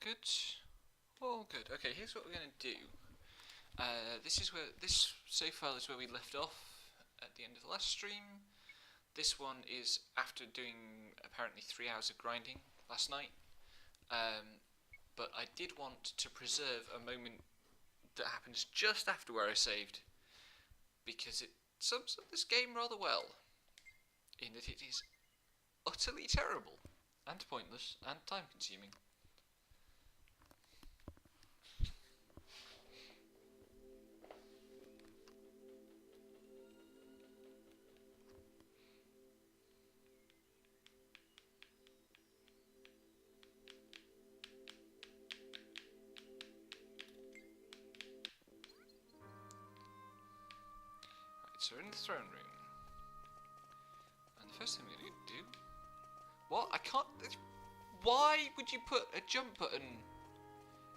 good? All good. Okay, here's what we're going to do. This save file is where we left off at the end of the last stream. This one is after doing apparently 3 hours of grinding last night. But I did want to preserve a moment that happens just after where I saved, because it sums up this game rather well, in that it is utterly terrible, and pointless, and time consuming. So we're in the throne room, and the first thing we're going to do... What? I can't... Why would you put a jump button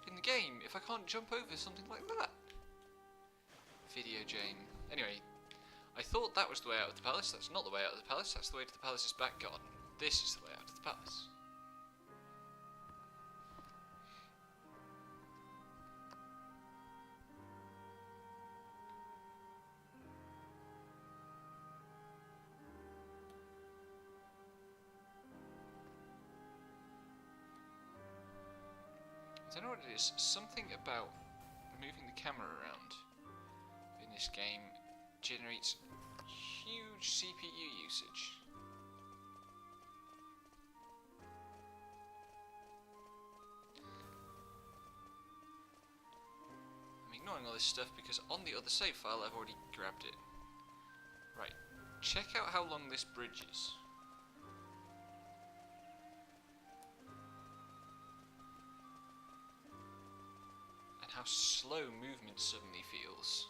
in the game if I can't jump over something like that? Video game. Anyway, I thought that was the way out of the palace. That's not the way out of the palace. That's the way to the palace's back garden. This is the way out of the palace. I don't know what it is, something about moving the camera around in this game generates huge CPU usage. I'm ignoring all this stuff because on the other save file I've already grabbed it. Right, check out how long this bridge is. How slow movement suddenly feels.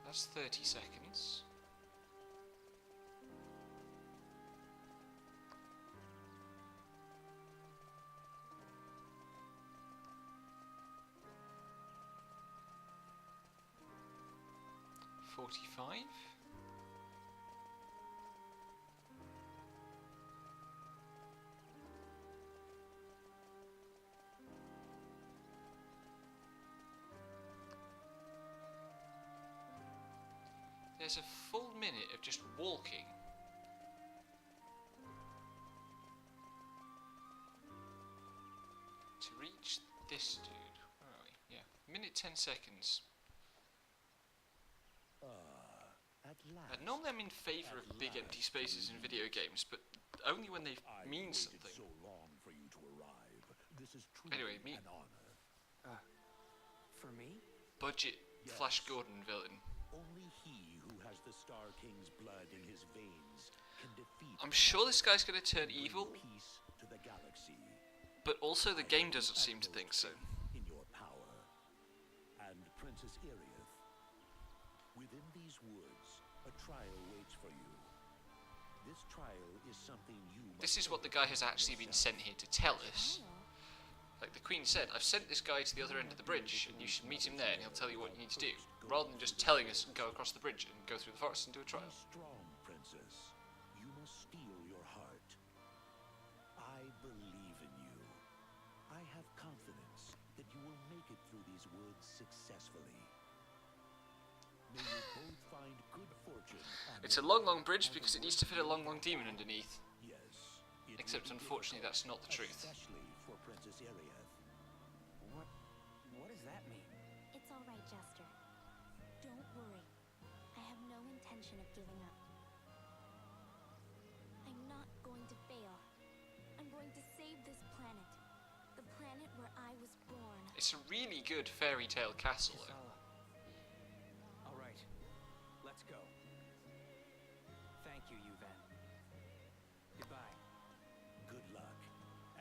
That's 30 seconds. $45. There's a full minute of just walking. To reach this dude. Where are we? Yeah. Minute 10 seconds. Normally I'm in favour of big empty spaces in video games, but only when they mean something. Anyway, meet for me? Budget Flash Gordon villain. Only he who has the Star King's blood in his veins can defeat. I'm sure this guy's going to turn evil, Peace to the galaxy. but also the game doesn't seem to think so. In your power, and Princess Iriath, within these woods, a trial waits for you. This trial is something you must. This is what the guy has actually been sent here to tell us. Like the Queen said, I've sent this guy to the other end of the bridge, and you should meet him there, and he'll tell you what you need to do, rather than just telling us and go across the bridge and go through the forest and do a trial. Be strong, princess. You must steel your heart. I believe in you. I have confidence that you will make it through these woods successfully. May you both find good fortune. It's a long, long bridge because it needs to fit a long, long demon underneath. Yes. Except unfortunately that's not the truth. Especially for Princess Iriath. What does that mean? It's all right, Jester. Don't worry. I have no intention of giving up. I'm not going to fail. I'm going to save this planet. The planet where I was born. It's a really good fairy tale castle though. All right, let's go. Thank you, Devon. Goodbye. Good luck,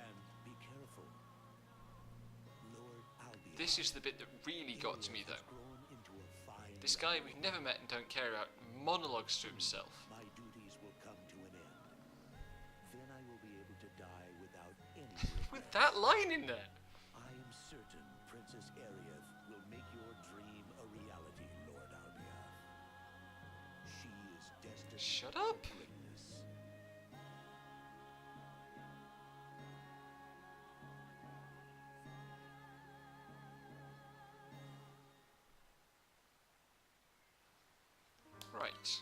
and be careful. Lord Albion. This is the bit that really got to me Iriath has though. grown into a fine This guy leader. we've never met and don't care about monologues to himself. My duties will with that line in there? I am certain Princess Arieth will make your dream a reality, Lord Albion. She is destined Shut for up. greatness. Right.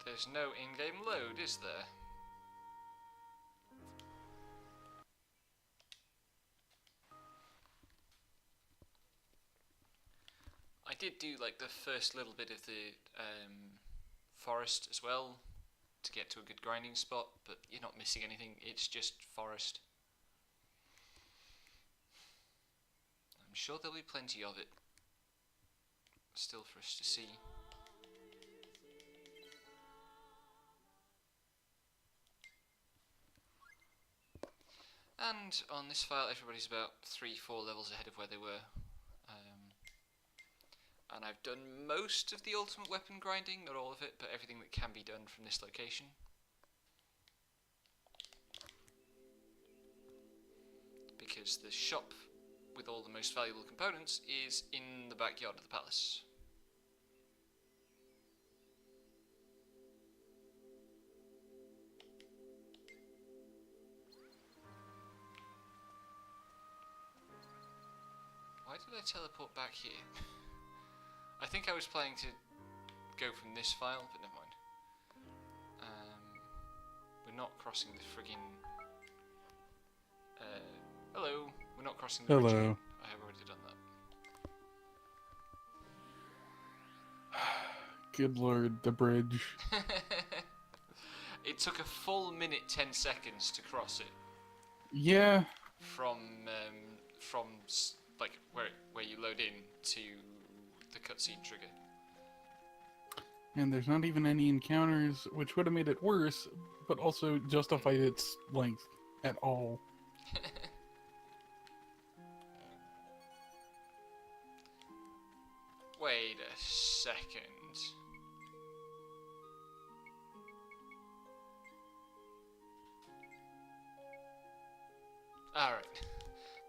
There's no in-game load, is there? I did do like the first little bit of the forest as well to get to a good grinding spot, but you're not missing anything, it's just forest. I'm sure there'll be plenty of it still for us to see. And on this file, everybody's about 3-4 levels ahead of where they were. And I've done most of the ultimate weapon grinding, not all of it, but everything that can be done from this location. Because the shop with all the most valuable components is in the backyard of the palace. Why did I teleport back here? I think I was planning to go from this file, but never mind. We're not crossing the friggin... hello. We're not crossing the bridge Hello. again. I have already done that. Good lord, the bridge. It took a full minute 10 seconds to cross it Yeah, from like where you load in to the cutscene trigger. and there's not even any encounters, which would have made it worse, but also justified its length at all. Wait a second. Alright.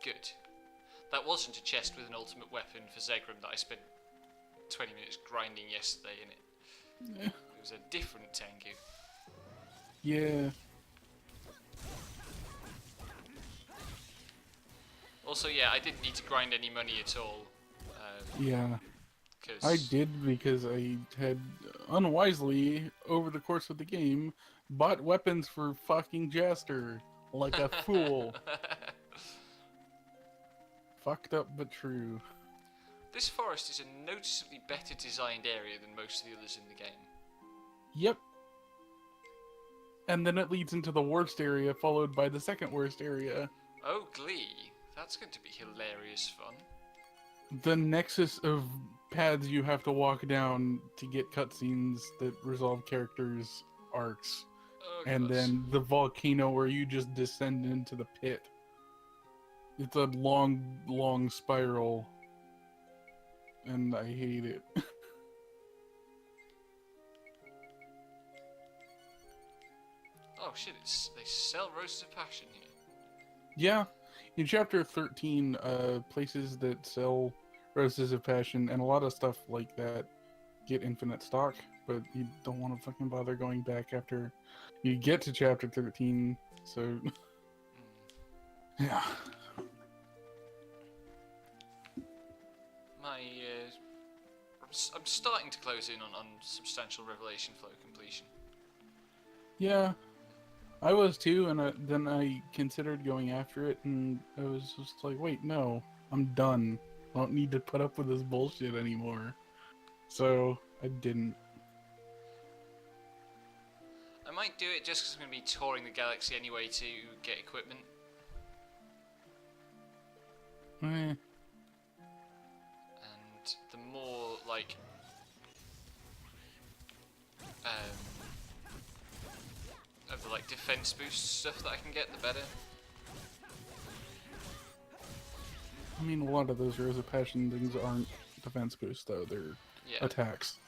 Good. That wasn't a chest with an ultimate weapon for Zegrim that I spent 20 minutes grinding yesterday in it. Eh, It was a different Tengu. yeah, Also, yeah, I didn't need to grind any money at all. yeah. Cause I did because I had unwisely, over the course of the game, bought weapons for fucking Jaster. Like a fool. Fucked up but true. This forest is a noticeably better designed area than most of the others in the game. Yep. And then it leads into the worst area, followed by the second worst area. Oh, Glee. That's going to be hilarious fun. The nexus of paths you have to walk down to get cutscenes that resolve characters' arcs. Oh, And gosh. then the volcano where you just descend into the pit. It's a long, long spiral. And I hate it. Oh shit, they sell Roses of Passion here. Yeah, in chapter 13, places that sell Roses of Passion and a lot of stuff like that get infinite stock, but you don't want to fucking bother going back after you get to chapter 13, so... yeah. I'm starting to close in on substantial revelation flow completion. Yeah, I was too, and then I considered going after it, and I was just like, wait, no, I'm done. I don't need to put up with this bullshit anymore. So, I didn't. I might do it just because I'm going to be touring the galaxy anyway to get equipment. Eh, And the more, like, of the, like, defense boost stuff that I can get, the better. I mean, a lot of those Rose of Passion things aren't defense boosts, though. They're Yeah. attacks.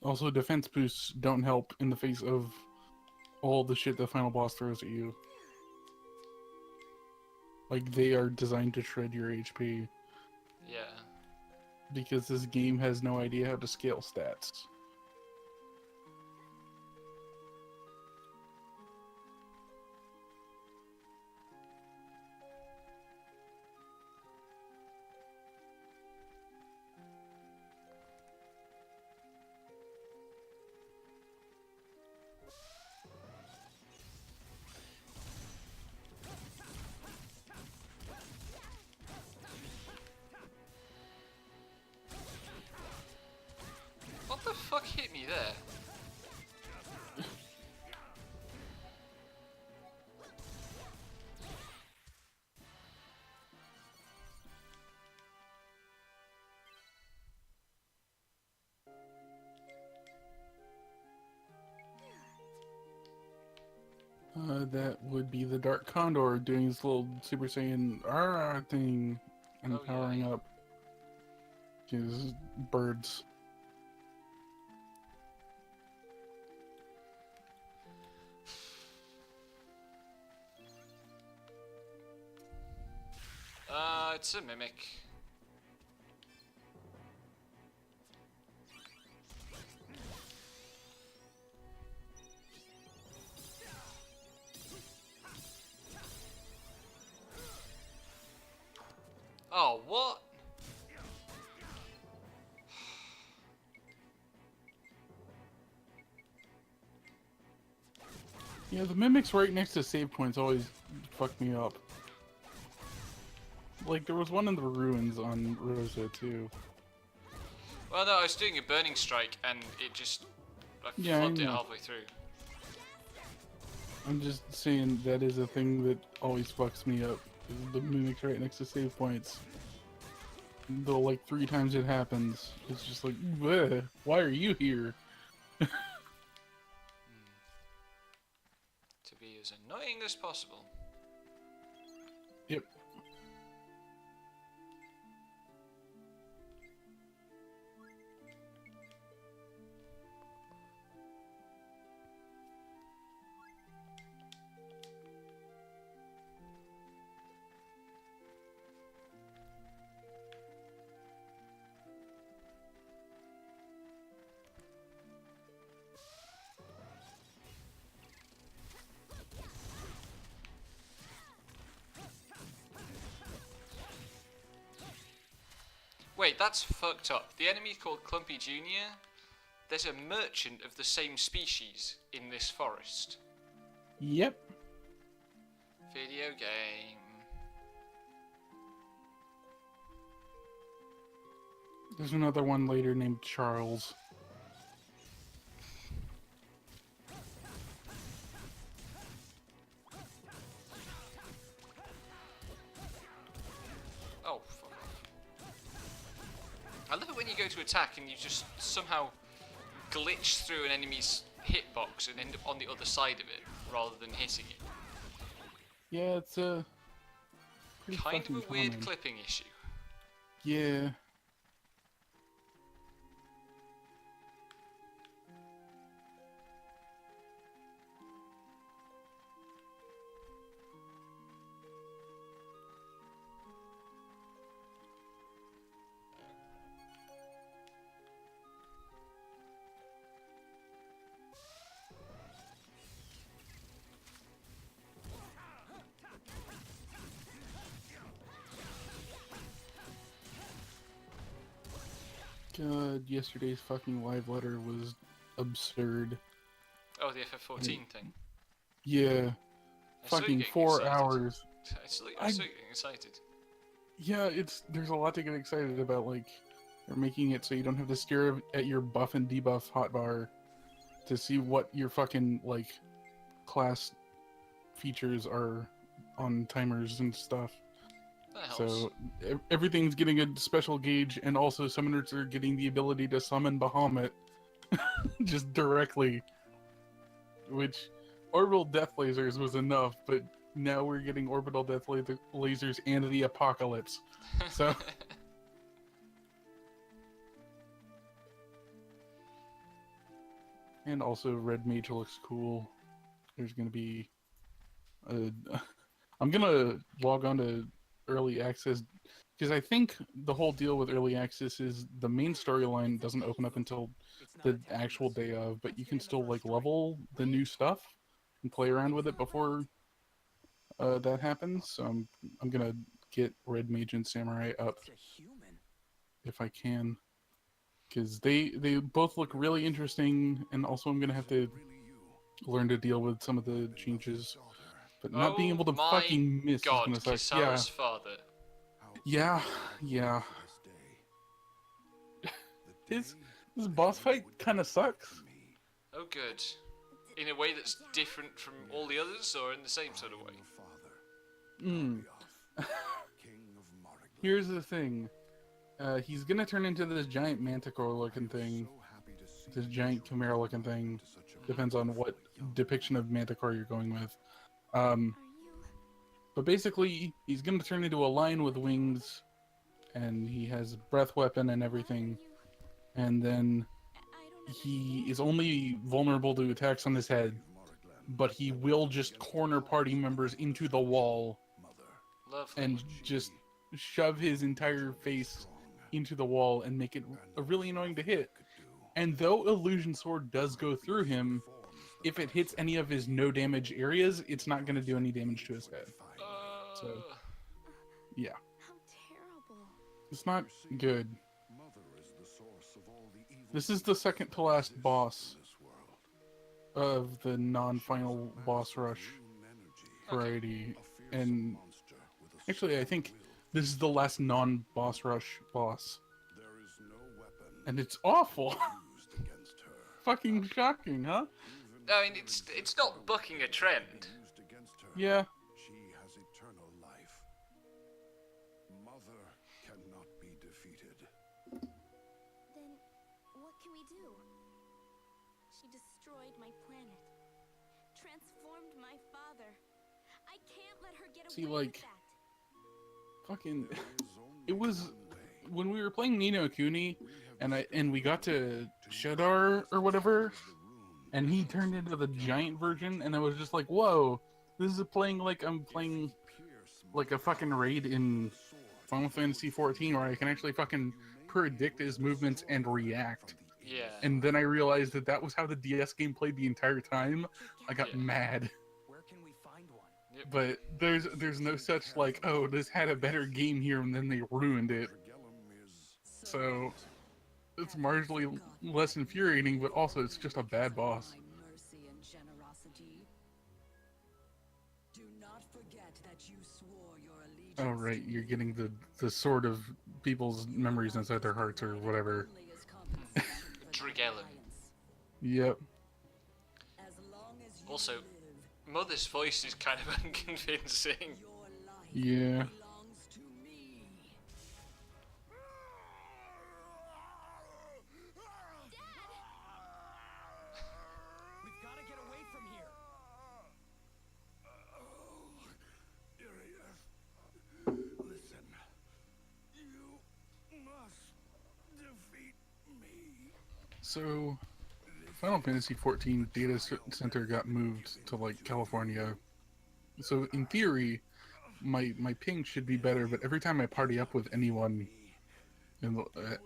Also, defense boosts don't help in the face of all the shit the final boss throws at you. Like, they are designed to shred your HP. Yeah. Because this game has no idea how to scale stats. What the fuck hit me there? That would be the Dark Condor doing his little Super Saiyan thing and Oh, yeah. powering up his birds. It's a mimic. Oh, what? Yeah, the mimics right next to save points always fuck me up. Like, there was one in the ruins on Rosa, too. Well, no, I was doing a burning strike and it just... I Yeah, I flubbed it know. halfway through. I'm just saying that is a thing that always fucks me up. Is the mimics right next to save points. Though, like, 3 times it happens, it's just like, bleh, why are you here? To be as annoying as possible. Yep. Wait, that's fucked up. The enemy called Clumpy Jr., there's a merchant of the same species in this forest. Yep. Video game. There's another one later named Charles. Oh, fuck off. I love it when you go to attack and you just somehow glitch through an enemy's hitbox and end up on the other side of it, rather than hitting it. Yeah, it's a pretty Kind of fucking a weird common. clipping issue. Yeah. God, yesterday's fucking live letter was absurd. Oh, the FF14 thing. Yeah. I saw you Fucking getting 4 excited. hours. I'm still getting excited. Yeah, there's a lot to get excited about. Like, they're making it so you don't have to stare at your buff and debuff hotbar to see what your fucking, like, class features are on timers and stuff. That helps. So everything's getting a special gauge, and also summoners are getting the ability to summon Bahamut just directly. Which orbital death lasers was enough, but now we're getting orbital death lasers and the apocalypse. So And also, Red Mage looks cool. There's gonna be a. I'm gonna log on to early access because I think the whole deal with early access is the main storyline doesn't open up until the actual day of, but you can still like level the new stuff and play around with it before that happens. So I'm gonna get Red Mage and Samurai up It's a human. if I can, because they both look really interesting, and also I'm gonna have to learn to deal with some of the changes. But not being Oh able to my fucking miss is god, gonna suck. Kisara's father. Yeah, yeah. His boss fight kind of sucks. Oh good. In a way that's different from all the others, or in the same sort of way? Hmm. Here's the thing. He's gonna turn into this giant manticore-looking thing. This giant chimera-looking thing. Depends on what depiction of manticore you're going with. Are you? But basically, he's gonna turn into a lion with wings, and he has a breath weapon and everything. And then I don't he understand. is only vulnerable to attacks on his head, but he will just corner party members into the wall Lovely. and just shove his entire face into the wall and make it really annoying to hit. And though Illusion Sword does go through him, if it hits any of his no damage areas, it's not going to do any damage to his head. So, yeah. How terrible. It's not good. This is the second to last boss of the non-final boss rush variety. And actually, I think this is the last non-boss rush boss. And it's awful. Fucking shocking, huh? I mean, it's not bucking a trend. Yeah. She has eternal life. Mother cannot be defeated. Then what can we do? She destroyed my planet. Transformed my father. I can't let her get See, away like, with that. fucking, it was when we were playing Ni no Kuni, and we got to Shadar or whatever, and he turned into the giant version, and I was just like, whoa, this is playing like I'm playing like a fucking raid in Final Fantasy 14 where I can actually fucking predict his movements and react. Yeah. And then I realized that that was how the DS game played the entire time. I got Yeah. mad. Where can we find one? Yep. But there's no such like, oh, this had a better game here and then they ruined it. So it's marginally less infuriating, but also it's just a bad boss. Mercy and generosity. Do not forget that you swore your allegiance. Oh right, you're getting the sword of people's memories inside their hearts or whatever. Only as compensation for their Drigellum. alliance. Yep. As long as you Also, live, Mother's voice is kind of unconvincing. your life Yeah. belongs to me. We've got to get away from here. Listen, you must defeat me. So Final Fantasy 14 data center got moved to like California. So in theory, my ping should be better, but every time I party up with anyone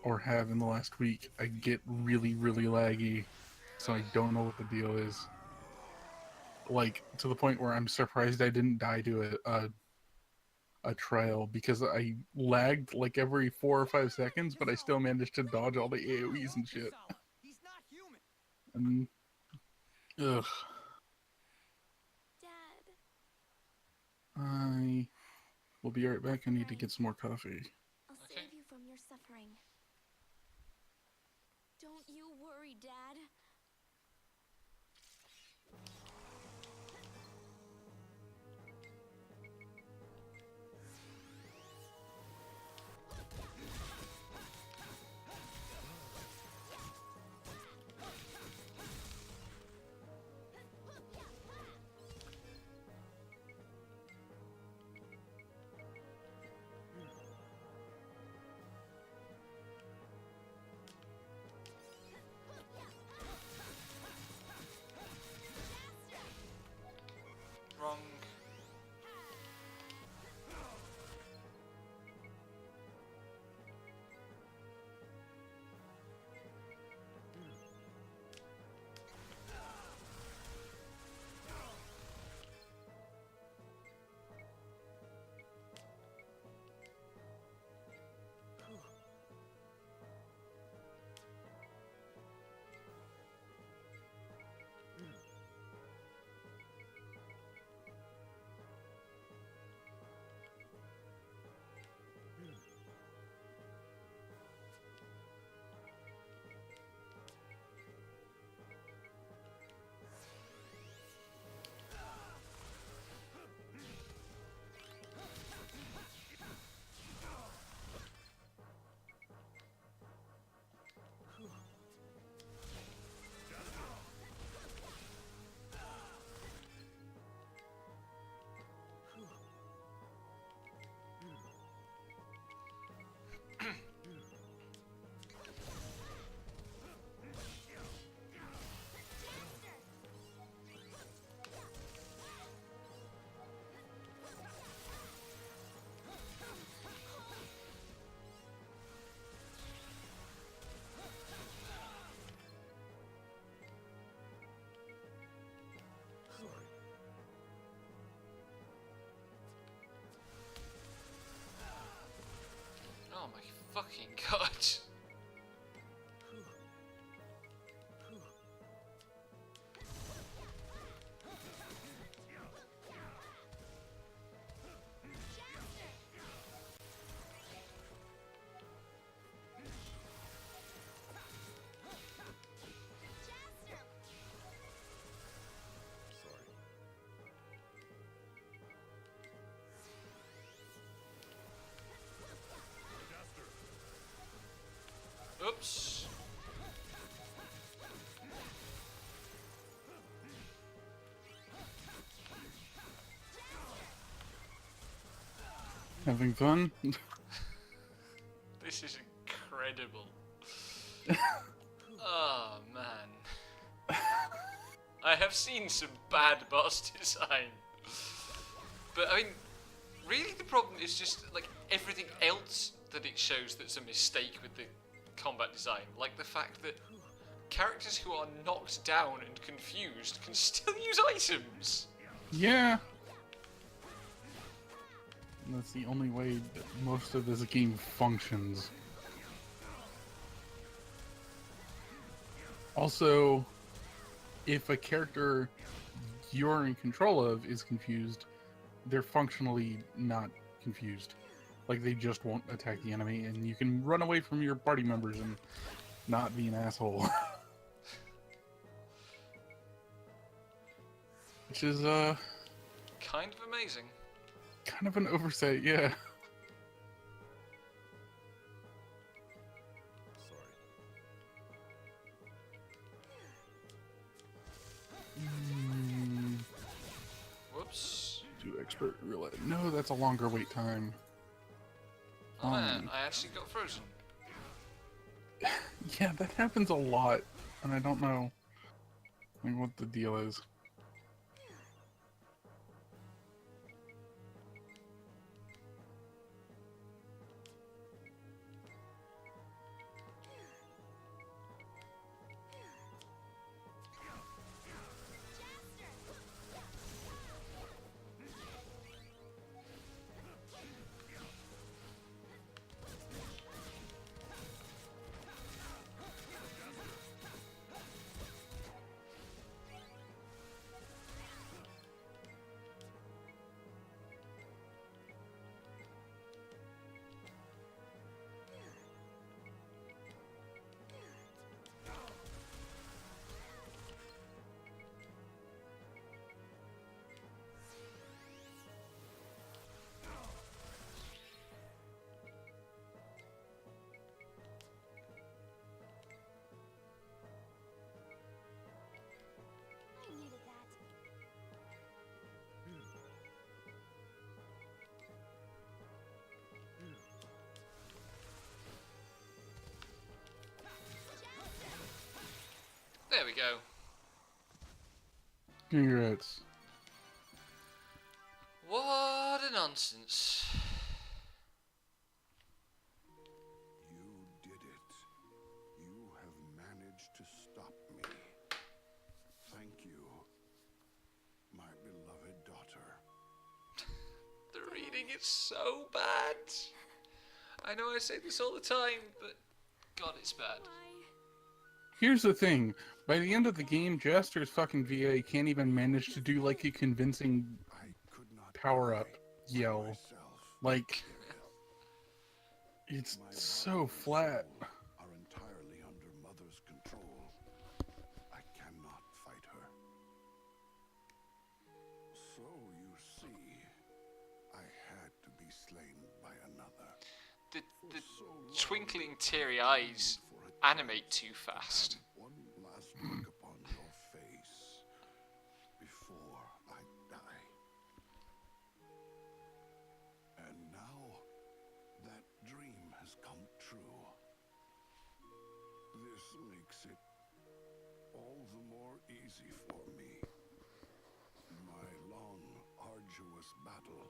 or have in the last week, I get really laggy. So I don't know what the deal is. Like to the point where I'm surprised I didn't die to a trial because I lagged like every 4 or 5 seconds, but I still managed to dodge all the AoEs and shit. He's not human. And ugh, Dad. I will be right back. I need to get some more coffee. I'll Okay. save you from your suffering. Don't you worry, Dad. wrong. Oh my fucking god. Oops. Having fun? This is incredible. Oh man. I have seen some bad boss design. But I mean, really the problem is just like everything else that it shows that's a mistake with the combat design. Like the fact that characters who are knocked down and confused can still use items. Yeah. And that's the only way that most of this game functions. Also, if a character you're in control of is confused, they're functionally not confused. Like, they just won't attack the enemy, and you can run away from your party members and not be an asshole. Which is, Kind of amazing. kind of an oversight, yeah. Whoops. Do expert realize? No, that's a longer wait time. Oh man, I actually got frozen. Yeah, that happens a lot, and I don't know like what the deal is. I needed that. There we go. Congrats. What a nonsense. You did it. You have managed to stop me. Thank you, my beloved daughter. The reading is so bad. I know I say this all the time, but God, it's bad. Why? Here's the thing. By the end of the game, Jaster's fucking VA can't even manage to do like a convincing I could not power up die by yell. myself. Like, it's My so body and flat. soul are entirely under Mother's control. I cannot fight her. So you see, I had to be slain by another. The So long, twinkling teary eyes for a animate too fast. one last look upon your face before I die. And now that dream has come true. This makes it all the more easy for me. My long, arduous battle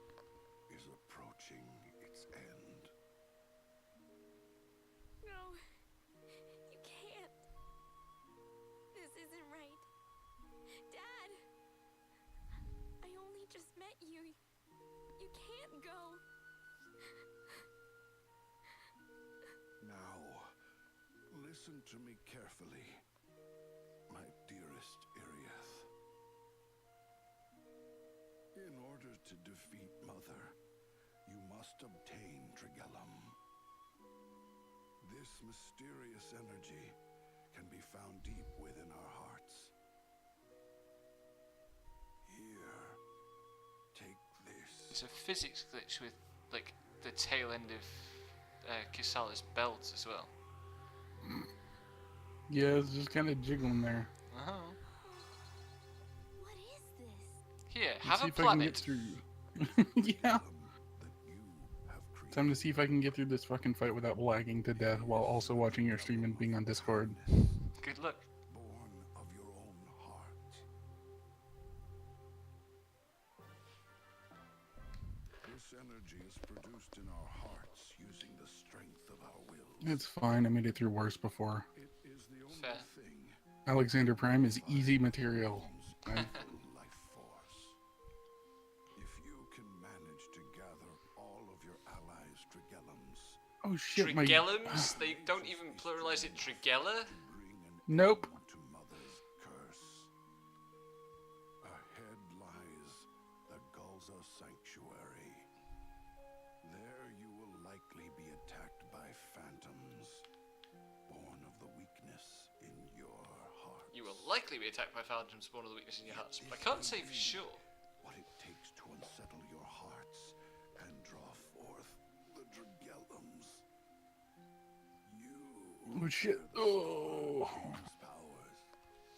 is approaching its end. No. You can't. This isn't right. Dad! I only just met you. You can't go. Now, listen to me carefully, my dearest Irieth. In order to defeat Mother, you must obtain Trigellum. This mysterious energy can be found deep within our hearts. Here, take this. It's a physics glitch with like the tail end of Kisala's belt as well. Yeah, it's just kind of jiggling there. Uh-huh. What is this? Here, Let's have see a if I can get planet. through. Yeah. That you have created. Time to see if I can get through this fucking fight without lagging to death while also watching your stream and being on Discord. Good luck. Born of your own heart. This energy is produced in our hearts using the strength of our wills. It's fine, I made it through worse before. It is the only Fair. thing Alexander Prime is easy material. that evil life force. If you can manage to gather all of your allies' Trigellums, Oh shit, my... Trigellums? They don't even pluralize it Trigella? bring an Nope. end to Mother's curse. Ahead lies the Gulza Sanctuary. There you will likely be attacked by phantoms, born of the weakness in your heart. You will likely be attacked by phantoms born of the weakness in your hearts, but I can't say for sure. What it takes to unsettle your hearts and draw forth the Trigellums. You Oh shit. Oh.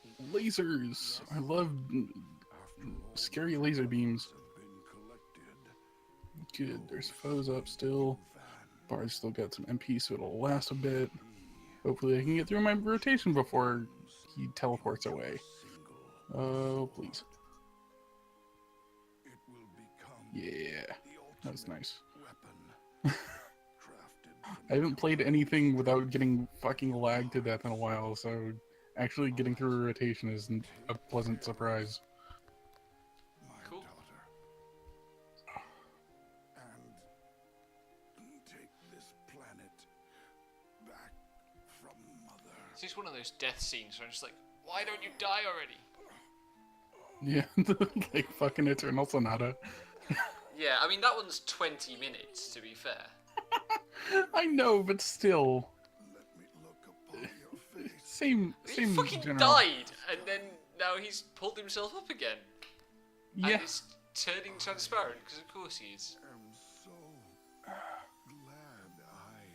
these powers. Lasers. I love After all, scary laser beams. have been collected. Good, there's foes up still. Van, Bard's still got some MP, so it'll last a bit. Hopefully I can get through my rotation before he teleports away. single. Oh, please. It will become Yeah, the that was ultimate nice. weapon. Crafted I haven't played anything without getting fucking lagged to death in a while, so actually getting through a rotation is a pleasant surprise. my Cool. daughter. And take this planet back from Mother. It's just one of those death scenes where I'm just like, why don't you die already? Yeah, like fucking Eternal Sonata. Yeah, I mean, that one's 20 minutes, to be fair. I know, but still, Let me look upon your face. same He fucking general. died, and then now he's pulled himself up again. Yeah, And is turning transparent, because of course he is. I am so glad I...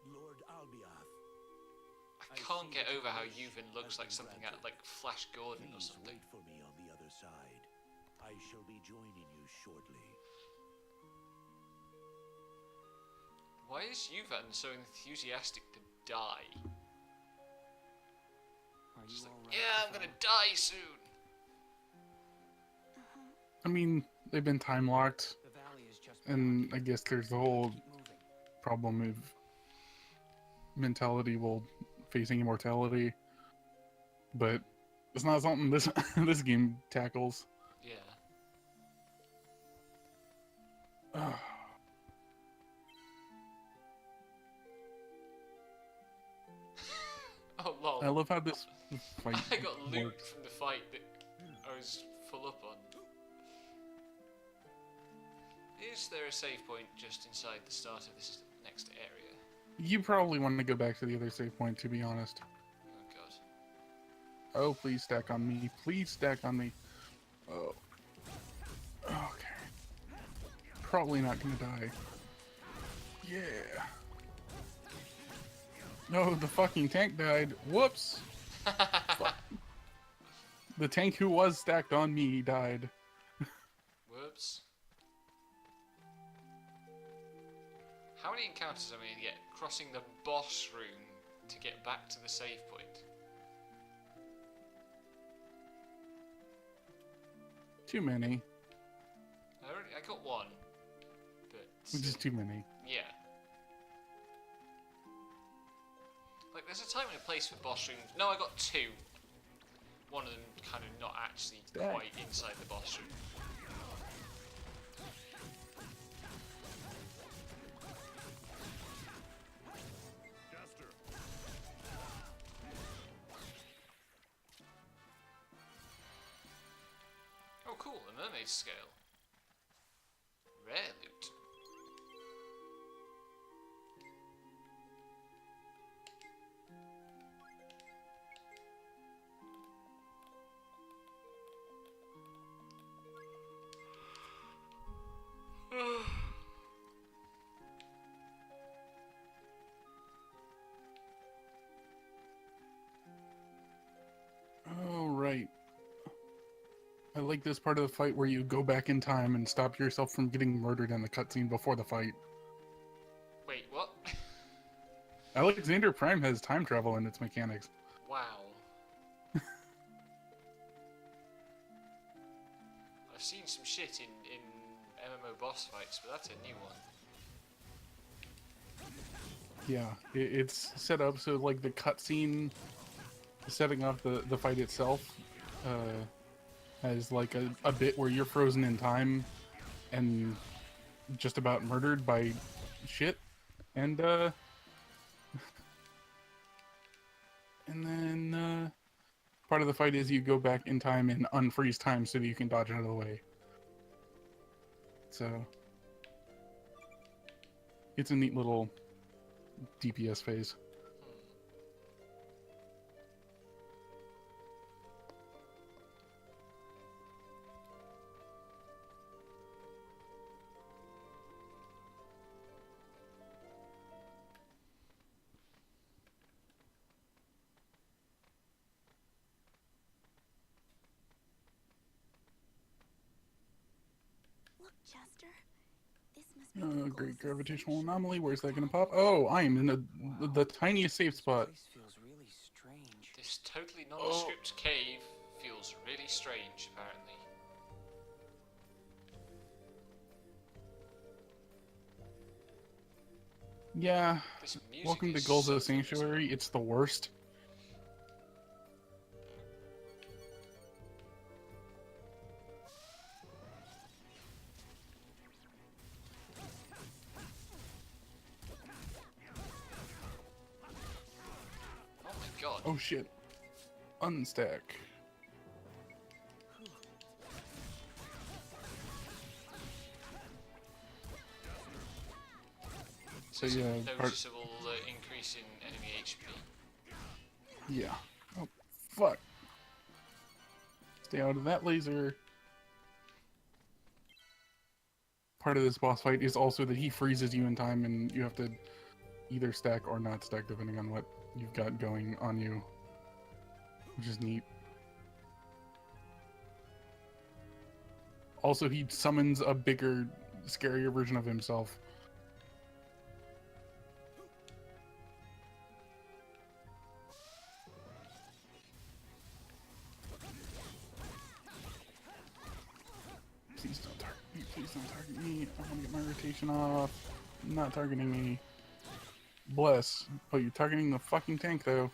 Lord Albiath. I can't get over how Yuvin looks like something out of, like, Flash Gordon or Please something. wait for me on the other side. I shall be joining you shortly. Why is Yuvin so enthusiastic to die? Are Just you like, all right, yeah, I'm gonna die soon. I mean, they've been time locked, The valley is just and beyond I here. guess there's the whole Keep moving. problem of mentality while facing immortality, but it's not something this this game tackles. Yeah. Ugh. Oh lol. I love how this fight I got loot works. from the fight that I was full up on. Is there a save point just inside the start of this next area? You probably want to go back to the other save point, to be honest. Oh god. Oh, please stack on me. Please stack on me. Oh. Okay. Probably not gonna die. Yeah. No, the fucking tank died. Whoops. Fuck. The tank who was stacked on me died. Whoops. How many encounters am I gonna get crossing the boss room to get back to the save point? Too many. I got one. But Which is too many. yeah. Like, there's a time and a place for boss rooms. No, I got two. One of them kind of not actually Stack. quite inside the boss room. Oh, cool, a mermaid scale. Rare loot. Oh, right. I like this part of the fight where you go back in time and stop yourself from getting murdered in the cutscene before the fight. Wait, what? Alexander Prime has time travel in its mechanics. Wow. I've seen some shit in MMO boss fights, but that's a new one. Yeah, it's set up so like the cutscene setting up the fight itself has like a bit where you're frozen in time and just about murdered by shit, and then part of the fight is you go back in time and unfreeze time so that you can dodge out of the way. So it's a neat little DPS phase. Look, Chester. This must be the Great goals of gravitational Ascension. anomaly. Where's that gonna pop? Oh, I am in the tiniest safe spot. This feels really strange. This totally nondescript cave feels really strange, apparently. Yeah. This music Welcome to is Gulza so Sanctuary. It's the worst. Oh my god. Oh shit. Unstack. So There's yeah, a part, noticeable increase in enemy HP. yeah. Oh fuck. Stay out of that laser. Part of this boss fight is also that he freezes you in time and you have to either stack or not stack depending on what you've got going on you, which is neat. Also, he summons a bigger, scarier version of himself. Please don't target me. Please don't target me. I want to get my rotation off. Not targeting me. Bless. Oh, you're targeting the fucking tank, though.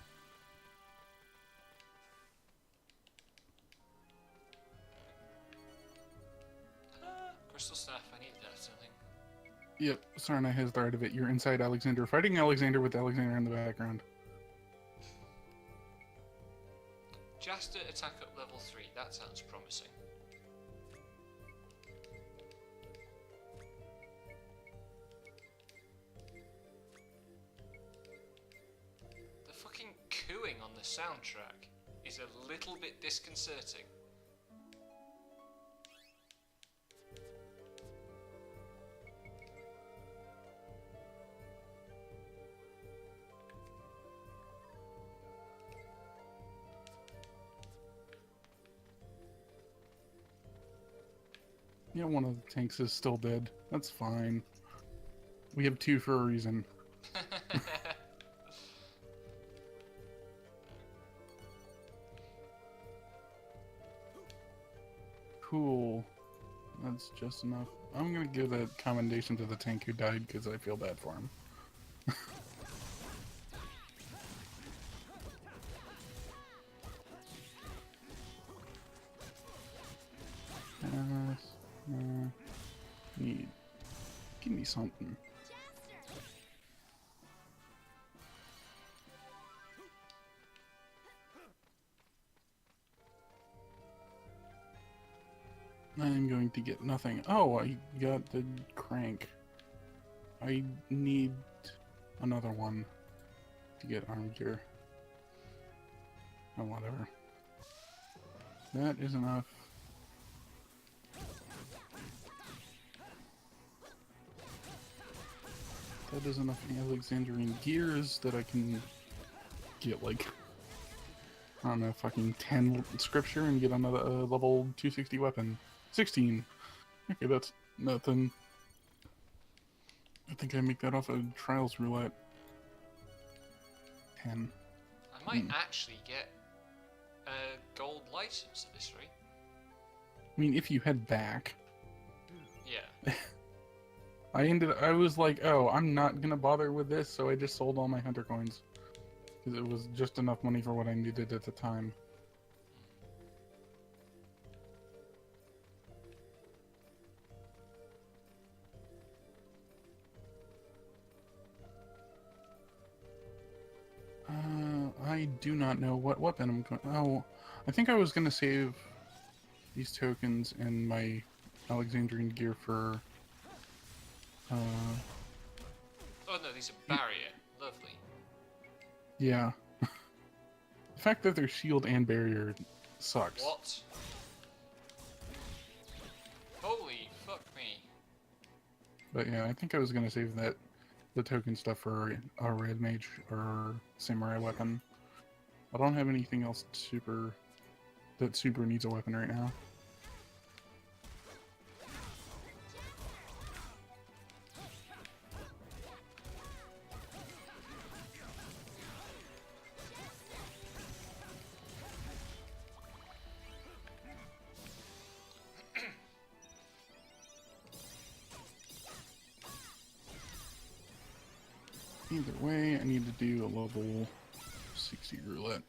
Crystal Staff, I need that, something. Yep, Sarna has the right of it. You're inside Alexander, fighting Alexander with Alexander in the background. Jasta attack up level 3, that sounds promising. The fucking cooing on the soundtrack is a little bit disconcerting. Yeah, one of the tanks is still dead. That's fine. We have two for a reason. Cool. That's just enough. I'm gonna give a commendation to the tank who died because I feel bad for him. Need. Give me something. I'm going to get nothing. Oh, I got the crank. I need another one to get arm gear. Oh, whatever. That is enough. That is enough Alexandrian gears that I can get, like, I don't know, fucking 10 scripture and get another level 260 weapon. 16. Okay, that's nothing. I think I make that off of Trials Roulette. 10. I might actually get a gold license at this rate. I mean, if you head back. Yeah. I was like, oh, I'm not gonna bother with this, so I just sold all my hunter coins. Because it was just enough money for what I needed at the time. I do not know what weapon I'm going. Oh, I think I was gonna save these tokens and my Alexandrian gear for. Oh no, these are barrier. Lovely. Yeah. The fact that they're shield and barrier sucks. What? Holy fuck me. But yeah, I think I was gonna save the token stuff for a red mage or samurai weapon. I don't have anything else that super needs a weapon right now. Either way, I need to do a level 60 roulette.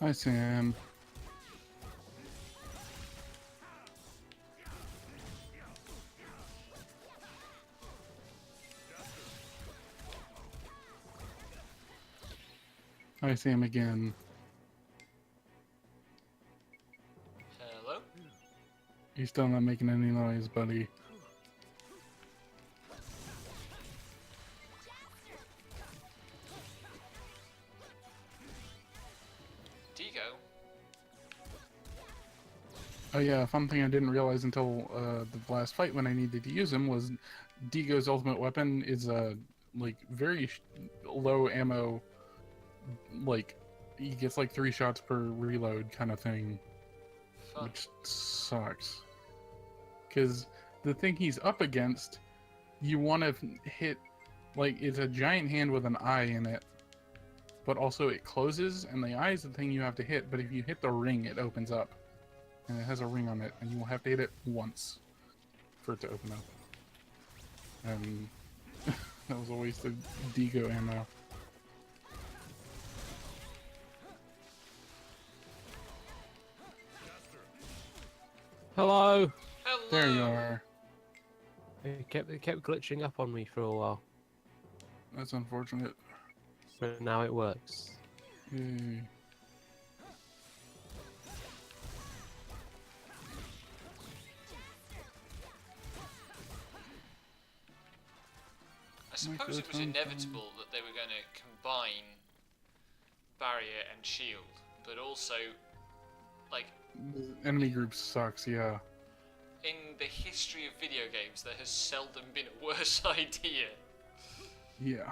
Hi, Sam. Hi, Sam again. Hello? You're still not making any noise, buddy. Digo? Oh yeah, fun thing I didn't realize until the last fight when I needed to use him was Digo's ultimate weapon is like very low ammo, like he gets like 3 shots per reload kind of thing, Fun. which sucks. Because the thing he's up against, you want to hit, like it's a giant hand with an eye in it, but also it closes, and the eye is the thing you have to hit. But if you hit the ring, it opens up. And it has a ring on it, and you will have to hit it once for it to open up. And that was a waste of Digo ammo. Hello. Hello! There you are. It kept glitching up on me for a while, That's unfortunate. but now it works. Yay. I suppose it was inevitable that they were going to combine barrier and shield, but also, like, The enemy group sucks, yeah. in the history of video games, there has seldom been a worse idea. Yeah.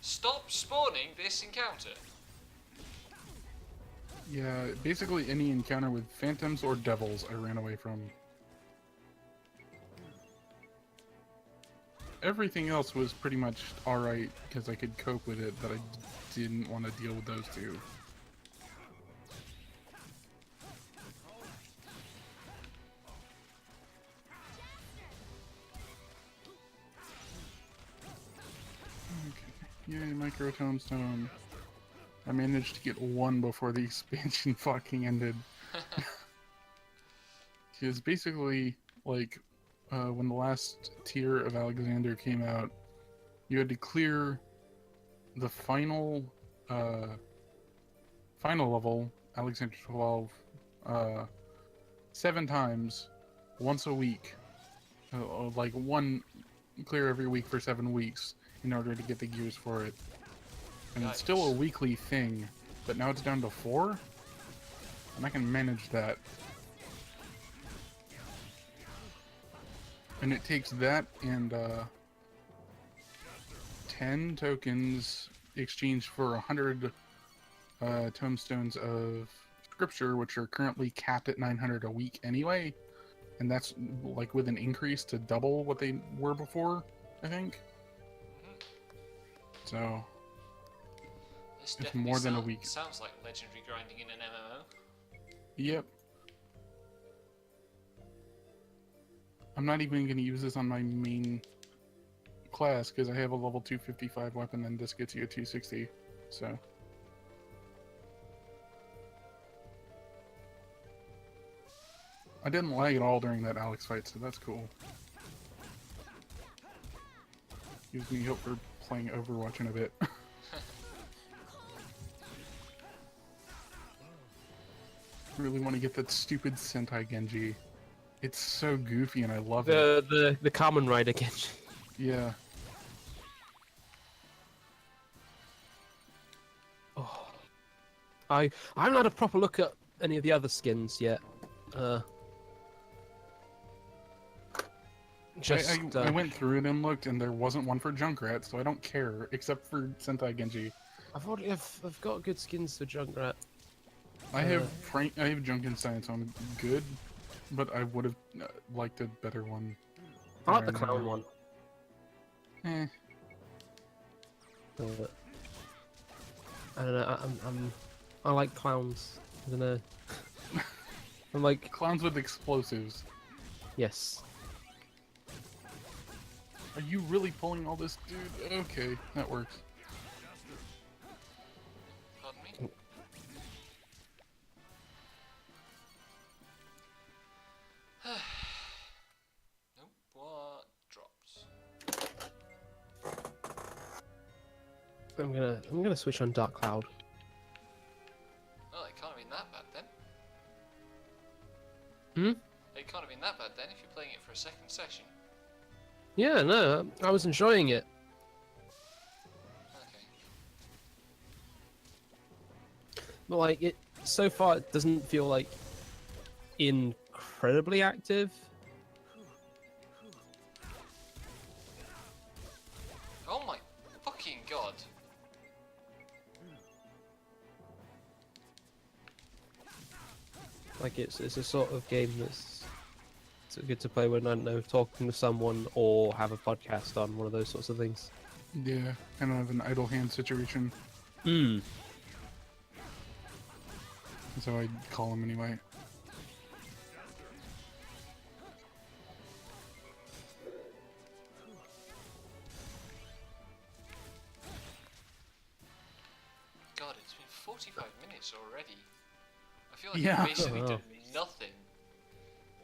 Stop spawning this encounter. Yeah, basically any encounter with phantoms or devils I ran away from. Everything else was pretty much alright because I could cope with it, but I didn't want to deal with those two. Okay. Yay, micro tombstone. I managed to get one before the expansion fucking ended. Because basically, like, when the last tier of Alexander came out, you had to clear the final level, Alexander 12, 7 times, once a week. Like one clear every week for 7 weeks in order to get the gears for it. And it's still a Yikes. weekly thing, but now it's down to 4? And I can manage that. And it takes that and 10 tokens exchanged for 100 tombstones of scripture, which are currently capped at 900 a week anyway. And that's like with an increase to double what they were before, I think. So This It's definitely more than a week. Sounds like legendary grinding in an MMO. Yep. I'm not even going to use this on my main class because I have a level 255 weapon and this gets you a 260. So. I didn't lag at all during that Alex fight, so that's cool. Gives me hope for playing Overwatch in a bit. Really want to get that stupid Sentai Genji. It's so goofy and I love it. The Kamen Rider again. Yeah. Oh. I haven't had a proper look at any of the other skins yet. I went through it and looked, and there wasn't one for Junkrat, so I don't care, except for Sentai Genji. I've got good skins for Junkrat. I have Junkenstein, so I'm good, but I would have liked a better one. I like the Right clown now. one. Eh. I don't know. I like clowns. I don't know. I'm like, Clowns with explosives. yes. Are you really pulling all this, dude? Okay, that works. Pardon me? Nope, what dropped? I'm gonna switch on Dark Cloud. Oh, it can't have been that bad then. Hmm? It can't have been that bad then if you're playing it for a second session. Yeah, no, I was enjoying it. Okay. But like it so far, it doesn't feel like incredibly active. Oh my fucking god. Like it's a sort of game that's good to play when, I don't know, talking to someone or have a podcast on, one of those sorts of things. Yeah, kind of an idle hand situation. Hmm. That's how I'd call him anyway. God, it's been 45 minutes already. I feel like Yeah. I've basically Oh, wow. done nothing.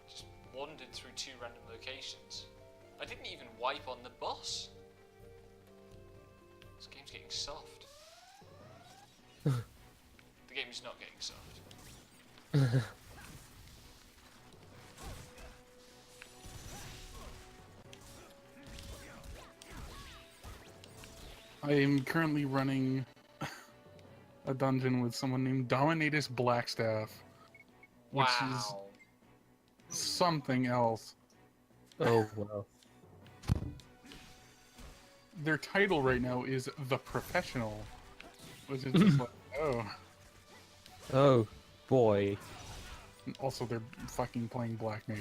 Just wandered through 2 random locations. I didn't even wipe on the boss. This game's getting soft. The game is not getting soft. I am currently running a dungeon with someone named Dominatus Blackstaff, which is Wow. something else. Oh wow. Their title right now is The Professional, which is just like, oh. Oh boy. And also, they're fucking playing Black Mage.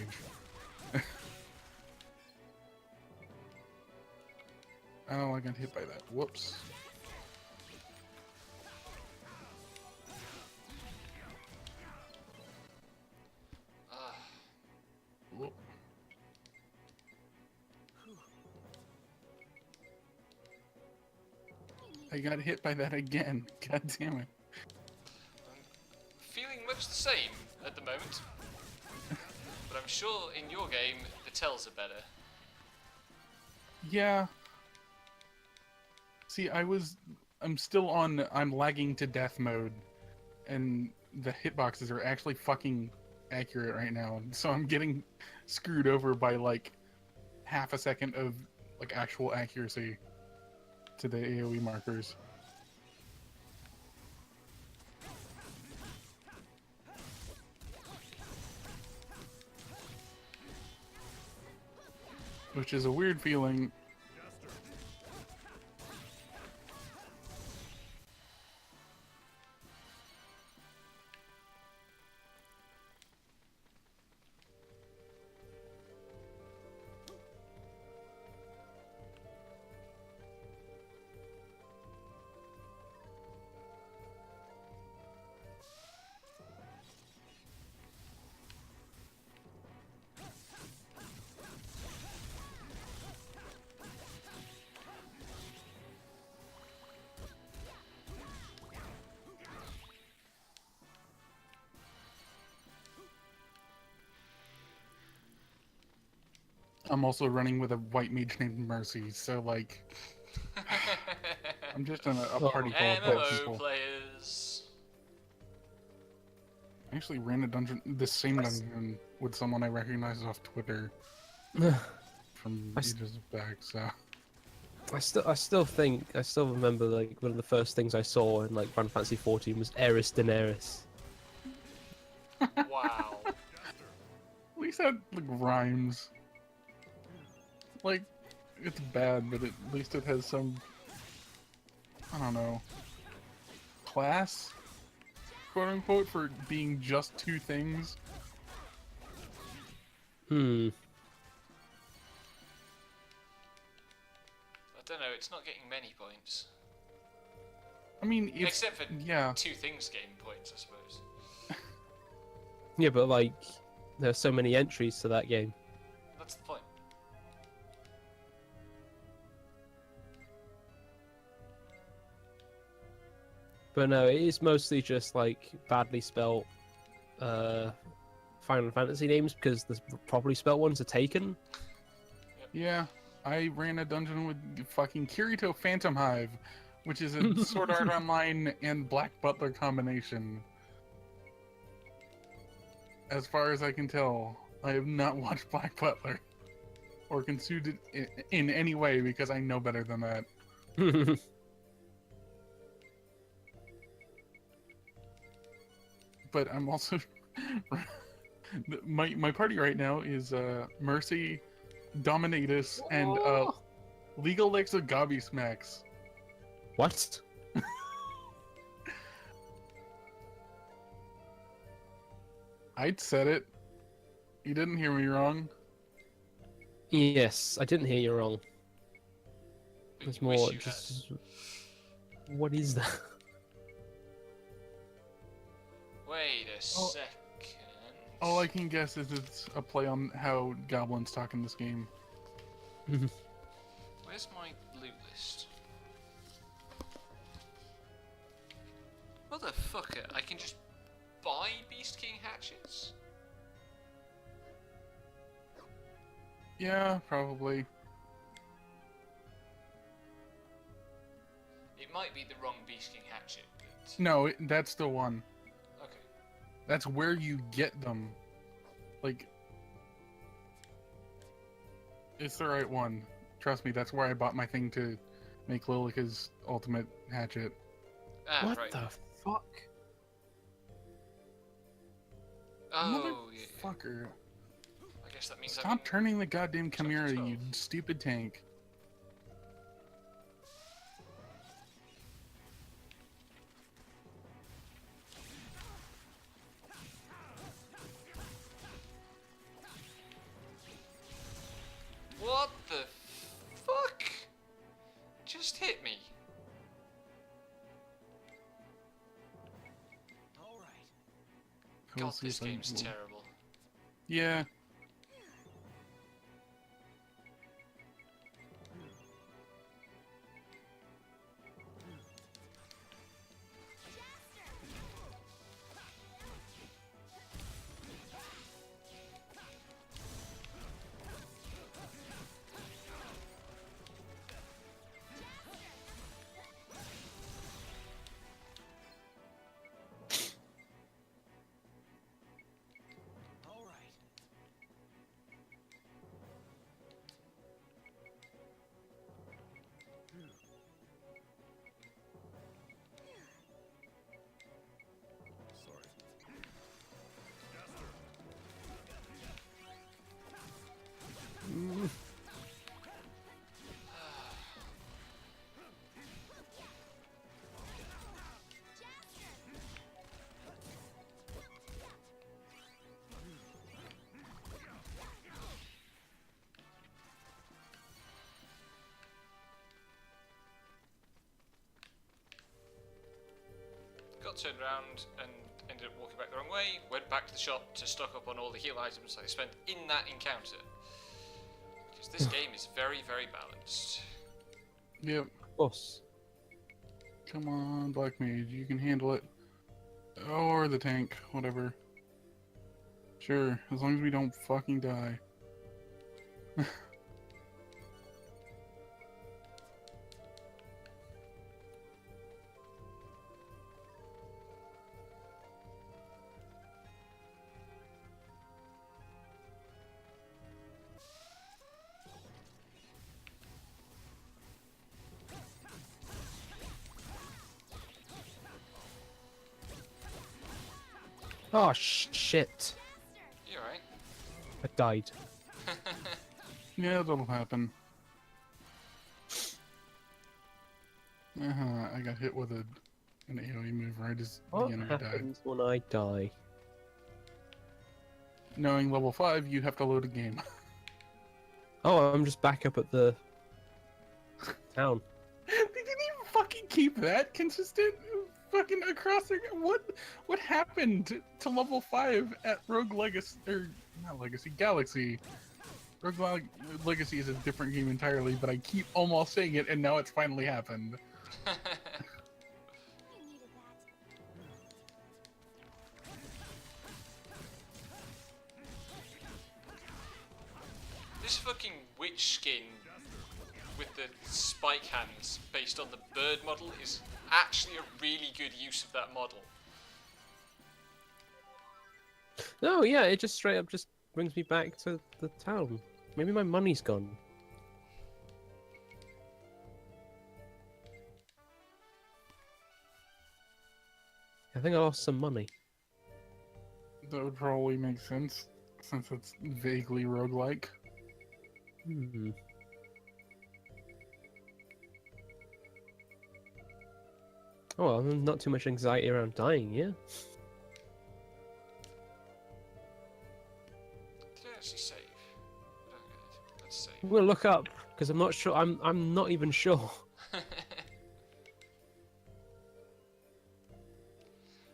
Oh, I got hit by that. Whoops. Whoop. I got hit by that again. God damn it. Feeling much the same at the moment. But I'm sure in your game, the tells are better. Yeah. See, I'm still on I'm lagging to death mode, and the hitboxes are actually fucking accurate right now. So I'm getting screwed over by like half a second of like actual accuracy to the AoE markers. Which is a weird feeling. I'm also running with a white mage named Mercy, so like I'm just in a party full of dead MMO people. players. I actually ran a dungeon, this same dungeon, with someone I recognize off Twitter from I s- ages back. So I still remember like one of the first things I saw in like Final Fantasy 14 was Eris Daenerys. Wow. at least that like rhymes. Like it's bad, but at least it has some, I don't know, class, quote unquote, for being just 2 things. Hmm. I don't know, it's not getting many points. I mean, it's Except for yeah. 2 things getting points, I suppose. Yeah, but like, there are so many entries to that game. That's the point. But no, it is mostly just like badly spelt Final Fantasy names because the properly spelt ones are taken. Yeah, I ran a dungeon with fucking Kirito Phantom Hive, which is a Sword Art Online and Black Butler combination. As far as I can tell, I have not watched Black Butler or consumed it in any way because I know better than that. But I'm also my party right now is Mercy, Dominatus, and Legal Lexa Gobby Smacks. What? I'd said it. You didn't hear me wrong. Yes, I didn't hear you wrong. But It's you wish more you just. What is that? had. Wait a second. All I can guess is it's a play on how goblins talk in this game. Where's my loot list? Motherfucker, I can just buy Beast King hatchets? Yeah, probably. It might be the wrong Beast King hatchet, but... No, that's the one. Okay. That's where you get them. Like, it's the right one. Trust me, that's where I bought my thing to make Lilica's ultimate hatchet. Ah, What right. the fuck? Oh, yeah. Motherfucker. I guess that means I Stop turning the goddamn Chimera, you 12. stupid tank. What the fuck? Just hit me. We'll God, see this if I game's will- terrible. Yeah. Got turned around and ended up walking back the wrong way. Went back to the shop to stock up on all the heal items I spent in that encounter. Because this game is very, very balanced. Yep. Of course. Come on, Black Mage, you can handle it. Or the tank, whatever. Sure, as long as we don't fucking die. Oh shit! You alright? I died. Yeah, that'll happen. I got hit with an AoE move right as What the enemy died. happens when I die? Knowing level 5, you have to load a game. Oh, I'm just back up at the town. They didn't even fucking keep that consistent. fucking across the what happened to level 5 at Rogue Legacy or not Legacy Galaxy? Legacy is a different game entirely, but I keep almost saying it, and now it's finally happened. I needed that. This fucking witch skin with the spike hands based on the bird model is actually a really good use of that model. No, yeah, it just straight up just brings me back to the town. Maybe my money's gone. I think I lost some money. That would probably make sense, since it's vaguely roguelike. Hmm. Oh, well, not too much anxiety around dying, yeah? Did I actually save? Oh, good. Let's save. I'm gonna look up because I'm not sure. I'm not even sure.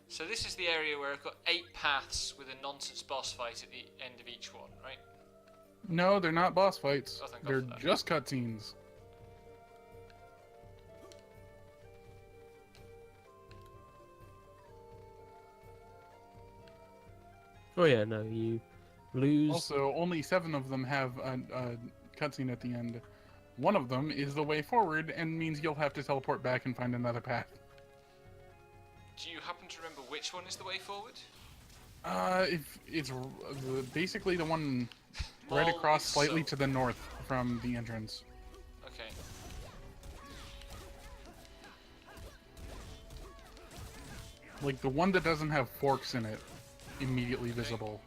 So this is the area where I've got 8 paths with a nonsense boss fight at the end of each one, right? No, they're not boss fights. Oh, thank God They're for that. just cutscenes. Oh yeah, no, you lose. Also, only 7 of them have a cutscene at the end. One of them is the way forward and means you'll have to teleport back and find another path. Do you happen to remember which one is the way forward? If it's basically the one right Well, across it's slightly so- to the north from the entrance. Okay. Like the one that doesn't have forks in it, immediately Okay. visible.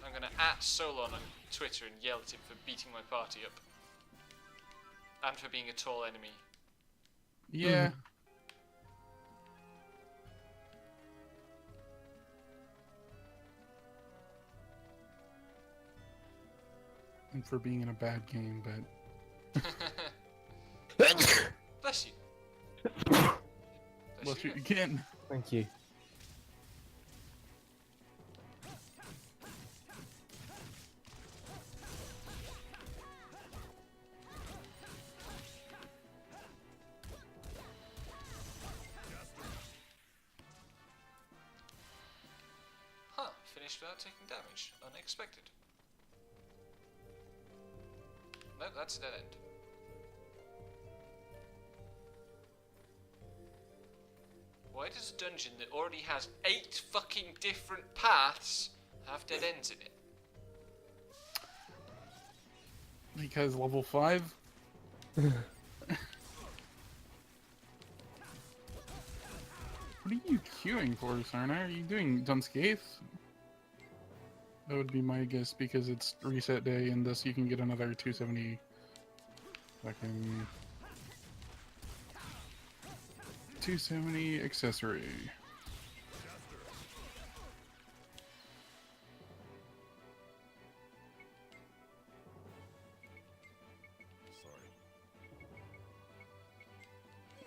I'm gonna @ Solon on Twitter and yell at him for beating my party up. And for being a tall enemy. Yeah. And for being in a bad game, but Bless you. bless you again. Thank you. Huh, finished without taking damage. Unexpected. Nope, that's a dead end. Why does a dungeon that already has 8 fucking different paths have dead ends in it? Because level 5? What are you queuing for, Sarna? Are you doing Dunscape? That would be my guess, because it's reset day, and thus you can get another 270... fucking... 270 accessory.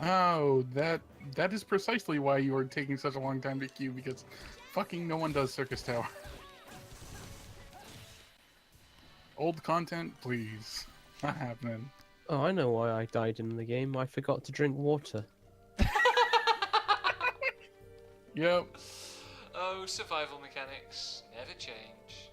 Oh, that is precisely why you are taking such a long time to queue, because fucking no one does Circus Tower. Old content, please. Not happening. Oh, I know why I died in the game. I forgot to drink water. Yep. Oh, survival mechanics never change.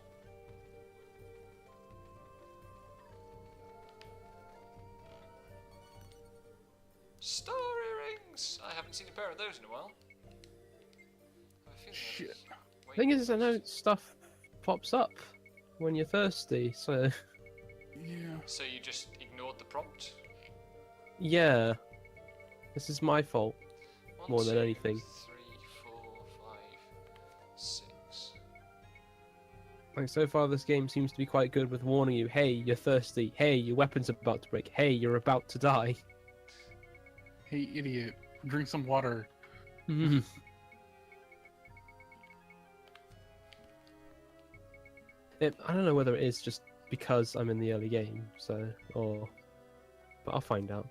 Star earrings! I haven't seen a pair of those in a while. I have a feeling Shit. I was Thing is, I know stuff pops up when you're thirsty, so Yeah. So you just ignored the prompt? yeah. This is my fault. One, More than two, anything. 3, 4, 5, 6. Like, so far this game seems to be quite good with warning you, hey, you're thirsty, hey, your weapon's about to break, hey, you're about to die. Hey, idiot. Drink some water. I don't know whether it is just because I'm in the early game, so, or but I'll find out.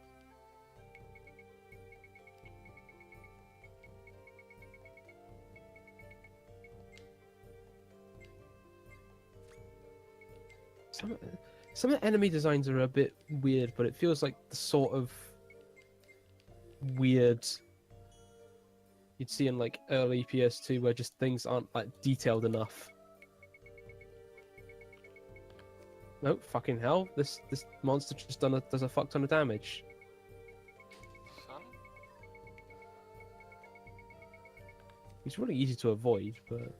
Some of the enemy designs are a bit weird, but it feels like the sort of weird you'd see in like early PS2 where just things aren't like detailed enough. No, fucking hell! This monster just does a fuck ton of damage. Fun. It's really easy to avoid, but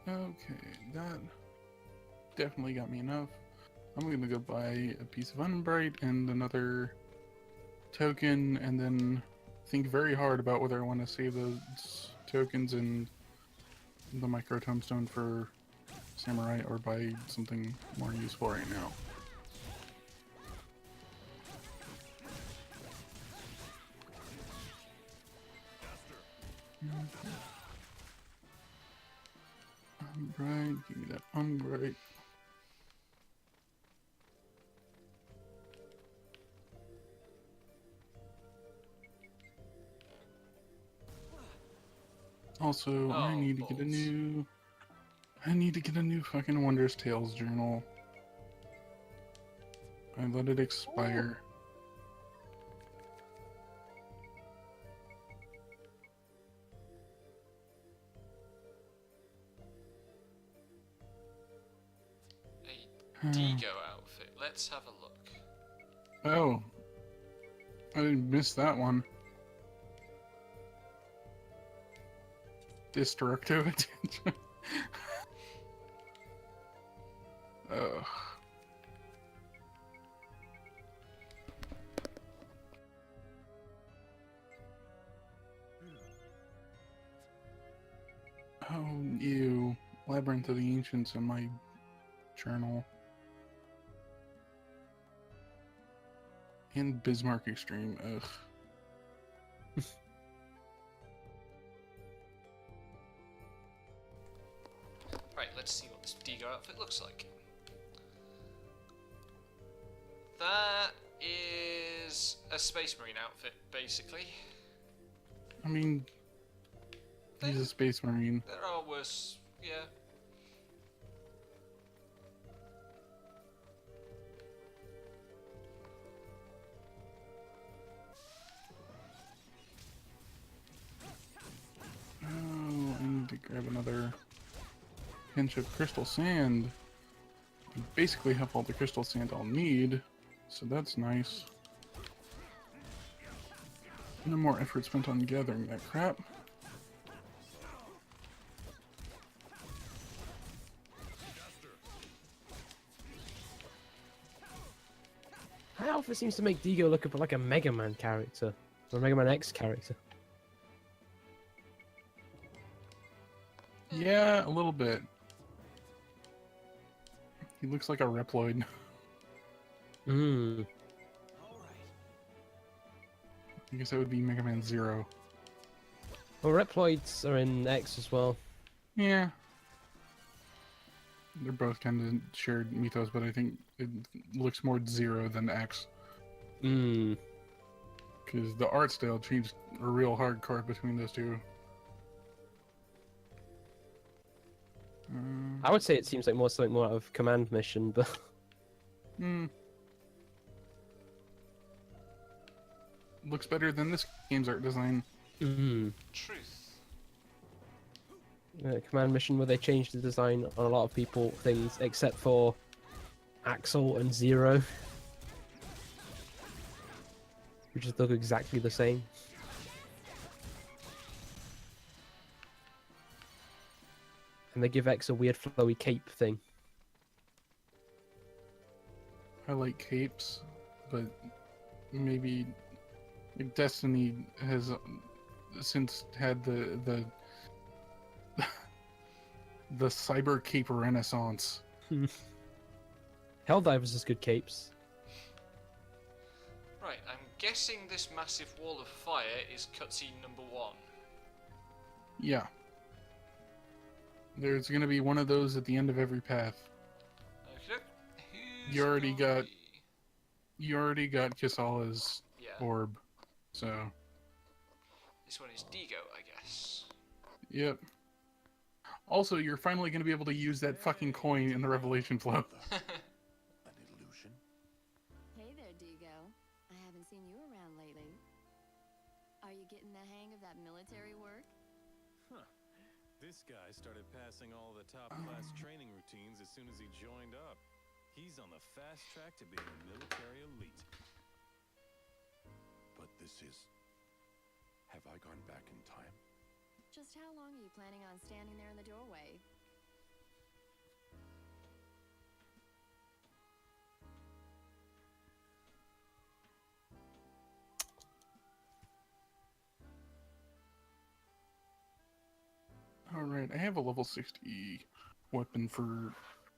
Okay, that definitely got me enough. I'm gonna go buy a piece of Unbright and another token, and then think very hard about whether I want to save those tokens and the micro tombstone for Samurai or buy something more useful right now. Unbright, give me that Unbright. Also, I Oh, need to get a balls. new... I need to get a new fucking Wondrous Tales journal. I let it expire. A Digo outfit. Let's have a look. Oh. I missed that one. Destructive attention. Ugh. Oh, ew. Labyrinth of the Ancients in my journal. And Bismarck Extreme. Ugh. Right, let's see what this Digo outfit looks like. That is a Space Marine outfit, basically. I mean, he's a Space Marine. There are worse, yeah. Oh, I need to grab another pinch of crystal sand. I basically have all the crystal sand I'll need, so that's nice. No more effort spent on gathering that crap. Alpha seems to make Digo look a bit like a Mega Man character, or a Mega Man X character. Yeah, a little bit. He looks like a Reploid. Hmm. I guess that would be Mega Man Zero. Well, Reploids are in X as well. Yeah. They're both kind of shared mythos, but I think it looks more Zero than X. Hmm. Because the art style changed a real hardcore between those two. I would say it seems like something more out of Command Mission, but Looks better than this game's art design. Truth. Command Mission where they changed the design on a lot of things except for Axel and Zero. which just look exactly the same. And they give X a weird flowy cape thing. I like capes, but maybe Destiny has since had the the cyber cape renaissance. Helldivers has good capes. Right, I'm guessing this massive wall of fire is cutscene number 1. Yeah. There's gonna be one of those at the end of every path. Okay. Who's You already it got- gonna be? You already got Kisala's Yeah. orb, so This one is Digo, I guess. yep. Also, you're finally gonna be able to use that fucking coin in the Revelation flow. An illusion? Hey there, Digo. I haven't seen you around lately. Are you getting the hang of that military work? Huh. This guy started passing all the top-class training routines as soon as he joined up. He's on the fast track to being a military elite. But this is... Have I gone back in time? Just how long are you planning on standing there in the doorway? Alright, I have a level 60 weapon for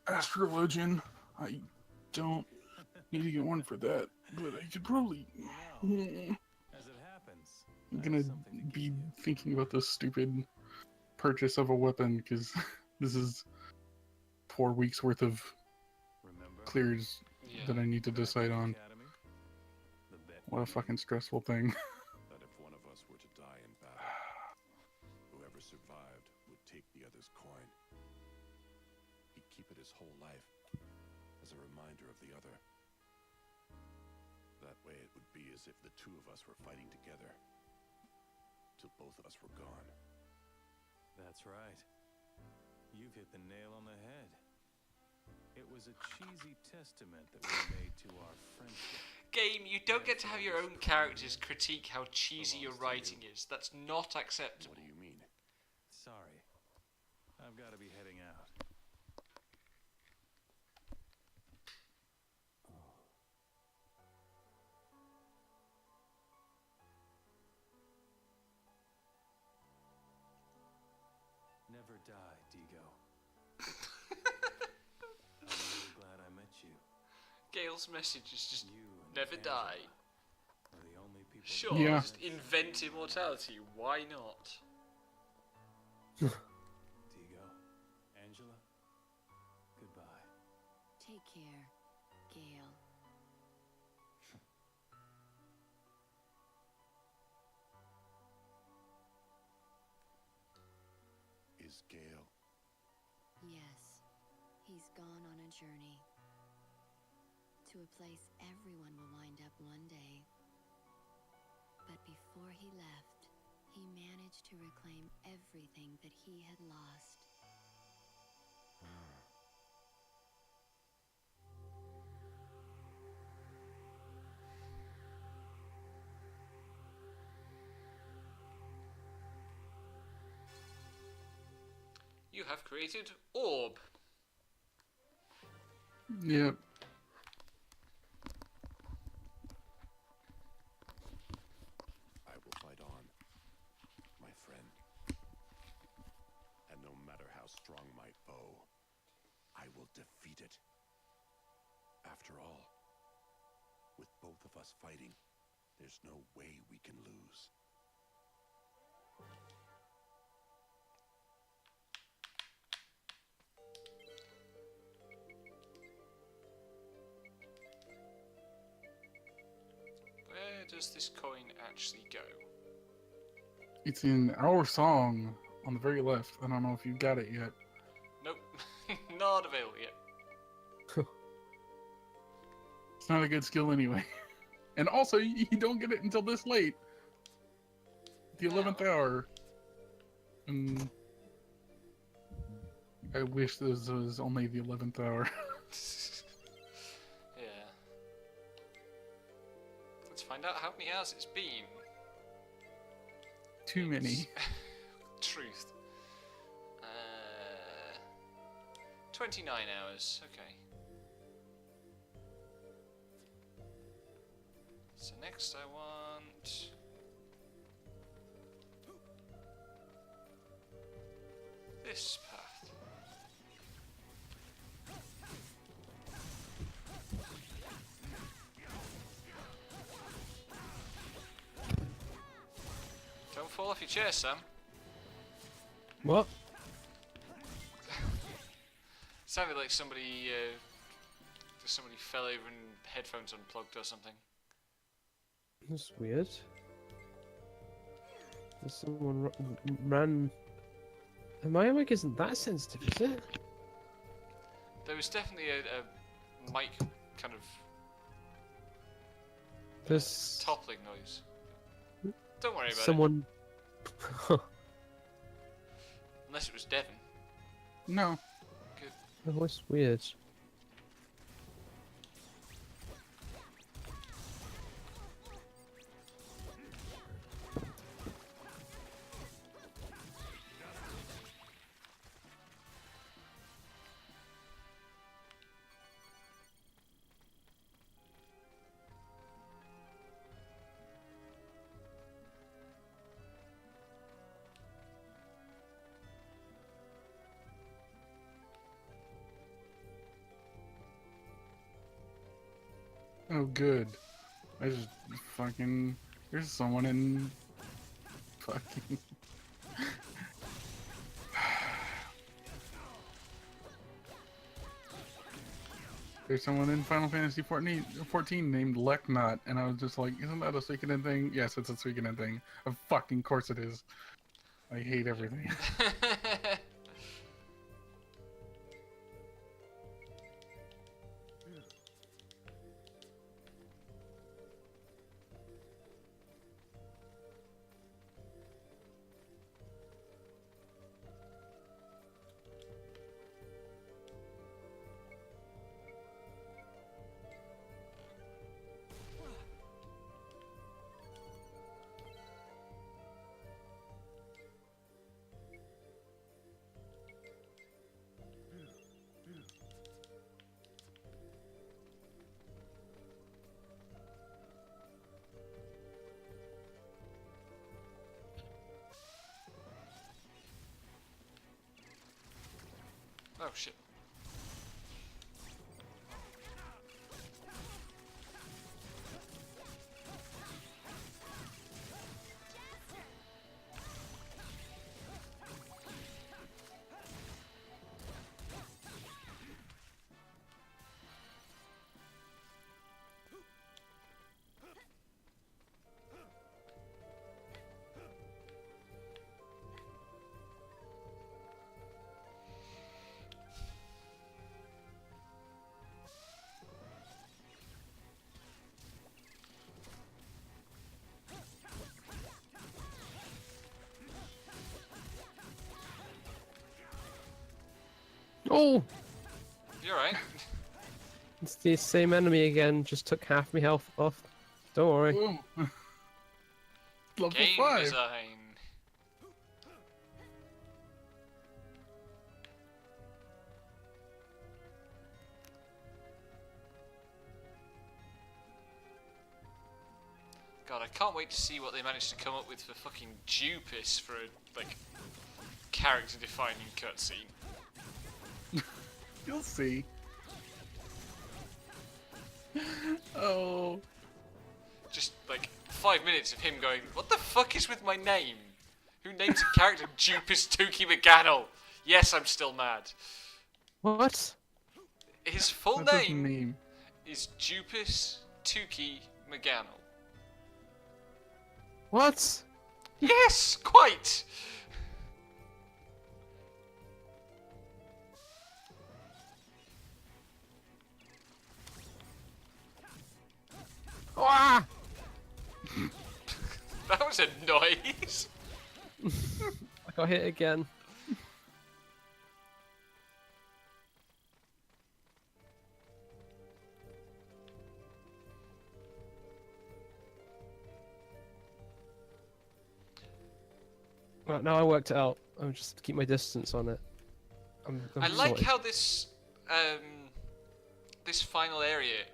Astrologian. I don't need to get one for that, but I could probably... I'm As it happens, I have gonna something to be give you. thinking about this stupid purchase of a weapon, because this is 4 weeks worth of Remember? clears Yeah. that I need to back at decide the on. academy? The bet What a we fucking made. stressful thing. That if one of us were to die in battle, whoever survived would take the other's coin. He'd keep it his whole life, as a reminder of the other. That way it would be as if the two of us were fighting together, till both of us were gone. That's right. You've hit the nail on the head. It was a cheesy testament that we made to our friendship. Game, you don't get to have your own characters critique how cheesy your writing is. That's not acceptable. What do you mean? Sorry. I've got to be heading out. Never die, Digo. I'm really glad I met you. Gale's message is just You and never Angela die. are the only people. Sure, Yeah. just invent immortality. Why not? Digo, Angela, goodbye. Take care, Gale. Is Gale... Yes, he's gone on a journey. To a place everyone will wind up one day. But before he left, he managed to reclaim everything that he had lost. You have created Orb. Yep. I will fight on, my friend. And no matter how strong my foe, I will defeat it. After all, with both of us fighting, there's no way we can lose. Where does this coin actually go? It's in our song on the very left. I don't know if you got it yet. Nope, not available yet. It's not a good skill anyway. And also, you don't get it until this late. The 11th hour. And I wish this was only the 11th hour. Yeah. Let's find find out how many hours it's been. Too many. Truth. 29 hours. Okay. So next I want... this path. Don't fall off your chair, Sam. What? Sounded like somebody fell over and headphones unplugged or something. That's weird. There's someone ran. And my mic isn't that sensitive, is it? There was definitely a mic kind of There's toppling noise. Don't worry about it. someone. Unless it was Devon. No. Good. Oh, that's weird. Oh, good. I just fucking... There's someone in... Fucking... There's someone in Final Fantasy 14 named Leknot, and I was just like, isn't that a Suikoden thing? Yes, it's a Suikoden thing. Of fucking course it is. I hate everything. Oh shit. Oh! You're right. It's the same enemy again, just took half my health off. Don't worry. Ooh. Level Game 5. design. God, I can't wait to see what they managed to come up with for fucking Dupis for a, like, character-defining cutscene. You'll see. Oh. Just, like, 5 minutes of him going, what the fuck is with my name? Who names a character Dupis Tuki McGannell? Yes, I'm still mad. What? His full What's his name name? is Dupis Tuki McGannell. What? Yes, quite! Ah! That was a noise. I got hit again. Right, now I worked it out. I'll just keep my distance on it. I like sorted. how this this final area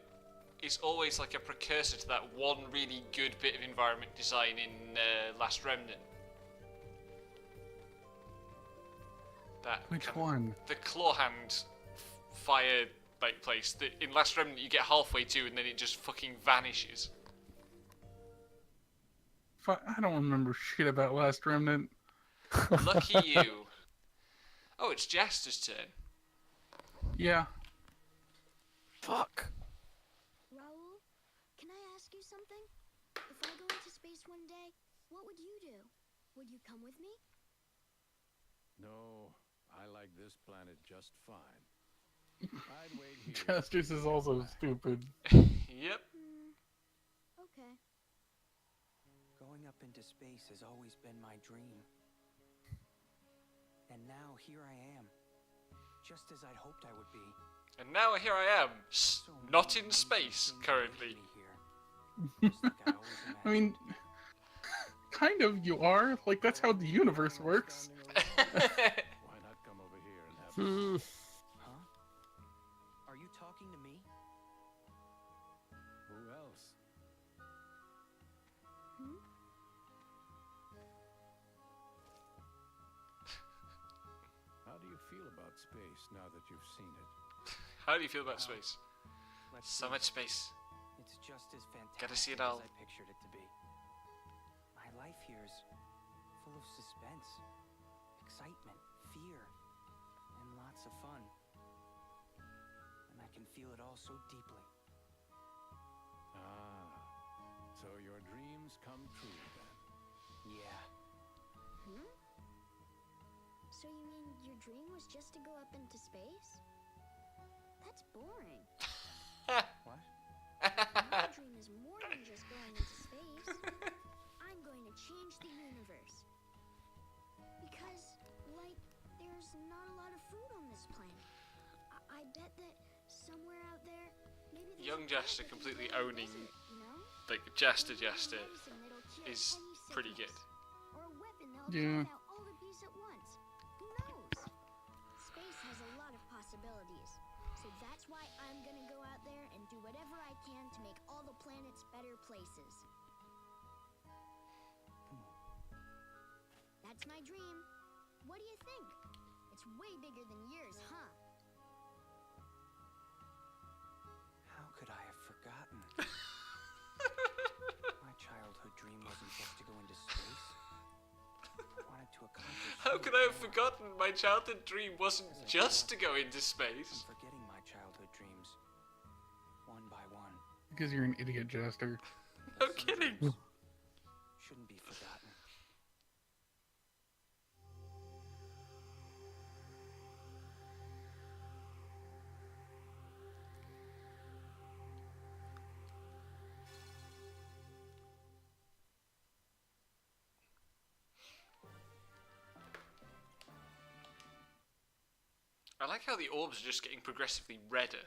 is always like a precursor to that one really good bit of environment design in Last Remnant. That Which kind of- one? the claw hand fire like place that in Last Remnant you get halfway to and then it just fucking vanishes. I don't remember shit about Last Remnant. Lucky you. Oh, it's Jester's turn. Yeah. Fuck. Raoul, can I ask you something? If I go into space one day, what would you do? Would you come with me? No, I like this planet just fine. I'd wait here. Justice is also stupid. Yep. Okay. Going up into space has always been my dream. And now here I am. Just as I'd hoped I would be. And now here I am, So not many in space amazing things currently. await me here. Just like I always I imagined. mean, kind of you are. Like, that's how the universe works. Why not come over here and have Hmm. Huh? Are you talking to me? Who else? How do you feel about space now that you've seen it? How do you feel about space? Let's So see. much space. It's just as fantastic Gotta see it as all. I pictured it to be. My life here is full of suspense, excitement, fear, and lots of fun. And I can feel it all so deeply. Ah, so your dreams come true then. Yeah. So you mean your dream was just to go up into space? That's boring. What? My dream is more than just going into space. I'm going to change the universe. Because, like, there's not a lot of food on this planet. I bet that somewhere out there, maybe there's Young a planet Jester that can completely grow a owning desert, you know? like Jester Maybe a Jester medicine that'll cure is any pretty good. sickness. Or a weapon that'll Yeah. drive out all the beasts at once. Who knows? Space has a lot of possibilities. So that's why I'm gonna go out there and do whatever I can to make all the planets better places. That's my dream. What do you think? It's way bigger than yours, huh? How could I have forgotten? My childhood dream wasn't just to go into space. I wanted to accomplish How so could I have much more. forgotten my childhood dream wasn't just to go into I'm space? forgetting my childhood dreams. One by one. Because you're an idiot, Jester. No Some kidding. dreams shouldn't be forgotten. I like how the orbs are just getting progressively redder.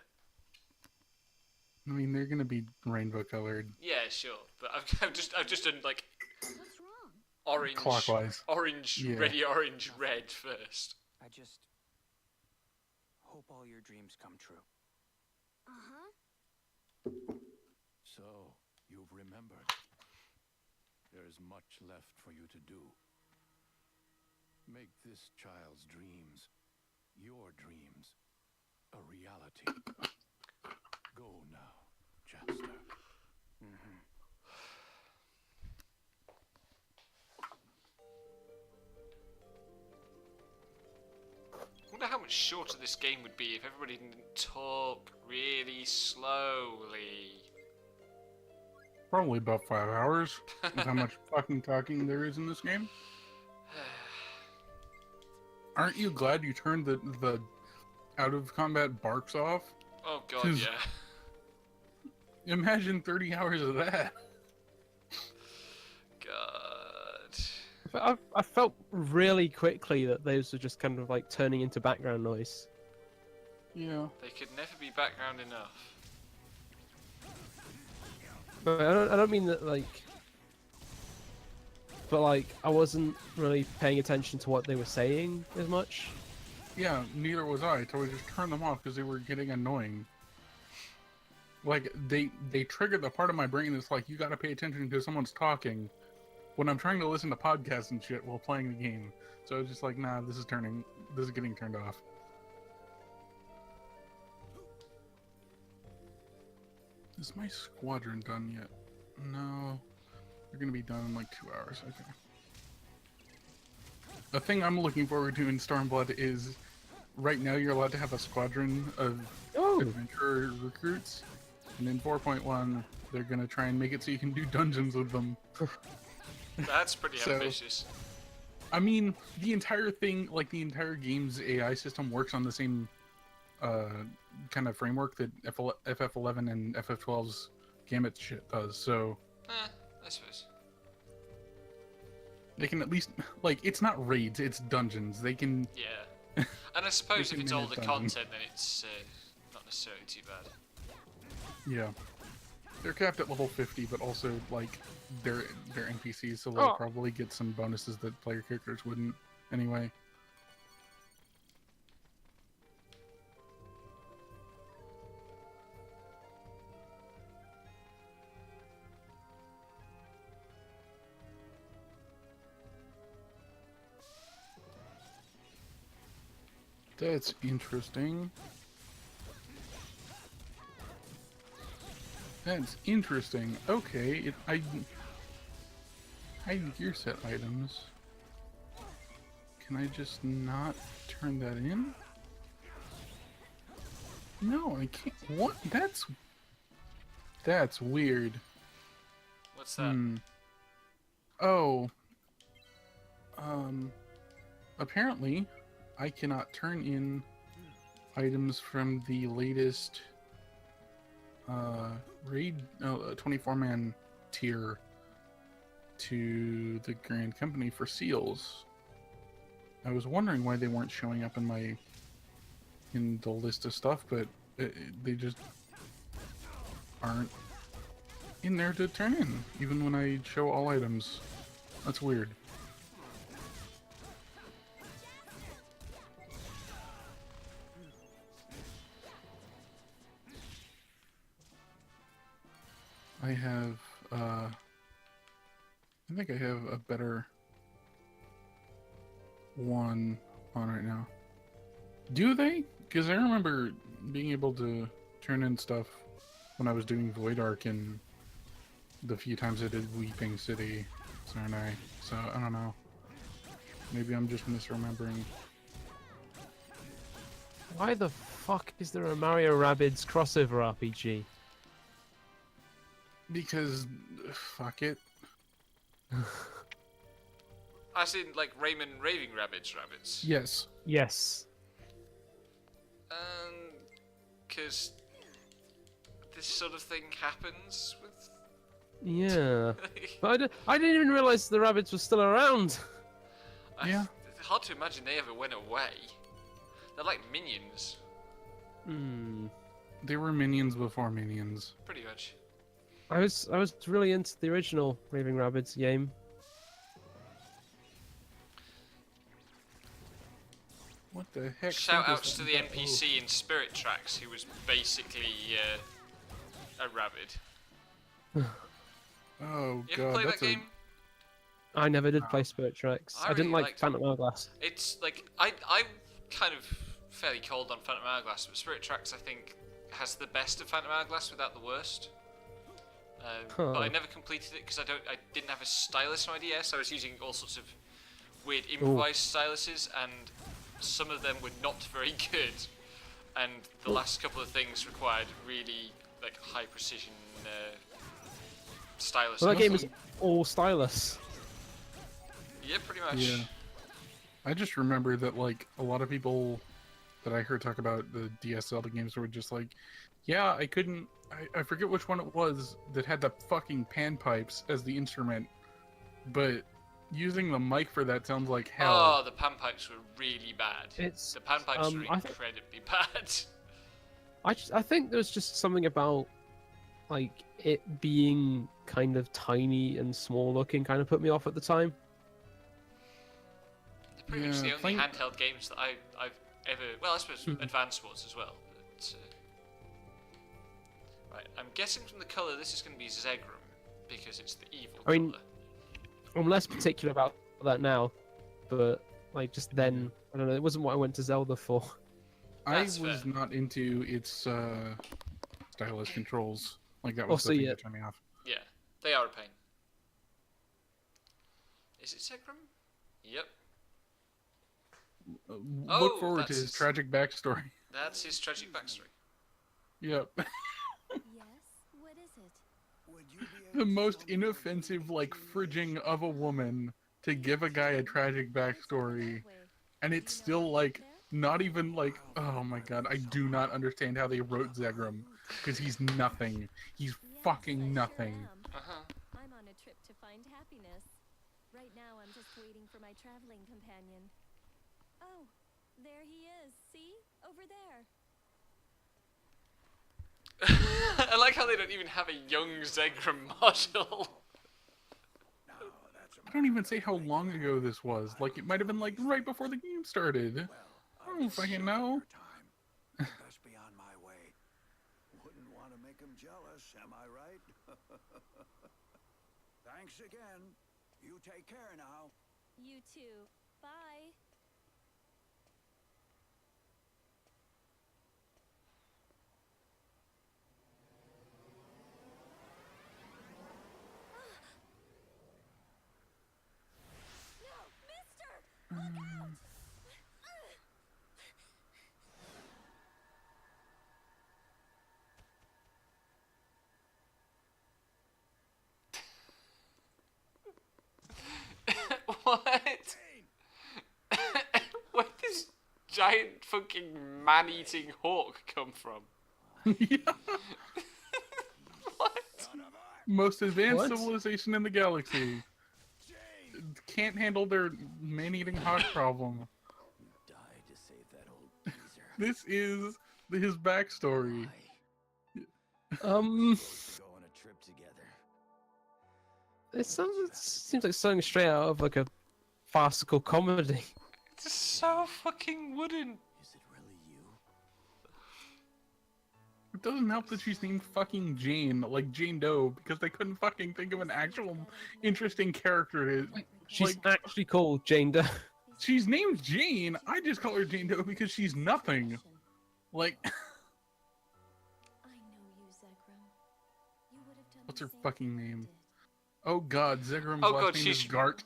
I mean, they're gonna be rainbow colored. Yeah, sure, but I've just done like What's wrong? orange, Clockwise. orange, Yeah. ready orange, red first. I just hope all your dreams come true. Uh-huh. So, you've remembered. There's much left for you to do. Make this child's dreams, your dreams, a reality. Go now, Jester. Mm-hmm. I wonder how much shorter this game would be if everybody didn't talk really slowly. Probably about 5 hours. With how much fucking talking there is in this game. Aren't you glad you turned the out of combat barks off? Oh god, 'Cause- yeah. Imagine 30 hours of that. God. I felt really quickly that those were just kind of like turning into background noise. Yeah. They could never be background enough. But I don't mean that like but like I wasn't really paying attention to what they were saying as much. Yeah, neither was I. So I just turned them off because they were getting annoying. Like they triggered the part of my brain that's like, you got to pay attention because someone's talking when I'm trying to listen to podcasts and shit while playing the game. So I was just like, nah, this is getting turned off. Is my squadron done yet? No. They're gonna be done in like 2 hours, okay. The thing I'm looking forward to in Stormblood is, right now you're allowed to have a squadron of adventurer recruits, and in 4.1 they're gonna try and make it so you can do dungeons with them. That's pretty So, ambitious. I mean, the entire thing, like the entire game's AI system works on the same kind of framework that FF11 and FF12's Gambit shit does, so... I suppose. They can at least, like, it's not raids, it's dungeons. They can... Yeah. And I suppose You if it's can all the manage dungeons. content, then it's not necessarily too bad. Yeah. They're capped at level 50, but also, like, they're NPCs, so they'll probably get some bonuses that player characters wouldn't anyway. That's interesting. That's interesting. Okay, hide gear set items. Can I just not turn that in? No, I can't. What? That's weird. What's that? Oh. Apparently, I cannot turn in items from the latest raid 24-man tier to the Grand Company for seals. I was wondering why they weren't showing up in the list of stuff, but they just aren't in there to turn in, even when I show all items. That's weird. I have, I think I have a better one on right now. Do they? Because I remember being able to turn in stuff when I was doing Void Arc and the few times I did Weeping City, Sarnai. So, I don't know. Maybe I'm just misremembering. Why the fuck is there a Mario Rabbids crossover RPG? Because, fuck it. As in, like, Raving Rabbits? Yes. Yes. Because this sort of thing happens with... Yeah. But I didn't even realize the rabbits were still around. Yeah. It's hard to imagine they ever went away. They're like minions. They were minions before minions. Pretty much. I was really into the original Raving Rabbids game. What the heck? Shout outs to the NPC in Spirit Tracks, who was basically a rabbit. Oh You ever god, play that that's game? I never did play Spirit Tracks. I I didn't really like liked Phantom Hourglass. It's like I'm kind of fairly cold on Phantom Hourglass, but Spirit Tracks I think has the best of Phantom Hourglass without the worst. But I never completed it because I didn't have a stylus on my DS. I was using all sorts of weird improvised styluses, and some of them were not very good. And the last couple of things required really like high precision stylus. Well, that game is all stylus. Yeah, pretty much. Yeah. I just remember that, like, a lot of people that I heard talk about the DS Zelda games were just like, yeah, I couldn't... I forget which one it was that had the fucking panpipes as the instrument, but using the mic for that sounds like hell. Oh, the panpipes were really bad. It's The panpipes were I incredibly bad. I think there was just something about like it being kind of tiny and small looking kind of put me off at the time. Pretty much the Yeah, only playing- handheld games that I've ever. Well, I suppose Advance was as well. But, right, I'm guessing from the colour this is going to be Zegrum because it's the evil I mean- colour. I'm less particular about that now, but like just then, I don't know. It wasn't what I went to Zelda for. I That's was fair. not into its stylus controls. Like that was Also, the thing yeah. that turned me off. Yeah, they are a pain. Is it Zegrum? Yep. Look Oh, forward to that's his his- tragic backstory. That's his tragic backstory. Yep. Yes? What is it? Would you be able The to most tell me your inoffensive, dream like, routine fridging is? of a woman to give a guy a tragic backstory, and it's still, like, not even, like, oh my god, I do not understand how they wrote Zegrum, because he's nothing. He's fucking nothing. Uh-huh. I'm on a trip to find happiness. Right now, I'm just waiting for my traveling companion. Oh, there he is. See? Over there. I like how they don't even have a young Zegrum model. No, that's I don't even say how long ago this was. Like, it might have been, like, right before the game started. I don't fucking know. Time. That's beyond my way. Wouldn't want to make him jealous, am I right? Thanks again. You take care now. You too. Bye. No, mister! Look out! What? Where does giant fucking man-eating hawk come from? Yeah. What? Most advanced What? civilization in the galaxy. Can't handle their man-eating hawk problem. Died to save that old geezer. This is his backstory. Go on a trip together. It seems like something straight out of like a farcical comedy. It's so fucking wooden. Is it really you? It doesn't help that she's named fucking Jane, like Jane Doe, because they couldn't fucking think of an actual interesting character to. She's Like, actually called Jane Doe. she's named Jane. I just call her Jane Doe because she's nothing. Like, I know you, Zegrum. You would have done What's the her same fucking thing I name? did. oh god, Zegrum's Oh last god, name is she's- Gart.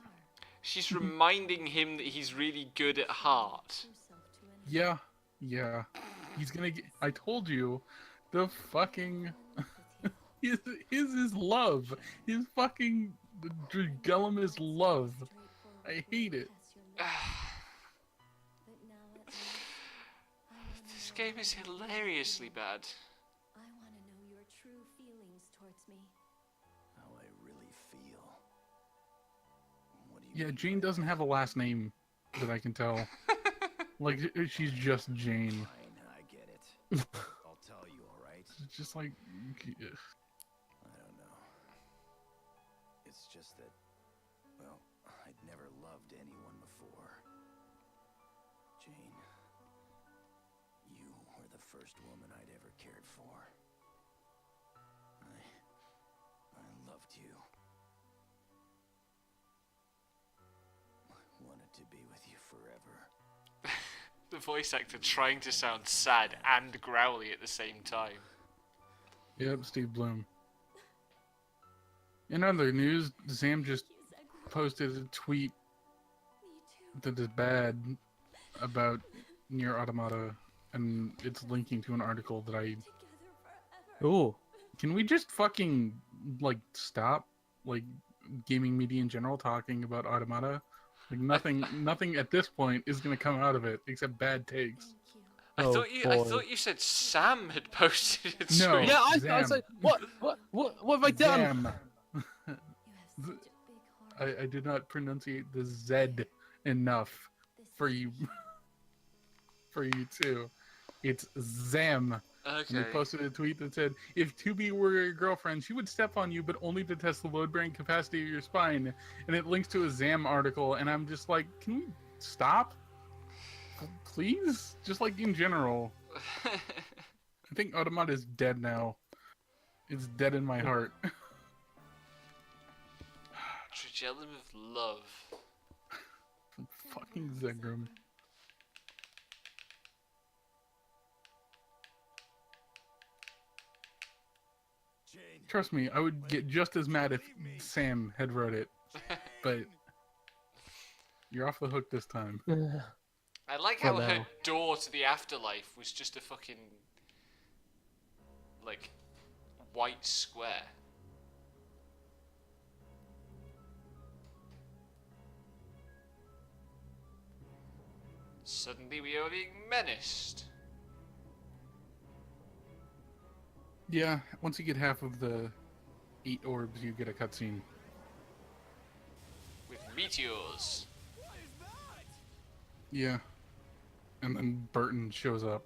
She's reminding him that he's really good at heart. Yourself to an Yeah. He's gonna get. I told you, the fucking. His love. His fucking. Gullum is love. I hate it. This game is hilariously bad. I want to know your true feelings towards me. How I really feel. What do you Yeah, mean Jane by doesn't have a last name that I can tell. Like, she's just Jane. Fine, I get it. I'll tell you, alright? It's just like. I don't know. It's just that, well, I'd never loved anyone before. Jane, you were the first woman I'd ever cared for. I loved you. I wanted to be with you forever. The voice actor trying to sound sad and growly at the same time. Yep, Steve Bloom. In other news, Sam just posted a tweet that is bad about Near Automata, and it's linking to an article that I. Ooh. Can we just fucking, like, stop, like, gaming media in general talking about Automata? Like, nothing at this point is gonna come out of it except bad takes. I Oh, thought you said Sam had posted a tweet. No. Yeah, I was Zam. like, what have I done? Damn. You have such a big heart. I did not pronunciate the Z enough for you. For you too. It's Zam. And Okay. they posted a tweet that said, if 2B were your girlfriend, she would step on you, but only to test the load bearing capacity of your spine. And it links to a Zam article, and I'm just like, can we stop? Please? Just like in general. I think Automata is dead now. It's dead in my heart. Trigellum of love. Fucking Zegrum. Jane, Trust me, I would get just as mad if Sam had wrote it. But you're off the hook this time. I like For how her now. door to the afterlife was just a fucking, like, white square. Suddenly we are being menaced. Yeah, once you get half of the 8 orbs, you get a cutscene. With meteors. Yeah. And then Burton shows up.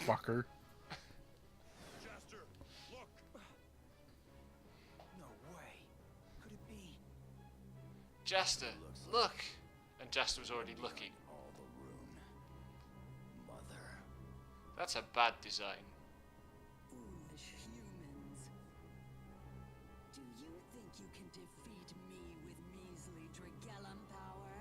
Fucker. Jester, look. No way. Could it be? Jester, look! And Jester was already looking. All the rune. Mother. That's a bad design. Foolish humans. Do you think you can defeat me with measly Dragellum power?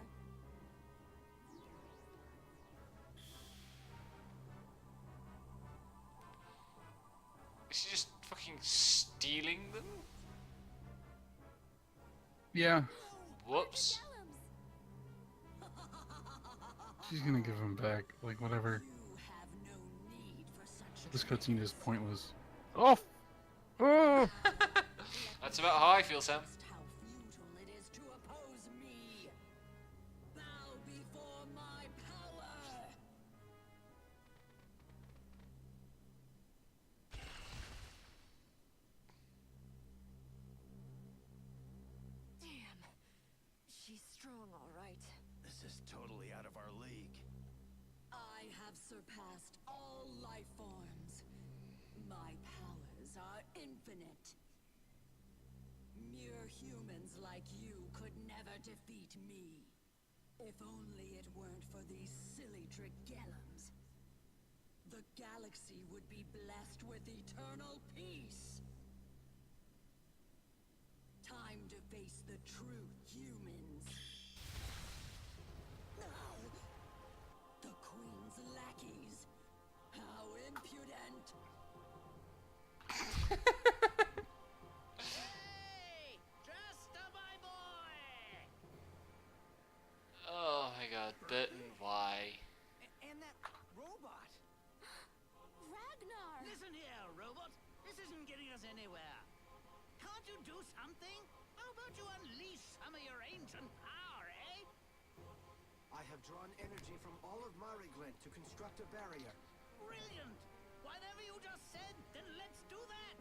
Is she just fucking stealing them? Yeah, Whoops. she's gonna give him back. Like, whatever. You have no need for such This cutscene is pointless. Oh! Oh! That's about how I feel, Sam. just how futile it is to oppose me. Bow before my power. Damn. She's strong, all right. This is totally out of our league. I have surpassed all life forms. My powers are infinite. Mere humans like you could never defeat me. If only it weren't for these silly Dragellums. The galaxy would be blessed with eternal peace. Time to face the true humans. The Queen's lackeys. How impudent! Hey! Jester, my boy! Oh my god, Burton, why? And that robot. Ragnar! Listen here, robot. This isn't getting us anywhere. Can't you do something? How about you unleash some of your ancient power, eh? I have drawn energy from all of Mariglent to construct a barrier. Brilliant! Whatever you just said, then let's do that!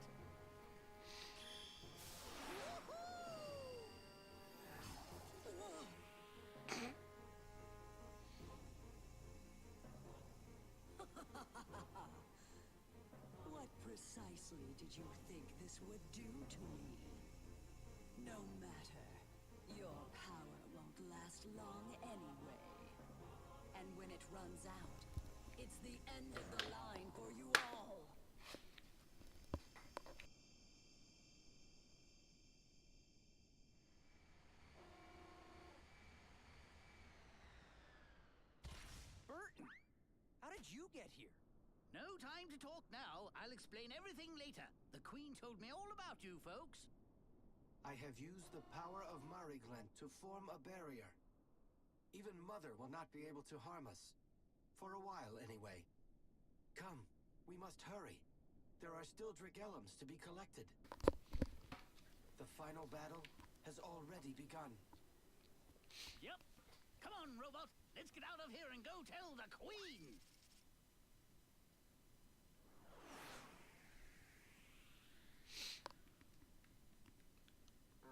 What precisely did you think this would do to me? No matter. Your power won't last long anyway. And when it runs out, it's the end of the line for you all. Burton! How did you get here? No time to talk now. I'll explain everything later. The Queen told me all about you, folks. I have used the power of Mariglent to form a barrier. Even Mother will not be able to harm us. For a while, anyway. Come, we must hurry. There are still Dragellums to be collected. The final battle has already begun. Yep. Come on, robot. Let's get out of here and go tell the Queen.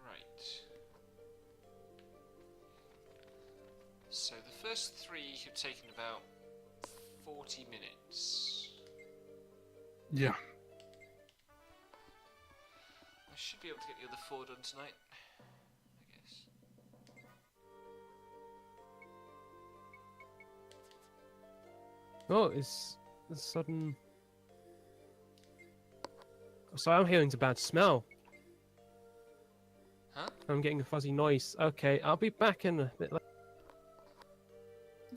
Right. So the first 3 have taken about 40 minutes. Yeah. I should be able to get the other 4 done tonight, I guess. Oh, it's a sudden. So I'm hearing a bad smell. Huh? I'm getting a fuzzy noise. Okay, I'll be back in a bit.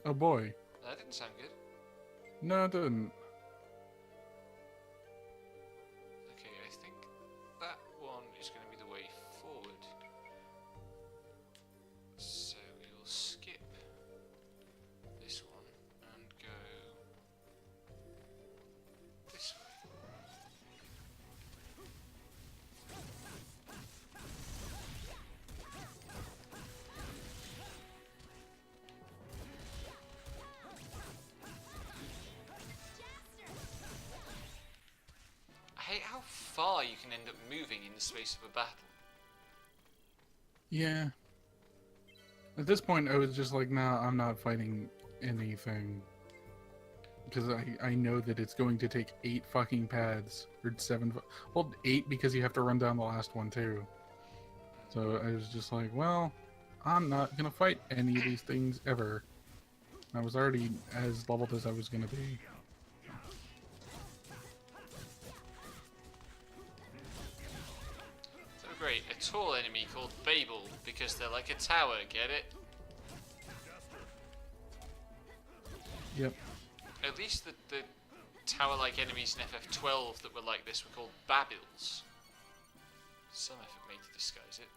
Oh boy. That didn't sound good. No, it didn't. Okay, I think that one is going to be the way forward. So we will skip this one and go this way. I hate how far you can end up moving in the space of a battle. Yeah. At this point, I was just like, nah, I'm not fighting anything. Because I know that it's going to take 8 fucking pads. Or 7. Well, 8 because you have to run down the last one too. So I was just like, well, I'm not going to fight any of these things ever. I was already as leveled as I was going to be. So great, a tall enemy called Babel, because they're like a tower, get it? Yep. At least the tower-like enemies in FF12 that were like this were called Babils. Some effort made to disguise it.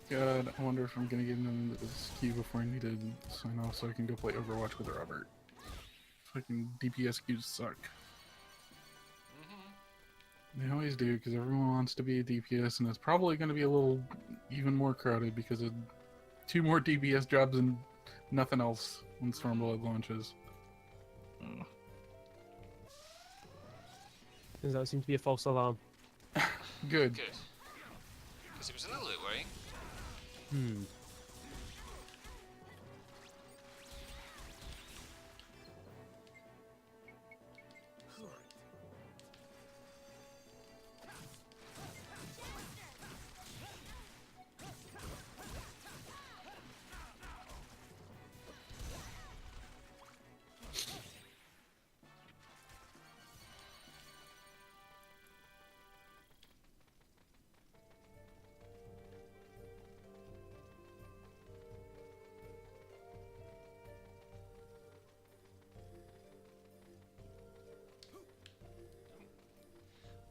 God, I wonder if I'm gonna get into this queue before I need to sign off so I can go play Overwatch with Robert. Fucking DPS queues suck. They always do, because everyone wants to be a DPS, and it's probably going to be a little even more crowded because of 2 more DPS jobs and nothing else when Stormblood launches. That seems to be a false alarm. Good. Good. Because it was a little bit worrying. Hmm.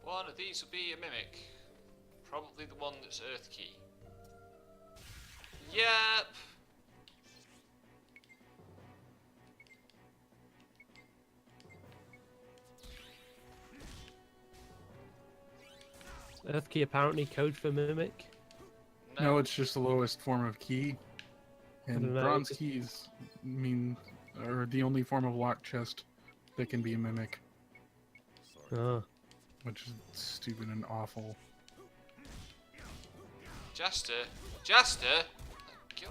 One of these will be a mimic. Probably the one that's Earth Key. Yep. Earth key apparently code for mimic. No, it's just the lowest form of key. I And don't know, bronze it's- keys are the only form of locked chest that can be a mimic. Ah. Which is stupid and awful. Jaster. Jaster. Thank you.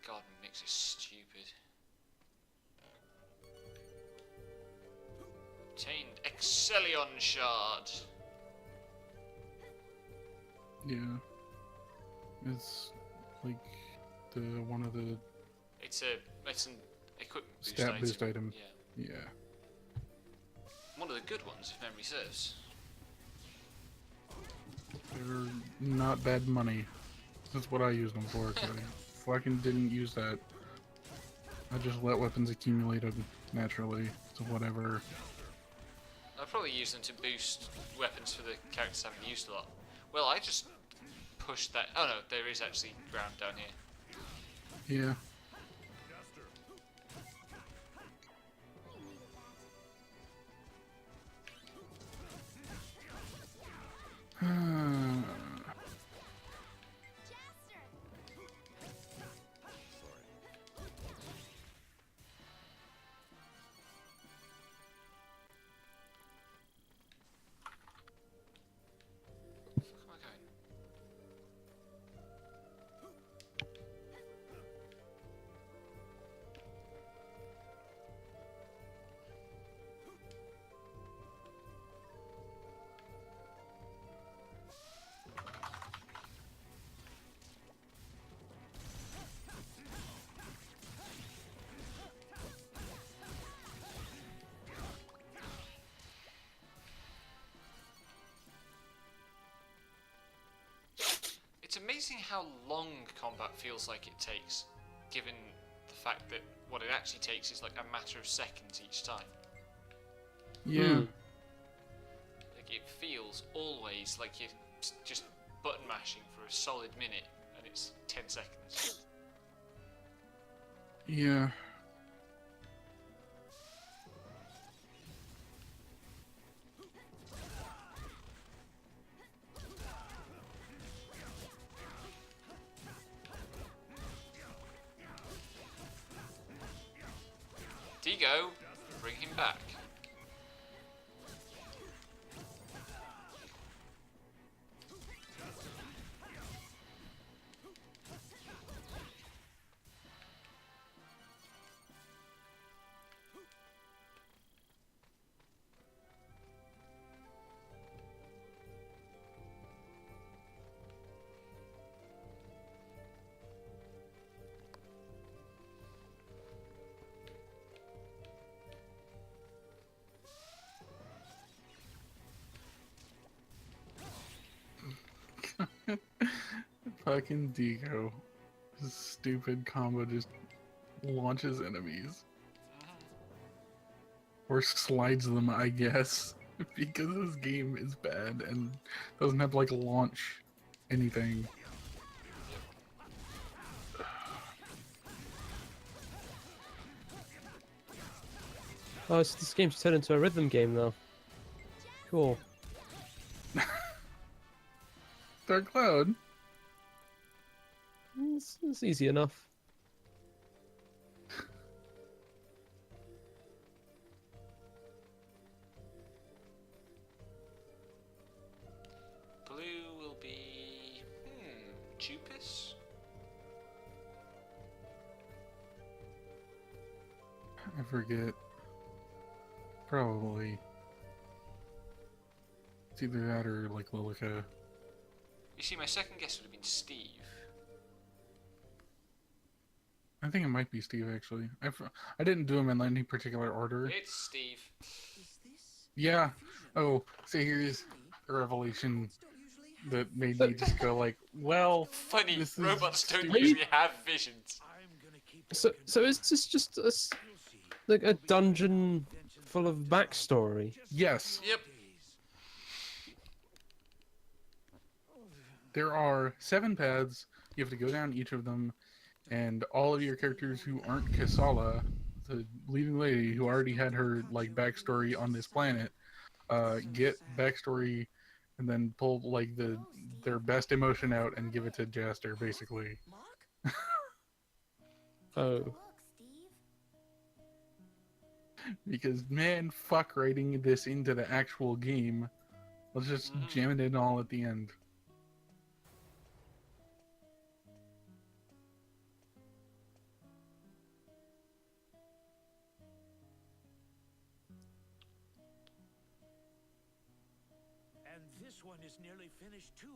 God, Mix is stupid. Obtained Excellion Shard. Yeah. It's like one of the It's an equipment boost stat item. boost item. Yeah. Yeah. One of the good ones, if memory serves. They're not bad money. That's what I used them for. 'Cause I fucking didn't use that. I just let weapons accumulate naturally. So whatever. I'll probably use them to boost weapons for the characters I haven't used a lot. Well, I just push that. Oh no, there is actually ground down here. Yeah. Where am I going? It's amazing how long combat feels like it takes, given the fact that what it actually takes is like a matter of seconds each time. Yeah. Like it feels always like you're just button mashing for a solid minute, and it's 10 seconds. Yeah. Digo, bring him back. Fucking Deco. His stupid combo just launches enemies. Or slides them, I guess. Because this game is bad and doesn't have like launch anything. Oh, so this game's turned into a rhythm game now. Cool. Dark Cloud. It's easy enough. Blue will be Chupis. I forget. Probably. It's either that or like Lilica. You see, my second guess would have been Steve. I think it might be Steve actually. I didn't do him in any particular order. It's Steve. Yeah. Oh, so here's a revelation that made me just go like, well, Funny, this is robots don't stupid. usually have visions. So is this just like a dungeon full of backstory? Yes. Yep. There are 7 paths. You have to go down each of them, and all of your characters who aren't Kasala, the leading lady who already had her like backstory on this planet, get backstory, and then pull like their best emotion out and give it to Jaster, basically. Oh. Because man, fuck writing this into the actual game. Let's just jam it in all at the end. And this one is nearly finished too.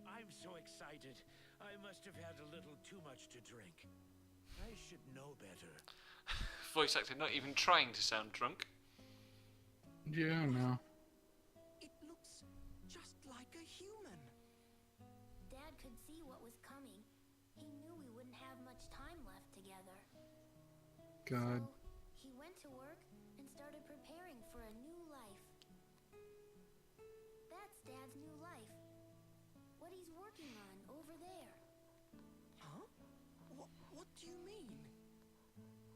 I'm so excited. I must have had a little too much to drink. I should know better. Voice actor not even trying to sound drunk. Yeah, no. It looks just like a human. Dad could see what was coming. He knew we wouldn't have much time left together. God. So he went to work and started preparing for a new life. That's Dad's new life. What he's working working on over there. Huh? What do you mean?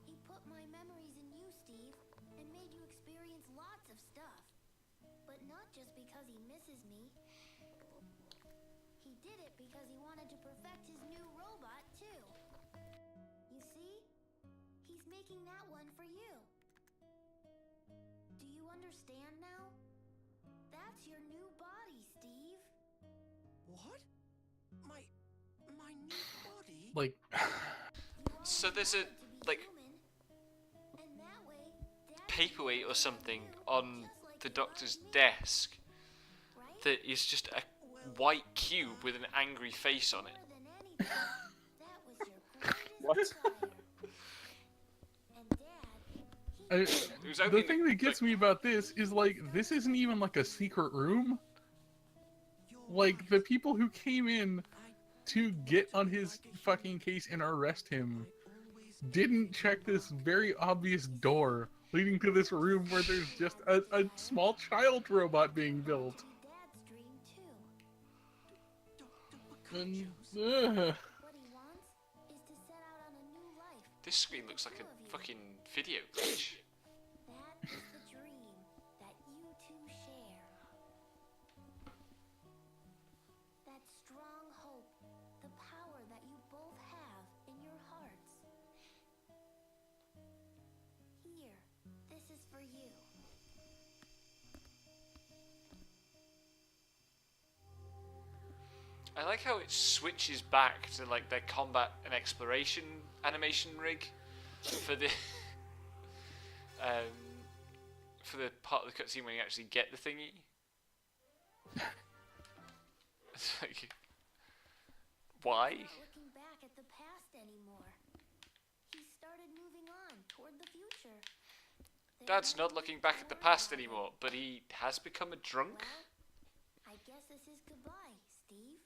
He put my memories in you, Steve, and made you experience lots of stuff. But not just because he misses me. He did it because he wanted to perfect his new robot, too. You see? He's making that one for you. Do you understand now? That's your new body, Steve. What? My new body? Like, So there's a like paperweight or something on the doctor's desk that is just a white cube with an angry face on it. What? The thing that gets me about this is, like, this isn't even like a secret room. Like, the people who came in to get on his fucking case and arrest him didn't check this very obvious door leading to this room where there's just a small child robot being built. And, This screen looks like a fucking video glitch. That is the dream that you two share. That strong hope, the power that you both have in your hearts. Here, this is for you. I like how it switches back to like their combat and exploration animation rig for the for the part of the cutscene when you actually get the thingy. It's like, why? He's not looking back at the past anymore. He started moving on toward the future. Dad's not looking back at the past anymore, but he has become a drunk. Well, I guess this is goodbye, Steve.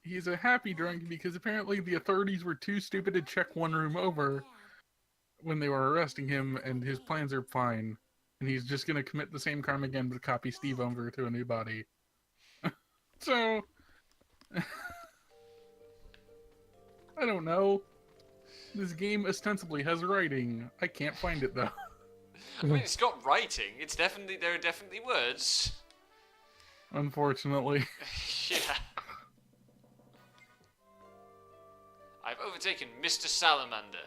he's a happy drunk because apparently the authorities were too stupid to check one room over when they were arresting him, and his plans are fine. And he's just gonna commit the same crime again but copy Steve over to a new body. So... I don't know. This game ostensibly has writing. I can't find it though. I mean, it's got writing. It's definitely, there are definitely words. Unfortunately. Yeah. I've overtaken Mr. Salamander.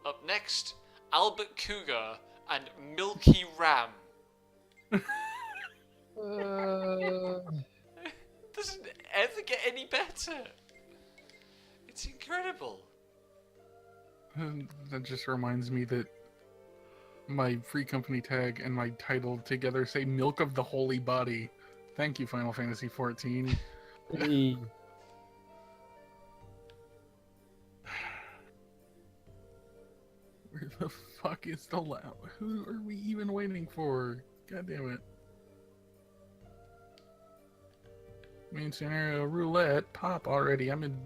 Up next, Albert Cougar and Milky Ram. Doesn't ever get any better. It's incredible. That just reminds me that my free company tag and my title together say Milk of the Holy Body. Thank you, Final Fantasy XIV. Where the fuck is the lab? Who are we even waiting for? God damn it. Main scenario roulette. Pop already. I'm in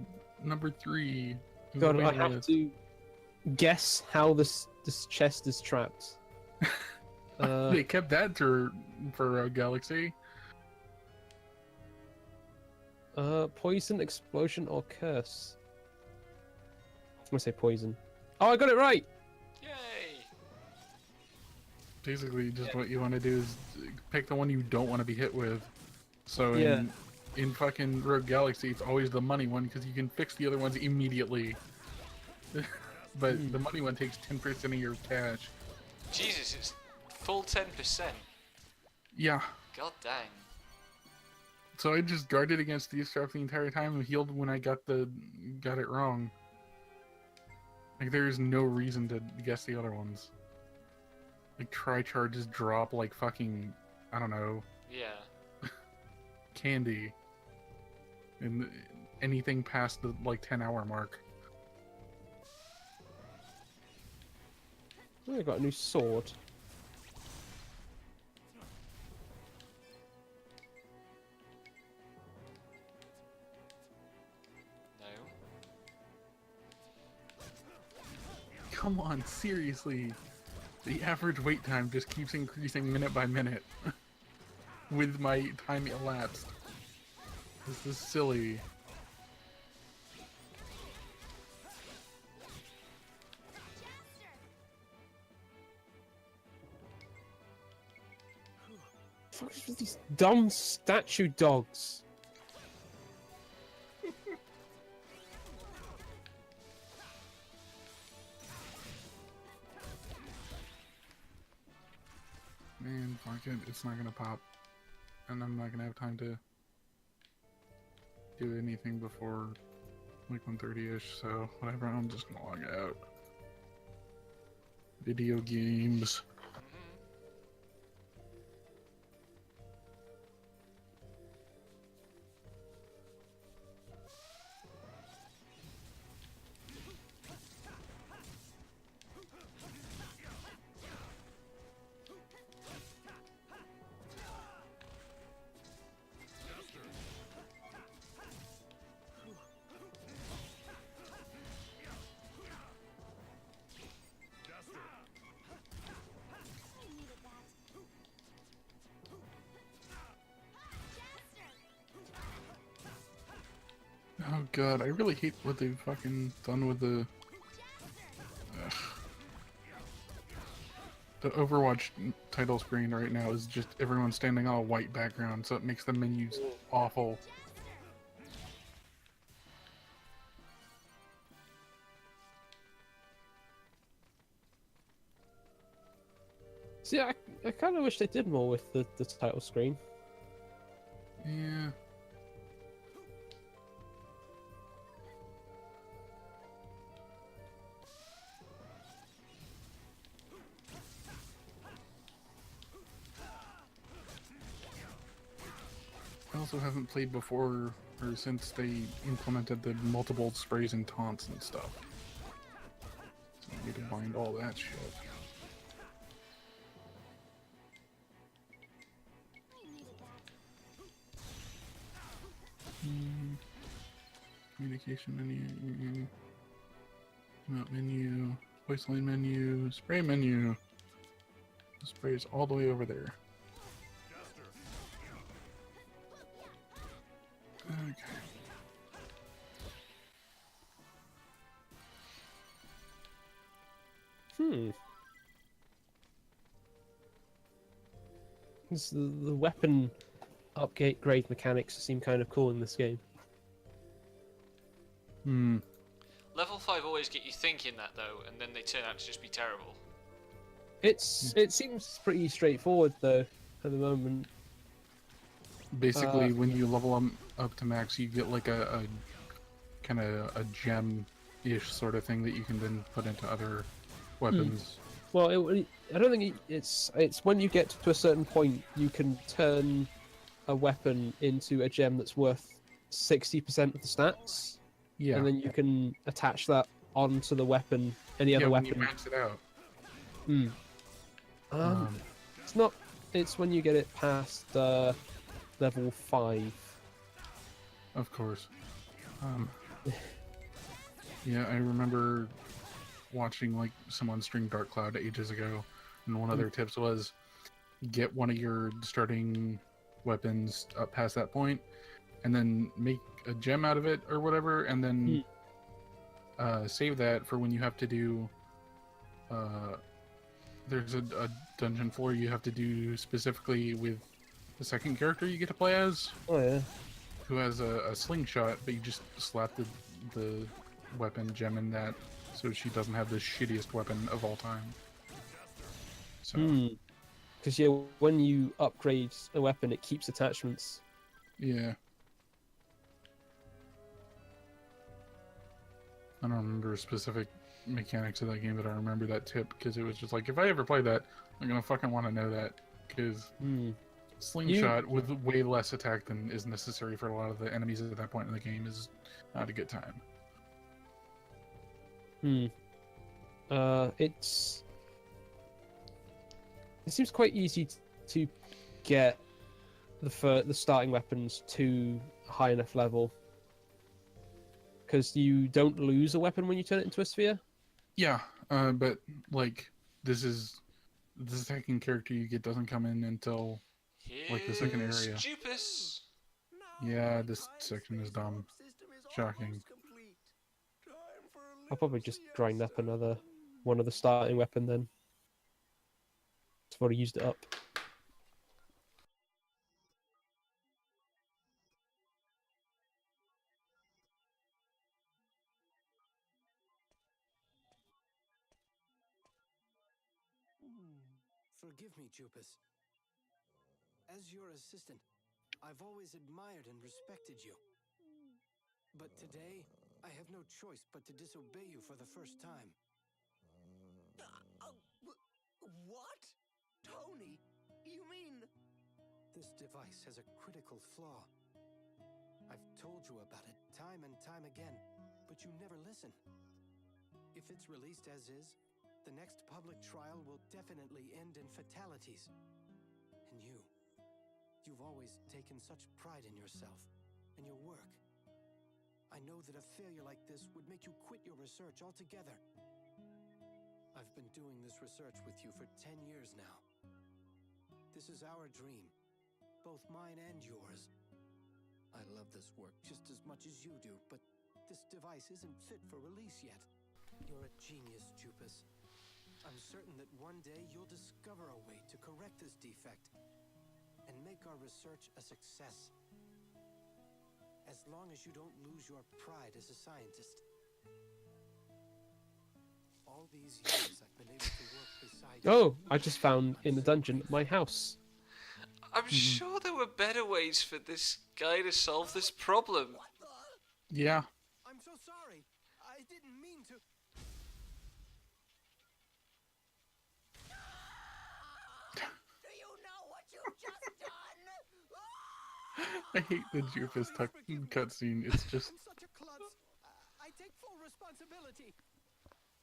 number 3. God, I have to guess how this chest is trapped. They kept that for Galaxy. Poison, explosion, or curse? I'm gonna say poison. Oh, I got it right! Yay! Basically, just what you want to do is pick the one you don't want to be hit with. So Yeah. in fucking Rogue Galaxy, it's always the money one because you can fix the other ones immediately. But the money one takes 10% of your cash. Jesus, it's full 10%. Yeah. God dang. So I just guarded against these traps the entire time and healed when I got it wrong. Like, there's no reason to guess the other ones. Like, tri-charges drop like fucking, I don't know, Yeah. candy. And anything past the, like, 10-hour mark. Oh, I got a new sword. No. Come on, seriously. The average wait time just keeps increasing minute by minute. With my time elapsed. This is silly. fuck is with these dumb statue dogs? Man, fuck it. It's not gonna pop. And I'm not gonna have time to do anything before like 1:30ish, so whatever, I'm just gonna log out. Video games. Oh god, I really hate what they've fucking done with the... Ugh. The Overwatch title screen right now is just everyone standing on a white background, so it makes the menus awful. See, I kind of wish they did more with the title screen. Yeah. I also haven't played before or since they implemented the multiple sprays and taunts and stuff. So I need to bind all that shit. Communication menu, mount menu, voice line menu, spray menu. The spray is all the way over there. Okay. The weapon upgrade mechanics seem kind of cool in this game. Level 5 always get you thinking that though, and then they turn out to just be terrible. It seems pretty straightforward though at the moment. Basically, when you level them up to max, you get like a kind of a gem-ish sort of thing that you can then put into other weapons. Well, I don't think it's when you get to a certain point, you can turn a weapon into a gem that's worth 60% of the stats. Yeah. And then you can attach that onto the weapon, any other when weapon. you max it out. It's not. It's when you get it past level 5. Of course. Yeah, I remember watching like someone stream Dark Cloud ages ago, and one of their tips was get one of your starting weapons up past that point, and then make a gem out of it or whatever, and then save that for when you have to do. There's a dungeon floor you have to do specifically with the second character you get to play as. Oh yeah. Who has a slingshot, but you just slap the weapon gem in that, so she doesn't have the shittiest weapon of all time. So. Because yeah, when you upgrade a weapon, it keeps attachments. Yeah. I don't remember specific mechanics of that game, but I remember that tip because it was just like, if I ever play that, I'm gonna fucking want to know that, because slingshot with way less attack than is necessary for a lot of the enemies at that point in the game is not a good time. It seems quite easy to get the starting weapons to a high enough level, because you don't lose a weapon when you turn it into a sphere. Yeah, but like the second character you get doesn't come in until like the second area. Stupus. Yeah, this section is dumb. Shocking. I'll probably just grind up another one of the starting weapon then. I've already used it up. Forgive me, Jupus. As your assistant, I've always admired and respected you. But today, I have no choice but to disobey you for the first time. What? Tony, you mean... This device has a critical flaw. I've told you about it time and time again, but you never listen. If it's released as is, the next public trial will definitely end in fatalities. And you've always taken such pride in yourself and your work. I know that a failure like this would make you quit your research altogether. I've been doing this research with you for 10 years now. This is our dream, both mine and yours. I love this work just as much as you do, but this device isn't fit for release yet. You're a genius, Jupus. I'm certain that one day you'll discover a way to correct this defect and make our research a success. As long as you don't lose your pride as a scientist. All these years I've been able to work beside you. Oh, I just found in the dungeon at my house. I'm sure there were better ways for this guy to solve this problem. Yeah. I'm so sorry. I didn't mean to. Do you know what you've just done? I hate the Jupus cutscene. It's just... I'm such a klutz. I take full responsibility.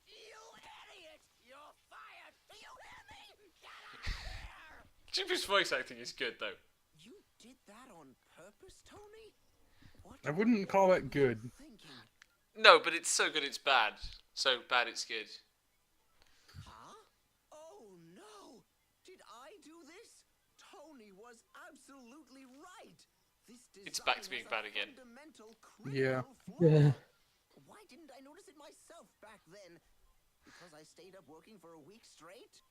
You idiot! You're fired! Do you hear me? Get out of here! Jupiter's voice acting is good, though. You did that on purpose, Tony? What I wouldn't call that good. thinking? No, but it's so good it's bad. So bad it's good. Huh? Oh no! Did I do this? Tony was absolutely right. This It's back to design being has a bad again. fundamental Yeah. critical flaw. Yeah. Why didn't I notice it myself back then? Because I stayed up working for a week straight?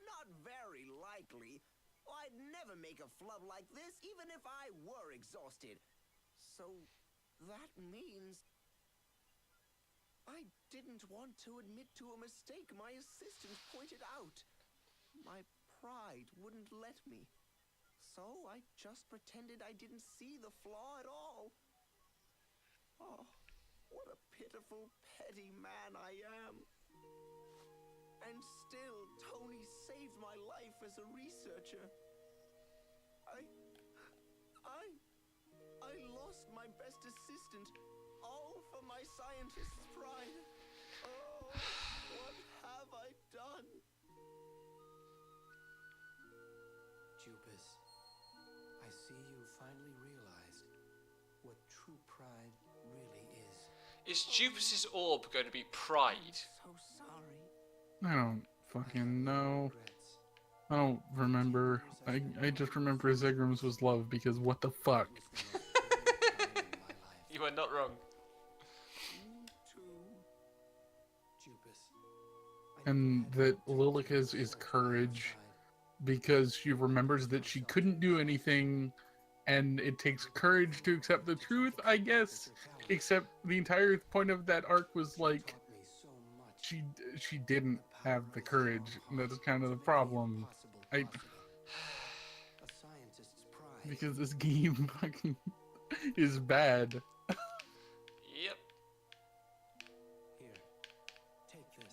Not very likely. I'd never make a flub like this, even if I were exhausted. So that means I didn't want to admit to a mistake my assistant pointed out. My pride wouldn't let me. So I just pretended I didn't see the flaw at all. Oh, what a pitiful, petty man I am. And still, Tony saved my life as a researcher. I lost my best assistant, all for my scientist's pride. Oh, what have I done? Jupus, I see you finally realized what true pride really is. Is Jupiter's orb going to be pride? So sorry. I don't fucking know. I don't remember. I just remember Zegram's was love because what the fuck? You are not wrong. Me too. Jupus. And that Lilika's is courage because she remembers that she couldn't do anything and it takes courage to accept the truth, I guess. Except the entire point of that arc was like she didn't have the courage, and that's kind of the problem. Because this game fucking is bad. Yep. Here, take this.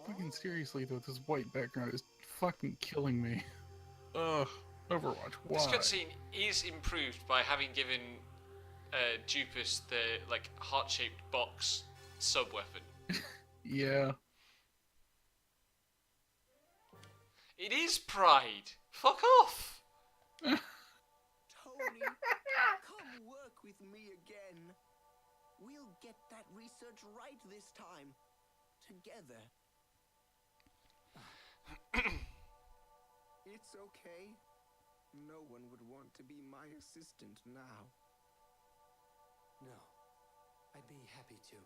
Fucking seriously though, this white background is fucking killing me. Ugh, Overwatch, why? This cutscene is improved by having given Jupus the like heart-shaped box sub-weapon. Yeah. It is pride. Fuck off. Tony, come work with me again. We'll get that research right this time. Together. It's okay. No one would want to be my assistant now. No, I'd be happy to.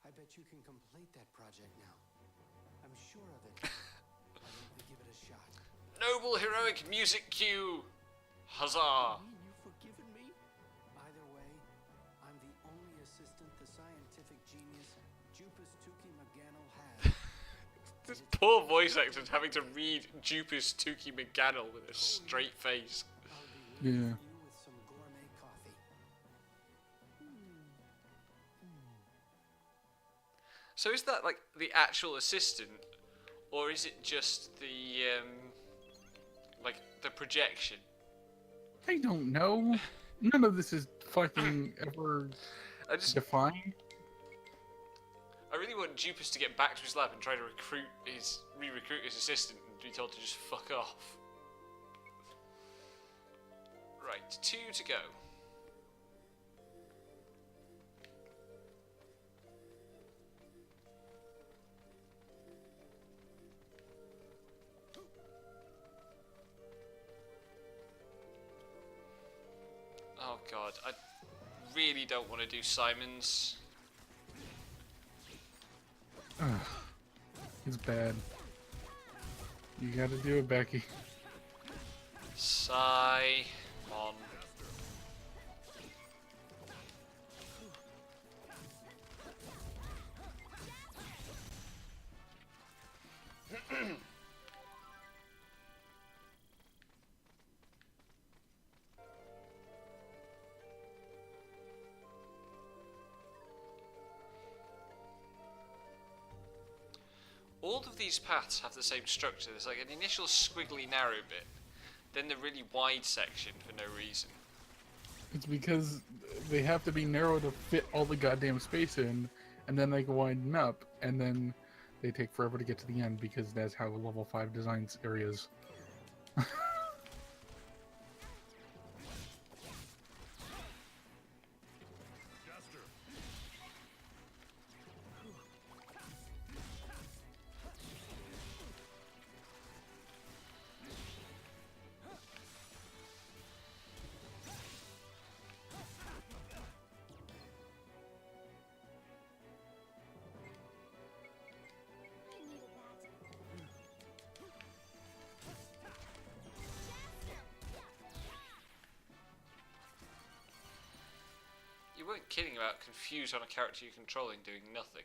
I bet you can complete that project now. I'm sure of it. Why don't we give it a shot? Noble heroic music cue. Huzzah. You mean you've forgiven me? Either way, I'm the only assistant the scientific genius Jupus Tuki Maganal had. This poor voice actor having to read Jupus Tuki McGannell with a straight face. I'll be waiting Yeah. for you with some gourmet coffee. So is that like the actual assistant, or is it just the like the projection? I don't know. None of this is fucking ever I just defined. I really want Jupus to get back to his lab and try to re-recruit his assistant and be told to just fuck off. Right, 2 to go. Oh god, I really don't want to do Simon's. Ugh. It's bad. You gotta do it, Becky. Simon. All of these paths have the same structure. There's like an initial squiggly narrow bit, then the really wide section for no reason. It's because they have to be narrow to fit all the goddamn space in, and then they can widen up, and then they take forever to get to the end because that's how level 5 designs areas. I needed that. You weren't kidding about confused on a character you're controlling doing nothing.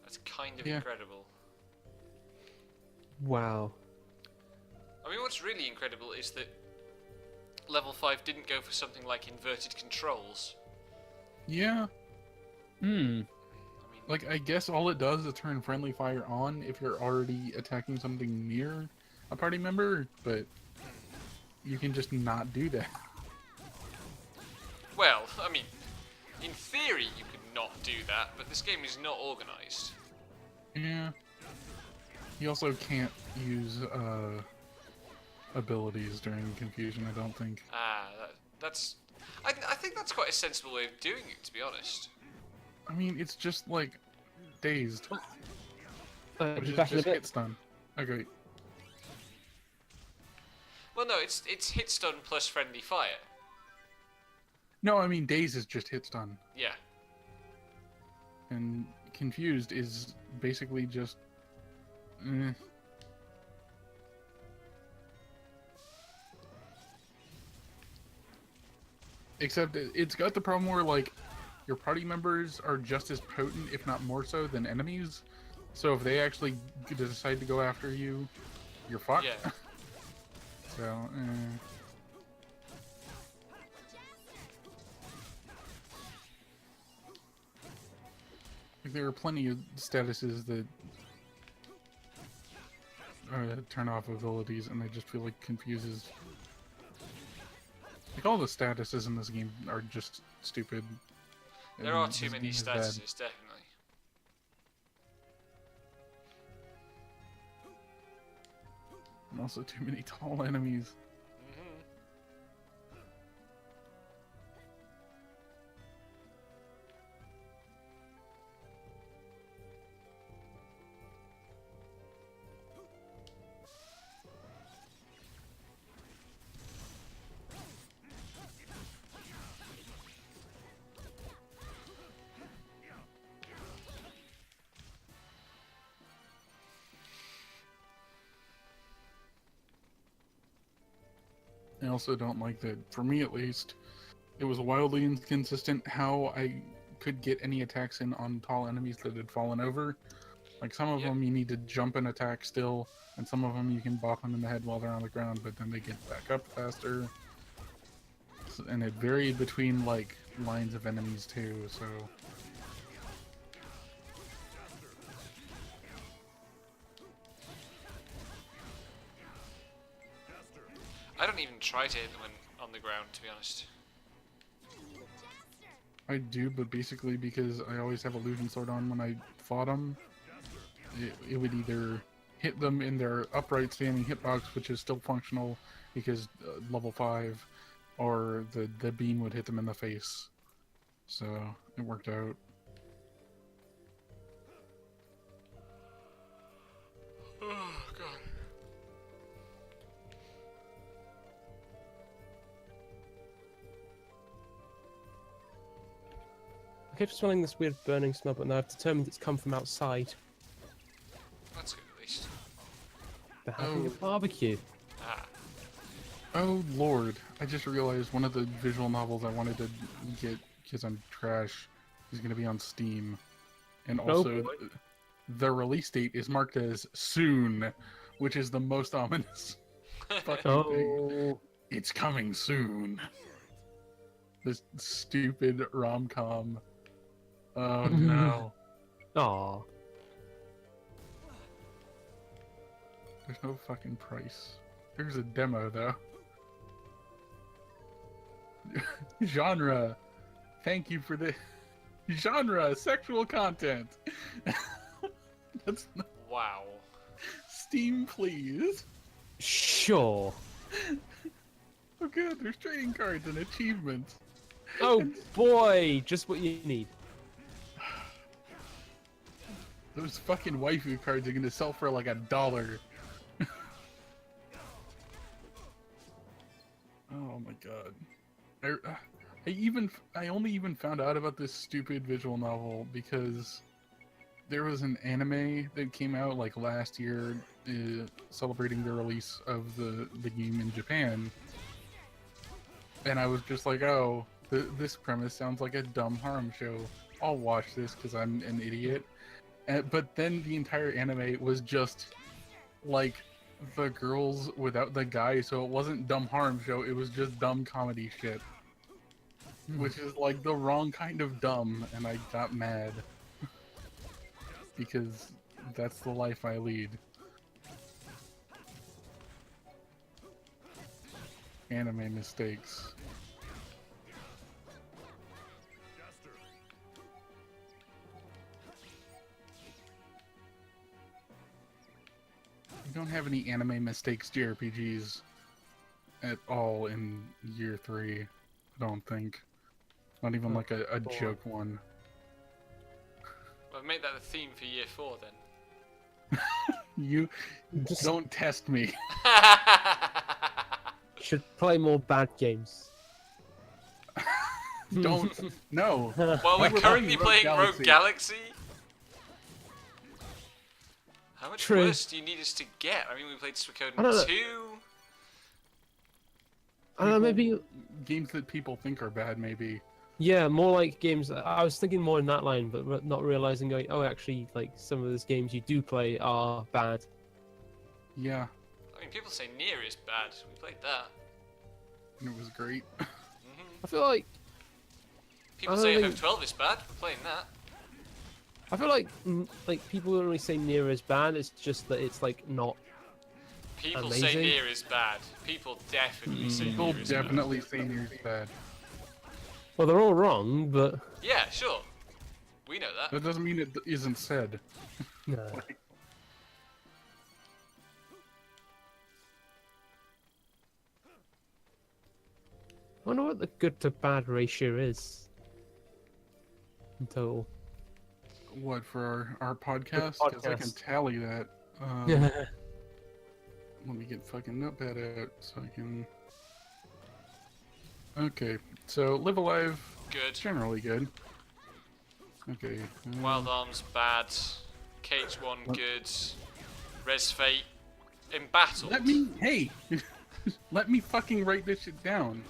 That's kind of Yeah. incredible. Wow. I mean, what's really incredible is that level 5 didn't go for something like inverted controls. Yeah, Hmm. I mean, like I guess all it does is turn friendly fire on if you're already attacking something near a party member, but you can just not do that. well, I mean, in theory you could not do that, but this game is not organised. Yeah. You also can't use abilities during confusion, I don't think. Ah, that's... I think that's quite a sensible way of doing it, to be honest. I mean, it's just like dazed, which Be is back in a just bit. hit stun. Okay. Well, no, it's hit stun plus friendly fire. No, I mean daze is just hit stun, Yeah. and confused is basically just. Except it's got the problem where like your party members are just as potent, if not more so, than enemies. So if they actually decide to go after you, you're fucked. Yeah. So. Like, there are plenty of statuses that turn off abilities, and I just feel like confuses. Like all the statuses in this game are just stupid. There and are too this many game is bad. statuses, definitely. And also too many tall enemies. Mhm. I also don't like that, for me at least, it was wildly inconsistent how I could get any attacks in on tall enemies that had fallen over. Like some of Yep. them you need to jump and attack still, and some of them you can bop them in the head while they're on the ground, but then they get back up faster. And it varied between like lines of enemies too, so I don't even try to hit them when on the ground, to be honest. I do, but basically because I always have illusion sword on when I fought them, it would either hit them in their upright standing hitbox, which is still functional because level 5, or the beam would hit them in the face. So it worked out. Oh god. I keep smelling this weird burning smell, but now I've determined it's come from outside. That's good at least. They're having a Oh. barbecue. Ah. Oh lord, I just realized one of the visual novels I wanted to get because I'm trash is going to be on Steam. And also, boy. the release date is marked as soon, which is the most ominous fucking thing. Oh, It's coming soon. This stupid rom-com. Oh no. aw. There's no fucking price. There's a demo though. Genre. Thank you for the genre sexual content. That's not... Wow. Steam, please. Sure. Oh good, there's trading cards and achievements. Oh boy, just what you need. Those fucking waifu cards are gonna sell for like $1. Oh my god. I only even found out about this stupid visual novel because there was an anime that came out like last year celebrating the release of the game in Japan. And I was just like, oh, this premise sounds like a dumb harem show. I'll watch this because I'm an idiot. But then the entire anime was just like the girls without the guy, so it wasn't dumb harem show, it was just dumb comedy shit. Which is like the wrong kind of dumb, and I got mad. Because that's the life I lead. Anime mistakes. We don't have any anime mistakes JRPGs at all in year 3, I don't think. Not even like a joke one. Well, make that the theme for year 4 then. You don't test me. Should play more bad games. Don't. No. Well, we're Never currently mind playing Rogue Galaxy. How much True. worse do you need us to get? I mean, we played I don't know. Suikoden 2. I don't know, maybe. Games that people think are bad, maybe. Yeah, more like games. I was thinking more in that line, but not realizing, going, oh, actually, like some of those games you do play are bad. Yeah, I mean, people say Nier is bad. We played that. and it was great. I feel like People I say don't think- FF12 is bad. We're playing that. I feel like people don't really say Nier is bad. It's just that it's like not. People say Amazing. Nier is bad. People definitely say People Nier is definitely say Nier's bad. Well, they're all wrong, but bad. Yeah, sure. We know that. That doesn't mean it isn't said. no. I wonder what the good to bad ratio is in total. What, for our podcast? Because I can podcast. tally that. Yeah. Let me get fucking Notepad out so I can... Okay, so Live Alive, Good. generally good. Okay. Wild Arms bad. KH1 good. Res Fate embattled. Let me... Hey! Let me fucking write this shit down.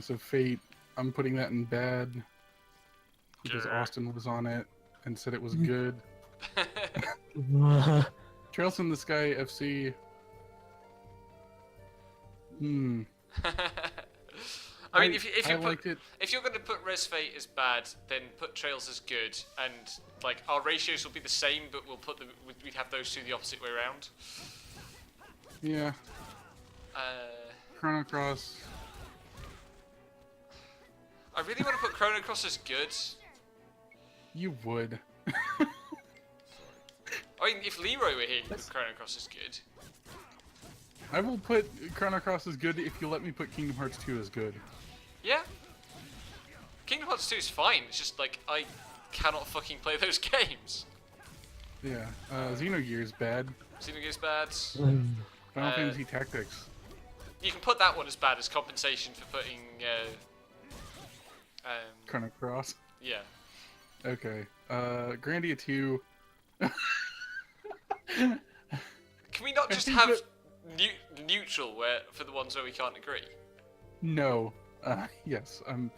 Agents of Fate, I'm putting that in bad because Grr. Austin was on it and said it was good. Trails in the Sky FC. I mean, if I you put, liked it. if you're going to put Res Fate as bad, then put Trails as good, and like our ratios will be the same, but we'll put them. We'd have those two the opposite way around. Yeah. Chrono Cross. I really want to put Chrono Cross as good. You would. I mean, if Leroy were here, he'd put Chrono Cross as good. I will put Chrono Cross as good if you let me put Kingdom Hearts 2 as good. Yeah. Kingdom Hearts 2 is fine. It's just like I cannot fucking play those games. Yeah. Xenogears bad. Xenogears bad. Final Fantasy Tactics. You can put that one as bad as compensation for putting. Chrono Cross. Yeah. Okay. Grandia 2. Can we not just have neutral where for the ones where we can't agree? No. Yes, I'm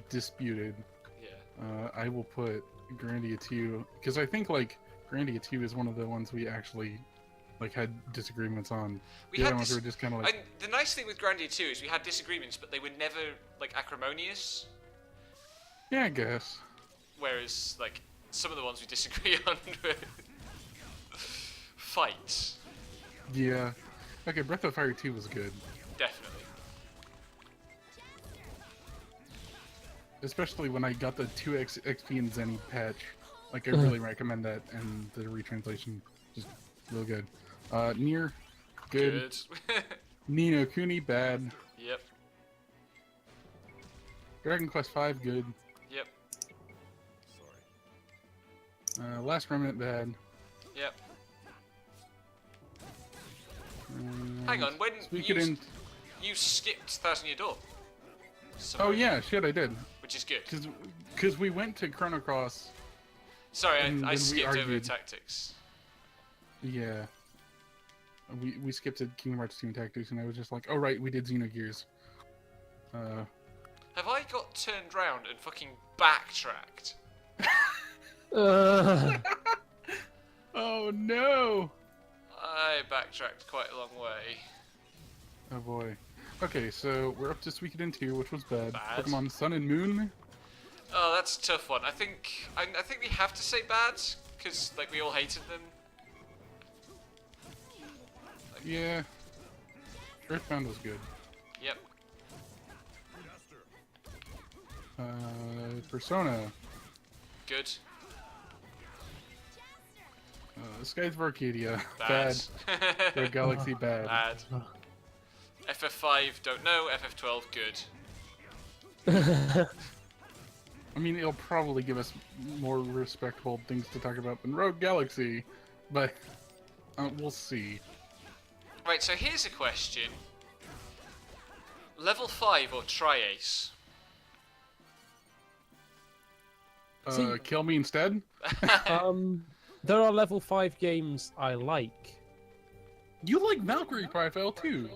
disputed. Yeah. I will put Grandia 2 because I think like Grandia 2 is one of the ones we actually like had disagreements on. We the had other ones were just kind of like. And the nice thing with Grandia 2 is we had disagreements, but they were never like acrimonious. Yeah, I guess. Whereas like some of the ones we disagree on were fights. Yeah. Okay, Breath of Fire 2 was good. Definitely. Especially when I got the 2x XP and Zenny patch. Like, I really recommend that, and the retranslation is real good. Nier, good. Ni no Kuni, bad. Yep. Dragon Quest V, good. Yep. Last Remnant, bad. Yep. Hang on, when you skipped Thousand Year Door. Oh yeah, shit, I did. Which is good. Because we went to Chrono Cross. Sorry, I skipped over tactics. Yeah. We skipped to Kingdom Hearts 2 and Tactics, and I was just like, oh right, we did Xenogears. Have I got turned round and fucking backtracked? Oh no! I backtracked quite a long way. Oh boy. Okay, so we're up to Suikoden 2, which was bad. Bad. Pokemon Sun and Moon. Oh, that's a tough one. I think we have to say bad because like we all hated them. Like, yeah. Earthbound was good. Yep. Persona. Good. Skies of Arcadia. Bad. Red Galaxy, bad. Bad. FF5, don't know. FF12, good. I mean, it'll probably give us more respectable things to talk about than Rogue Galaxy, but we'll see. Right, so here's a question. Level 5 or Tri-Ace? Kill me instead? There are level 5 games I like. You like Valkyrie Profile too.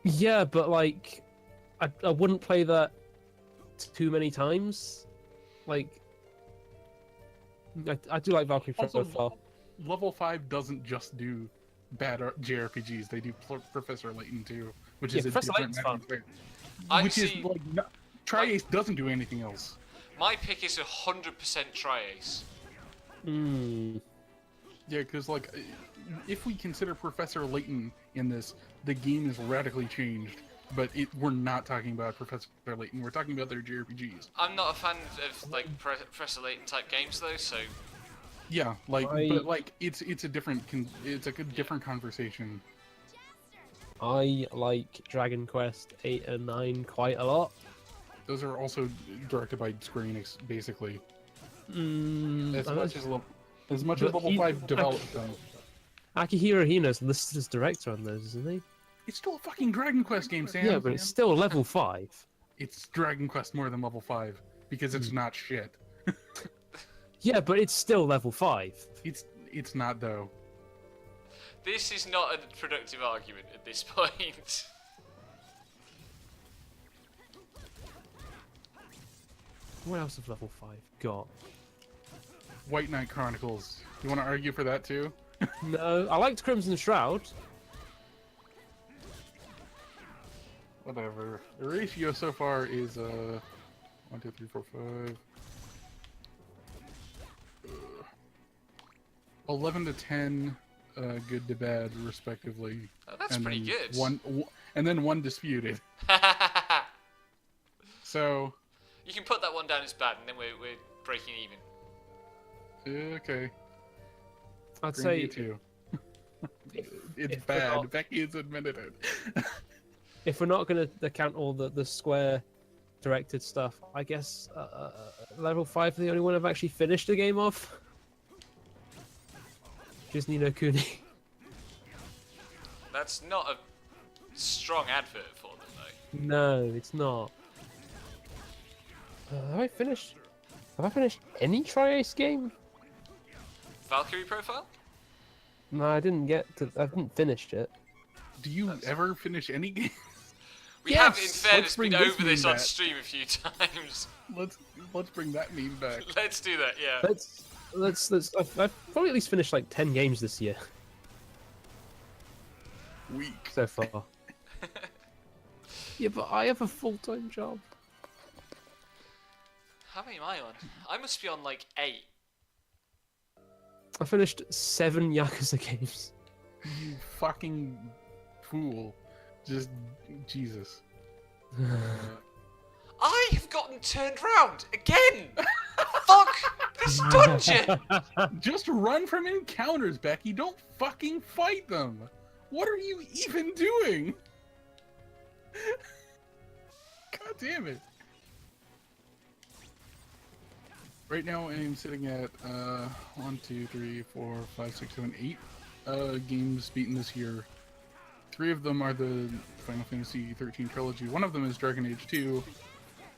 Yeah, but like, I wouldn't play that too many times. Like, I do like Valkyrie Profile. Level 5 doesn't just do bad JRPGs. They do Professor Layton too, which is a different fun. Which is like Tri-Ace doesn't do anything else. My pick is 100% Tri-Ace. Yeah, because like, if we consider Professor Layton in this, the game is radically changed. But we're not talking about Professor Layton. We're talking about their JRPGs. I'm not a fan of like Professor Layton type games though, so. Yeah, like, but like it's a different different conversation. I like Dragon Quest 8 and 9 quite a lot. Those are also directed by Square Enix, basically. As much as Level 5 developed them. Akihiro Hino's listed as director on those, isn't he? It's still a fucking Dragon Quest game, Sam. Yeah, but it's still level 5. It's Dragon Quest more than level 5 because it's not shit. Yeah, but it's still level 5. It's not though. This is not a productive argument at this point. What else have level 5 got? White Knight Chronicles. You want to argue for that too? No, I liked Crimson Shroud. Whatever. The ratio so far is 1, 2, 3, 4, 5. 11 to 10, good to bad, respectively. Oh, that's and pretty then good. And then one disputed. So. You can put that one down as bad, and then we're breaking even. Okay. I'd Bring say you two. It's if we're bad. not- Becky has admitted it. if we're not going to count all the Square directed stuff, I guess level 5 is the only one I've actually finished a game of. Just Ni no Kuni. That's not a strong advert for them, though. No, it's not. Have I finished any Tri-Ace game? Valkyrie profile? No, I didn't finish it. Do you ever finish any game? We have, in Yes! fairness, Let's bring been this over this meme on back. stream a few times. Let's bring that meme back. Let's do that, yeah. Let's. I've probably at least finished like 10 games this year Weak. so far. Yeah, but I have a full-time job. How many am I on? I must be on like 8. I finished 7 Yakuza games. You fucking fool. Just Jesus. I have gotten turned round again! Fuck this dungeon! Just run from encounters, Becky. Don't fucking fight them. What are you even doing? God damn it. Right now I'm sitting at 1, 2, 3, 4, 5, 6, 7, 8 games beaten this year. 3 of them are the Final Fantasy 13 trilogy. One of them is Dragon Age 2.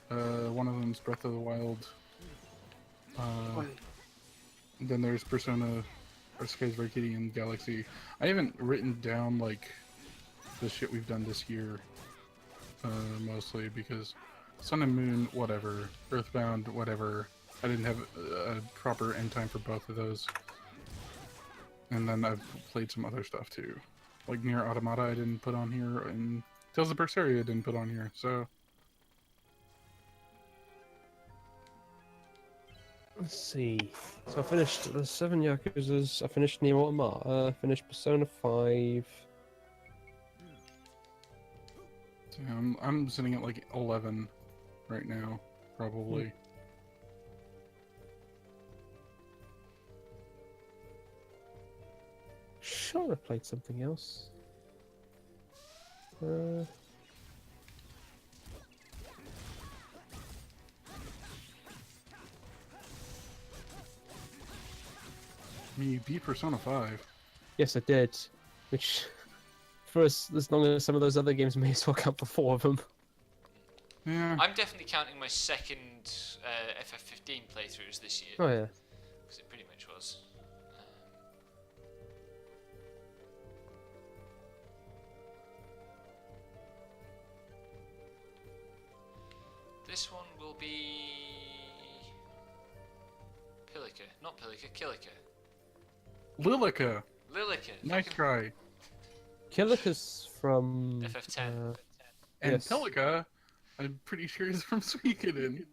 One of them is Breath of the Wild. Then there's Persona, or Skies of Arcadia and Galaxy. I haven't written down like the shit we've done this year, mostly because Sun and Moon, whatever. Earthbound, whatever. I didn't have a proper end time for both of those. And then I've played some other stuff too. Like Nier Automata I didn't put on here, and Tales of Berseria I didn't put on here, so... Let's see. So I finished the 7 Yakuzas, I finished Nier Automata, I finished Persona 5. So I'm sitting at like 11 right now, probably. Sure, I played something else. I mean, you beat Persona 5. Yes, I did. Which, for as long as some of those other games may as well count for 4 of them. Yeah. I'm definitely counting my second FF15 playthroughs this year. Oh yeah. Because it pretty much was. This one will be Pillica, not Pillica, Killica. Lilica! Lilica. Nice try. Killica's from FF10. And yes. Pelica, I'm pretty sure is from Suikoden.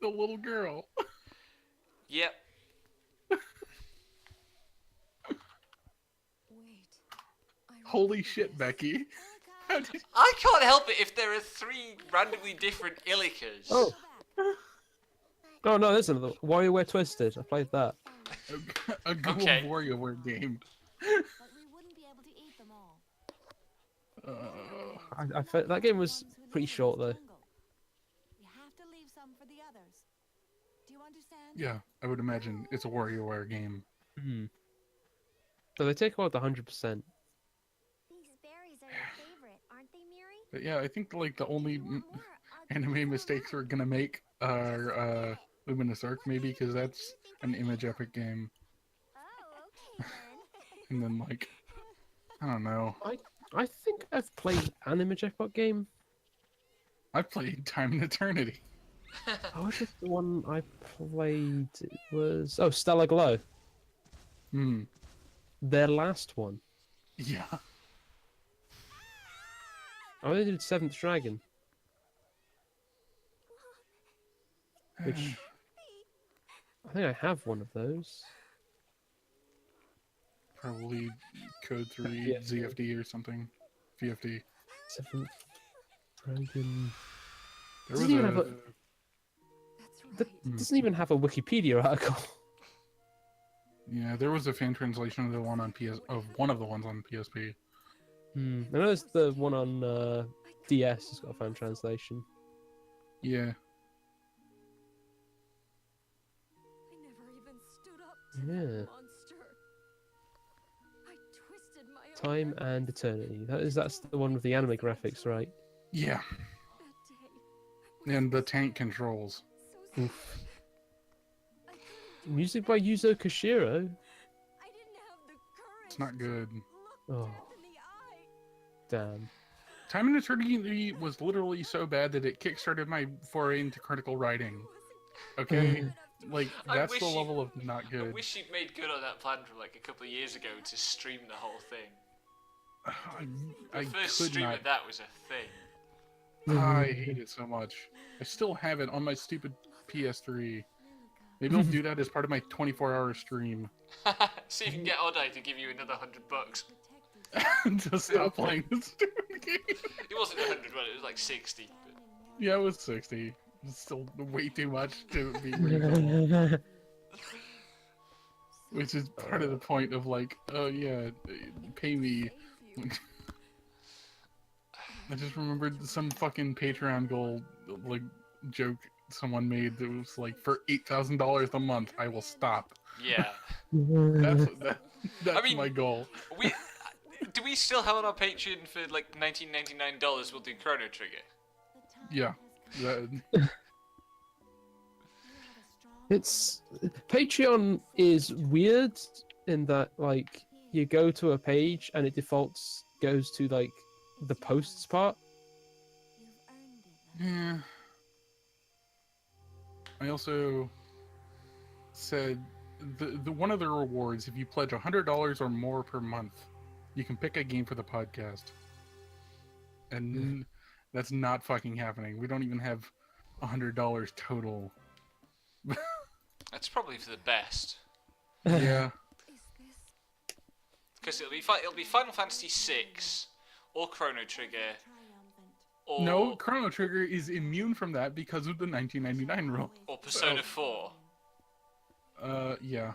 The little girl. Yep. Holy shit, Becky. I can't help it if there are 3 randomly different Illicas. Oh. Oh no, there's another WarioWare Twisted. I played that. A Go Okay. WarioWare game. But we wouldn't be able to eat them all. I felt that game was pretty short though. We have to leave some for the others. Do you understand? Yeah, I would imagine it's a WarioWare game. Hmm. So they take about 100%. These berries are your favorite, aren't they, Miri? But yeah, I think like the only anime mistakes we're gonna make are Luminous Arc maybe, because that's an Image Epic game. Oh, okay then. And then like, I don't know. I think I've played an Image Epoch game. I've played Time and Eternity. Oh, was it the one I played? It was Stellar Glow. Hmm. Their last one. Yeah. I only did Seventh Dragon, which I think I have one of those. Probably Code 3, Yeah. ZFD or something. VFD. Seventh Dragon. There Doesn't was even have a. Hmm. Doesn't even have a Wikipedia article. Yeah, there was a fan translation of the one on of one of the ones on PSP. I know there's the one on DS has got a fan translation. Yeah. I never even stood up to that Yeah. monster. I twisted my own Time and Eternity. That's the one with the anime graphics, right? Yeah. And the tank controls. Oof. Music by Yuzo Koshiro. It's not good. Oh. Damn. Time and Eternity was literally so bad that it kickstarted my foray into critical writing. Okay? Like, that's the level of not I good. wish you'd made good on that plan from like a couple of years ago to stream the whole thing. I The first could stream not. of that was a thing. I hate it so much. I still have it on my stupid PS3. Maybe I'll do that as part of my 24-hour stream. See if you can get Oddeye to give you another $100. To stop playing this stupid game. It wasn't 100, but it was like 60. But... Yeah, it was 60. It's still way too much to be reasonable. Which is part of the point of like, oh yeah, pay me. I just remembered some fucking Patreon goal like joke someone made that was like, for $8,000 a month, I will stop. Yeah. That's I mean, my goal. Do we still have on our Patreon for like $19.99? We'll do Chrono Trigger. Yeah. It's Patreon is weird in that like you go to a page and it defaults goes to like the posts part. Yeah. I also said the one of the rewards, if you pledge $100 or more per month, you can pick a game for the podcast. And that's not fucking happening. We don't even have $100 total. That's probably for the best. Yeah. Because it'll be Final Fantasy VI, or Chrono Trigger, or... No, Chrono Trigger is immune from that because of the 1999 rule. Or Persona 4. Yeah.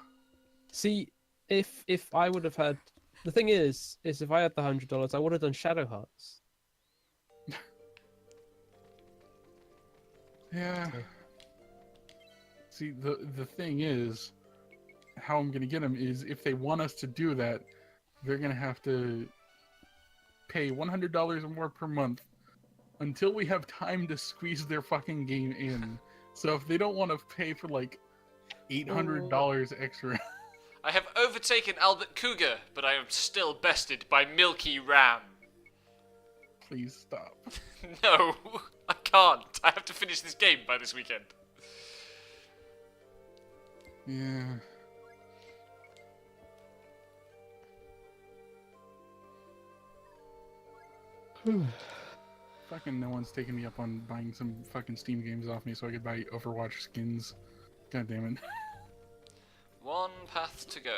See, if I would have had, the thing is if I had the $100, I would have done Shadow Hearts. Yeah. See, the thing is, how I'm gonna get them is if they want us to do that, they're gonna have to pay $100 or more per month until we have time to squeeze their fucking game in. So if they don't want to pay for like $800 extra. I have overtaken Albert Cougar, but I am still bested by Milky Ram. Please stop. No, I can't. I have to finish this game by this weekend. Yeah. Fucking no one's taking me up on buying some fucking Steam games off me so I could buy Overwatch skins. God damn it. One path to go.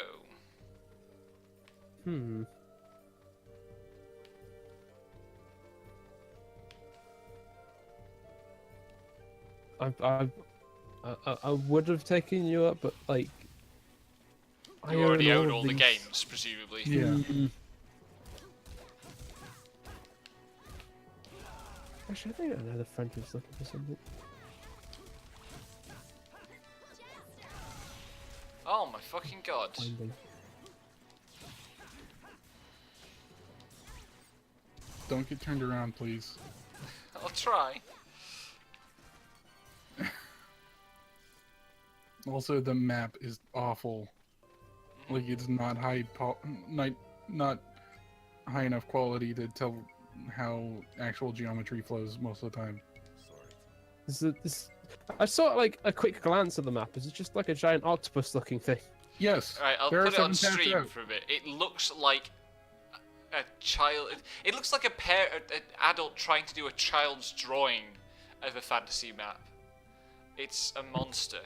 I would have taken you up, but like You already own all the these- games, presumably. Yeah. Actually, I think another friend was looking for something. Oh my fucking god. Finding. Don't get turned around, please. I'll try. Also, the map is awful. Like, it's not not high enough quality to tell how actual geometry flows most of the time. This I saw like a quick glance at the map. Is it just like a giant octopus-looking thing? Yes. Alright, I'll there put are it on 7 tabs stream out. for a bit. It looks like a child. It looks like an adult trying to do a child's drawing of a fantasy map. It's a monster.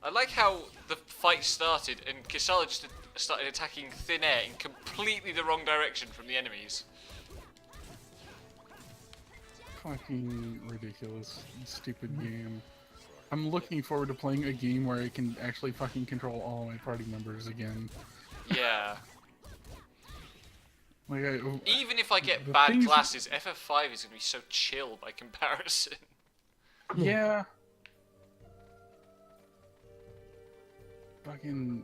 I like how the fight started and Kisala just started attacking thin air in completely the wrong direction from the enemies. Fucking ridiculous, stupid game. I'm looking forward to playing a game where I can actually fucking control all my party members again. Yeah. Like Even if I get the bad things- glasses, FF5 is going to be so chill by comparison. Yeah. Fucking,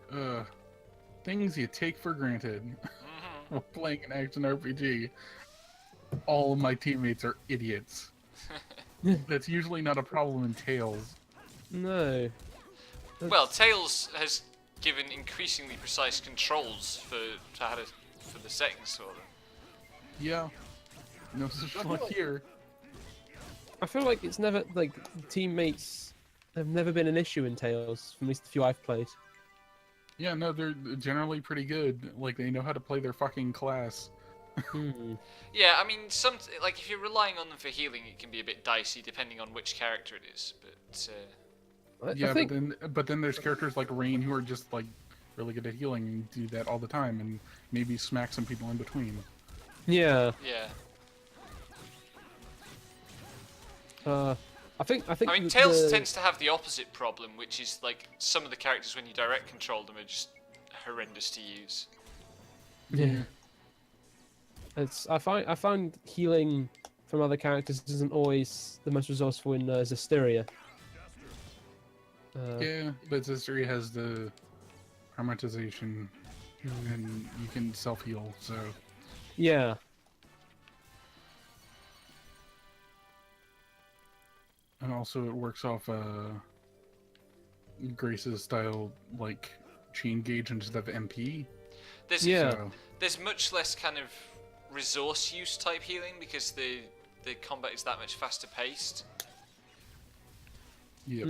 things you take for granted while playing an action RPG. All of my teammates are idiots. That's usually not a problem in Tales. No. Well, Tails has given increasingly precise controls for the settings for them. Yeah. No, not here. I feel like it's never like teammates have never been an issue in Tales, from at least the few I've played. Yeah, no, they're generally pretty good. Like, they know how to play their fucking class. Yeah, I mean, like if you're relying on them for healing, it can be a bit dicey depending on which character it is. But Yeah, but then there's characters like Rain who are just like really good at healing and do that all the time, and maybe smack some people in between. Yeah. yeah, I think. I mean, Tails tends to have the opposite problem, which is like some of the characters when you direct control them are just horrendous to use. Yeah. I find healing from other characters isn't always the most resourceful in Zestiria. Yeah, but Zestiria has the harmonization, and you can self-heal, so... Yeah. And also it works off Grace's style, like, chain gauge instead of MP. There's much less kind of resource use type healing because the combat is that much faster paced. Yep.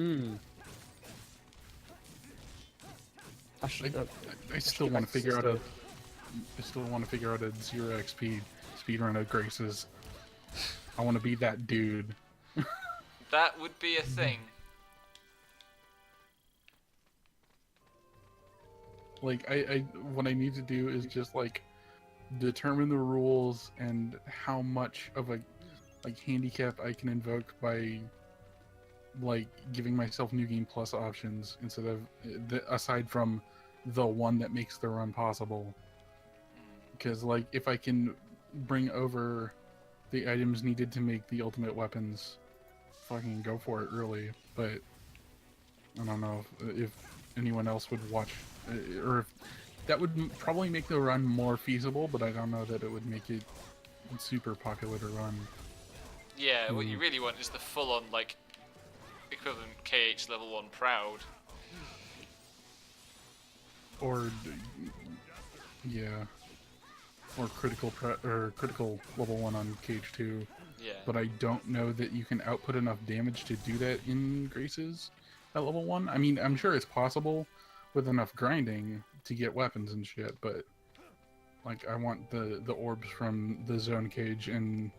I still want to figure out a 0 XP speedrun of Grace's. I want to be that dude. That would be a thing. Like, what I need to do is just, like, determine the rules and how much of a, like, handicap I can invoke by, like, giving myself New Game Plus options instead of, aside from the one that makes the run possible. Because, like, if I can bring over the items needed to make the ultimate weapons, fucking go for it early. But I don't know if anyone else would watch, or if that would probably make the run more feasible, but I don't know that it would make it super popular to run. Yeah, what you really want is the full-on, like, equivalent KH level 1 proud. Or, yeah, or critical level 1 on Cage 2. Yeah. But I don't know that you can output enough damage to do that in Graces at level 1. I mean, I'm sure it's possible with enough grinding to get weapons and shit, but like, I want the orbs from the zone cage and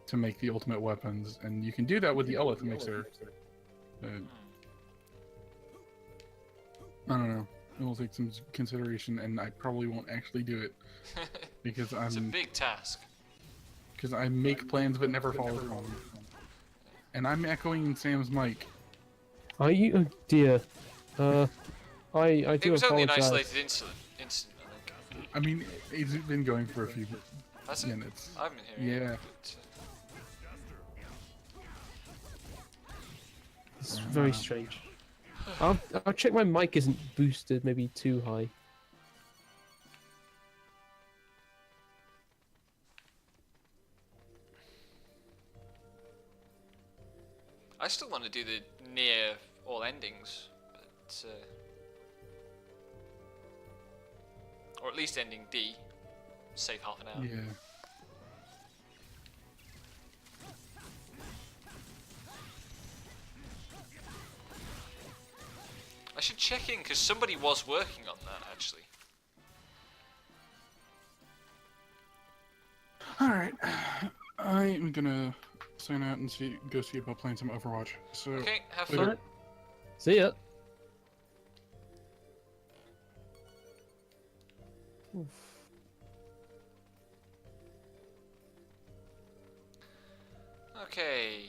to make the ultimate weapons, and you can do that with the Elith mixer. I don't know. It will take some consideration, and I probably won't actually do it because It's a big task. Because I make plans but never follow through on them. And I'm echoing Sam's mic. Are you? Oh dear. I do apologize. It was only an isolated incident, I think. I mean, it's been going for a few Has it? minutes. I haven't been hearing Yeah. it. It's very strange. I'll check my mic isn't boosted maybe too high. I still want to do the near all endings, but or at least ending D. Save half an hour. Yeah. I should check in because somebody was working on that actually. Alright. I am gonna sign out and go see about playing some Overwatch. So Okay, have later. fun. See ya. Oof. Okay,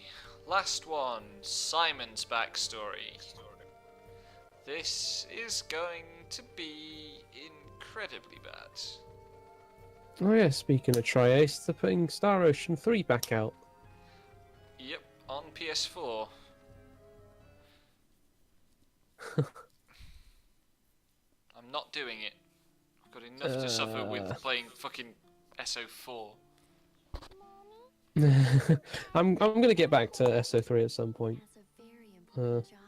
last one. Simon's backstory. This is going to be incredibly bad. Oh yeah, speaking of Tri-Ace, they're putting Star Ocean 3 back out. Yep, on PS4. I'm not doing it. I've got enough to suffer with playing fucking SO4. I'm gonna get back to SO3 at some point. Has a very important job.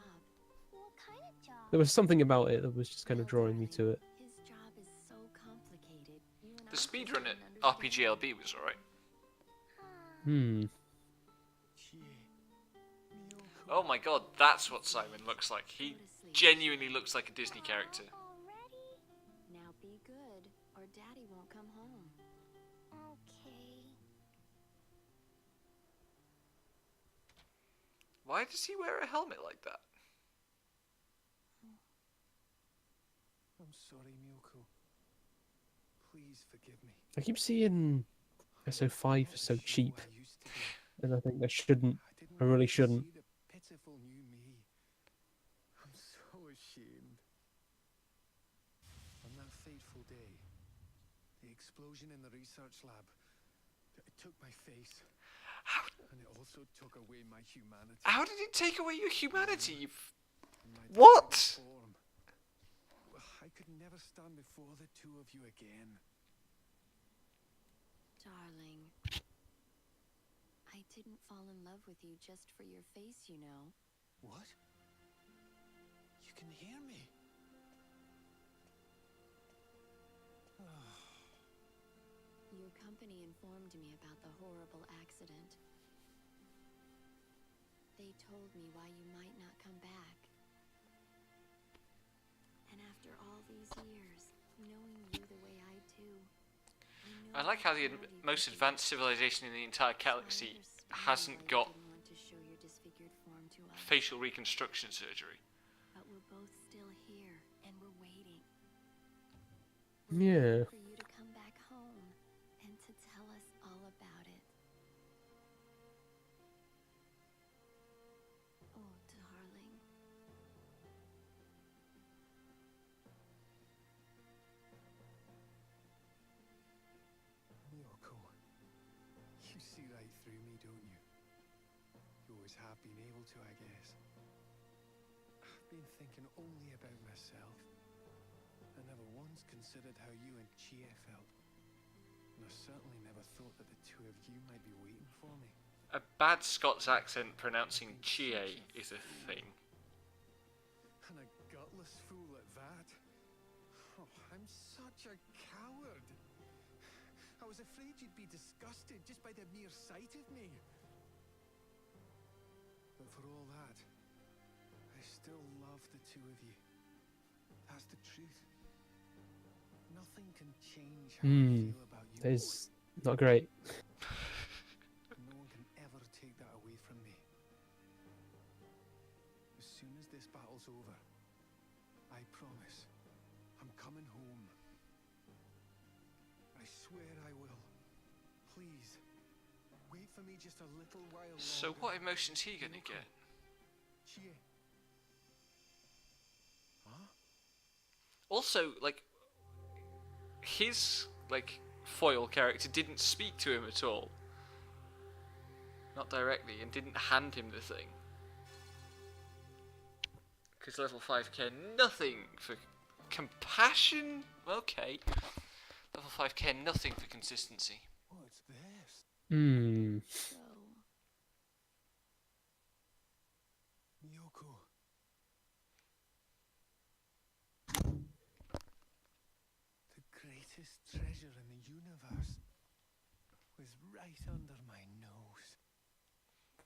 What kind of job? There was something about it that was just kind of drawing me to it. His job is so complicated. You and The I speedrun just at don't understand. RPGLB was alright. Hmm. Oh my god, that's what Simon looks like. He Go to sleep. genuinely looks like a Disney character. Already? Now be good, or Daddy won't come home. Okay. Why does he wear a helmet like that? I'm sorry, Miyoko. Please forgive me. I keep seeing SO5 is so Not cheap, who I used to be. and I think they shouldn't. didn't I really want you to shouldn't. see the pitiful new me. I'm so ashamed. On that fateful day, the explosion in the research lab, it took my face. And it also took away my humanity. How did it take away your humanity? and my What? form. I could never stand before the two of you again. Darling, I didn't fall in love with you just for your face, you know. What? You can hear me? Your company informed me about the horrible accident. They told me why you might not come back. And after all these years, knowing you the way I do, I like how the most advanced civilization in the entire galaxy hasn't got facial reconstruction surgery. But we're both still here, and we're waiting. Yeah. For you to come back home and to tell us all about it. Oh, darling. Miyoko, you see right through me, don't you? You always have been able to, I guess. I've been thinking only about myself. I never once considered how you and Chie felt. And I certainly never thought that the two of you might be waiting for me. A bad Scots accent pronouncing Chie is a thing. And a gutless fool at that. Oh, I'm such a coward. I was afraid you'd be disgusted just by the mere sight of me. But for all that, I still love the two of you. That's the truth. Nothing can change how I feel about you. It's not great. No one can ever take that away from me. As soon as this battle's over, I promise, I'm coming home. I swear I will. Please, wait for me just a little while longer. So what emotion's he gonna get? Chie. Huh? Also, like, his, like, foil character didn't speak to him at all. Not directly, and didn't hand him the thing. Because level 5 care nothing for compassion? Okay. Level 5 care nothing for consistency. What's this? Hmm. So, greatest treasure in the universe was right under my nose.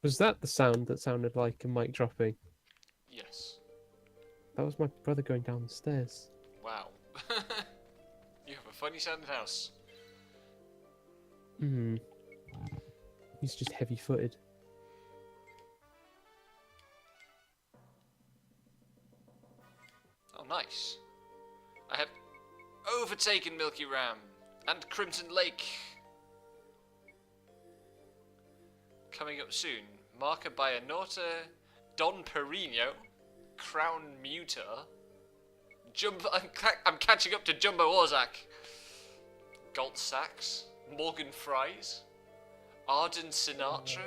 Was that the sound that sounded like a mic dropping? Yes. That was my brother going down the stairs. Wow. You have a funny sounding house. Hmm. He's just heavy-footed. Oh, nice. I have overtaken Milky Ram and Crimson Lake. Coming up soon, Marca Bayanota, Don Perino, Crown Muta, I'm catching up to Jumbo Orzak, Galt Sachs, Morgan Fries, Arden Sinatra.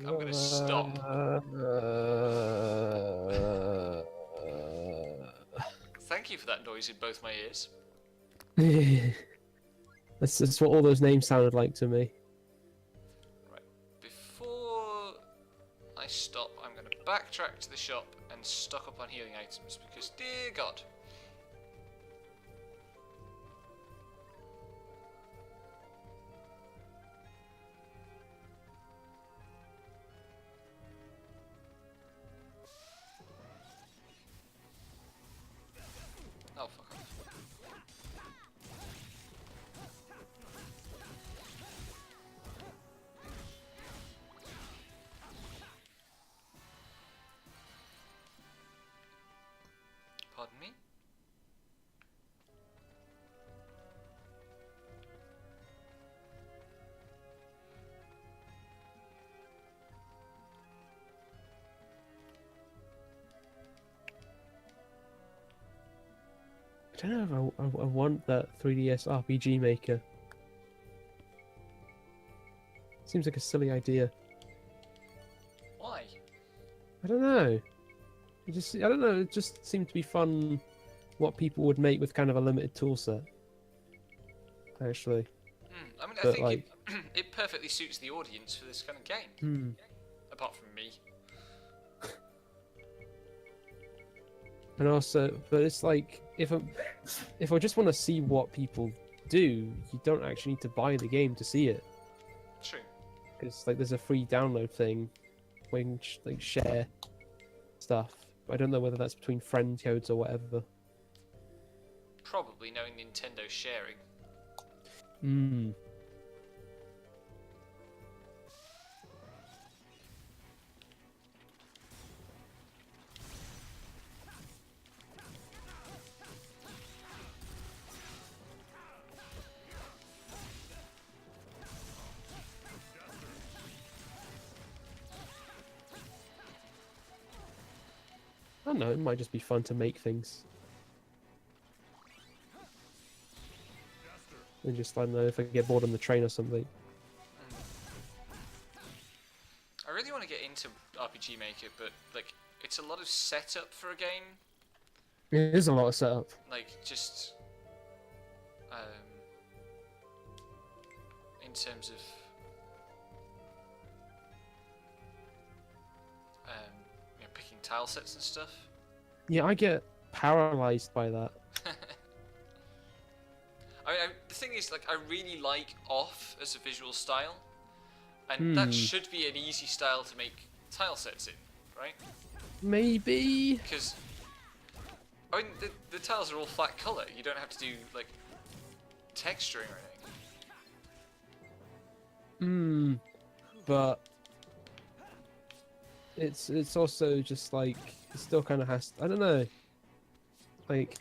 I'm gonna stop. Thank you for that noise in both my ears. That's what all those names sounded like to me. Right, before I stop, I'm going to backtrack to the shop and stock up on healing items because, dear God. Oh, fuck off. Pardon me? I don't know if I want that 3DS RPG maker. Seems like a silly idea. Why? I don't know. I don't know. It just seemed to be fun. What people would make with kind of a limited tool set. Actually. I mean, I But, think like- it perfectly suits the audience for this kind of game. Hmm. Apart from me. And also, but it's like if I just want to see what people do, you don't actually need to buy the game to see it. True. Because like there's a free download thing where you can like share stuff. I don't know whether that's between friend codes or whatever. Probably knowing Nintendo sharing. Hmm. I don't know, it might just be fun to make things. And just, I don't know, if I get bored on the train or something. I really want to get into RPG Maker, but like it's a lot of setup for a game. It is a lot of setup. Like just in terms of picking tile sets and stuff. Yeah, I get paralyzed by that. The thing is, like, I really like Off as a visual style, and that should be an easy style to make tile sets in, right? Maybe. Because I mean, the tiles are all flat color. You don't have to do like texturing or anything. But it's also just like it still kind of has. I don't know. Like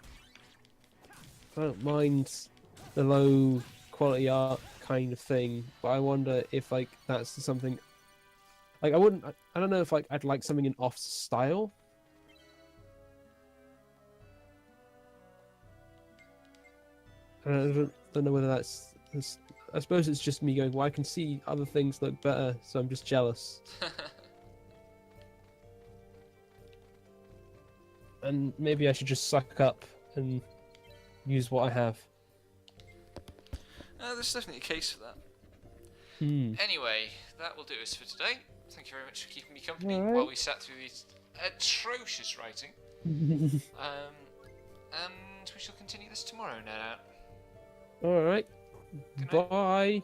I don't mind the low quality art kind of thing, but I wonder if like that's something. Like I wouldn't. I don't know if like I'd like something in Off's style. I don't know whether that's. I suppose it's just me going, well, I can see other things look better, so I'm just jealous. And maybe I should just suck up and use what I have. There's definitely a case for that. Hmm. Anyway, that will do us for today. Thank you very much for keeping me company Alright. while we sat through these atrocious writing. And we shall continue this tomorrow, no doubt. All right. Good night. Bye.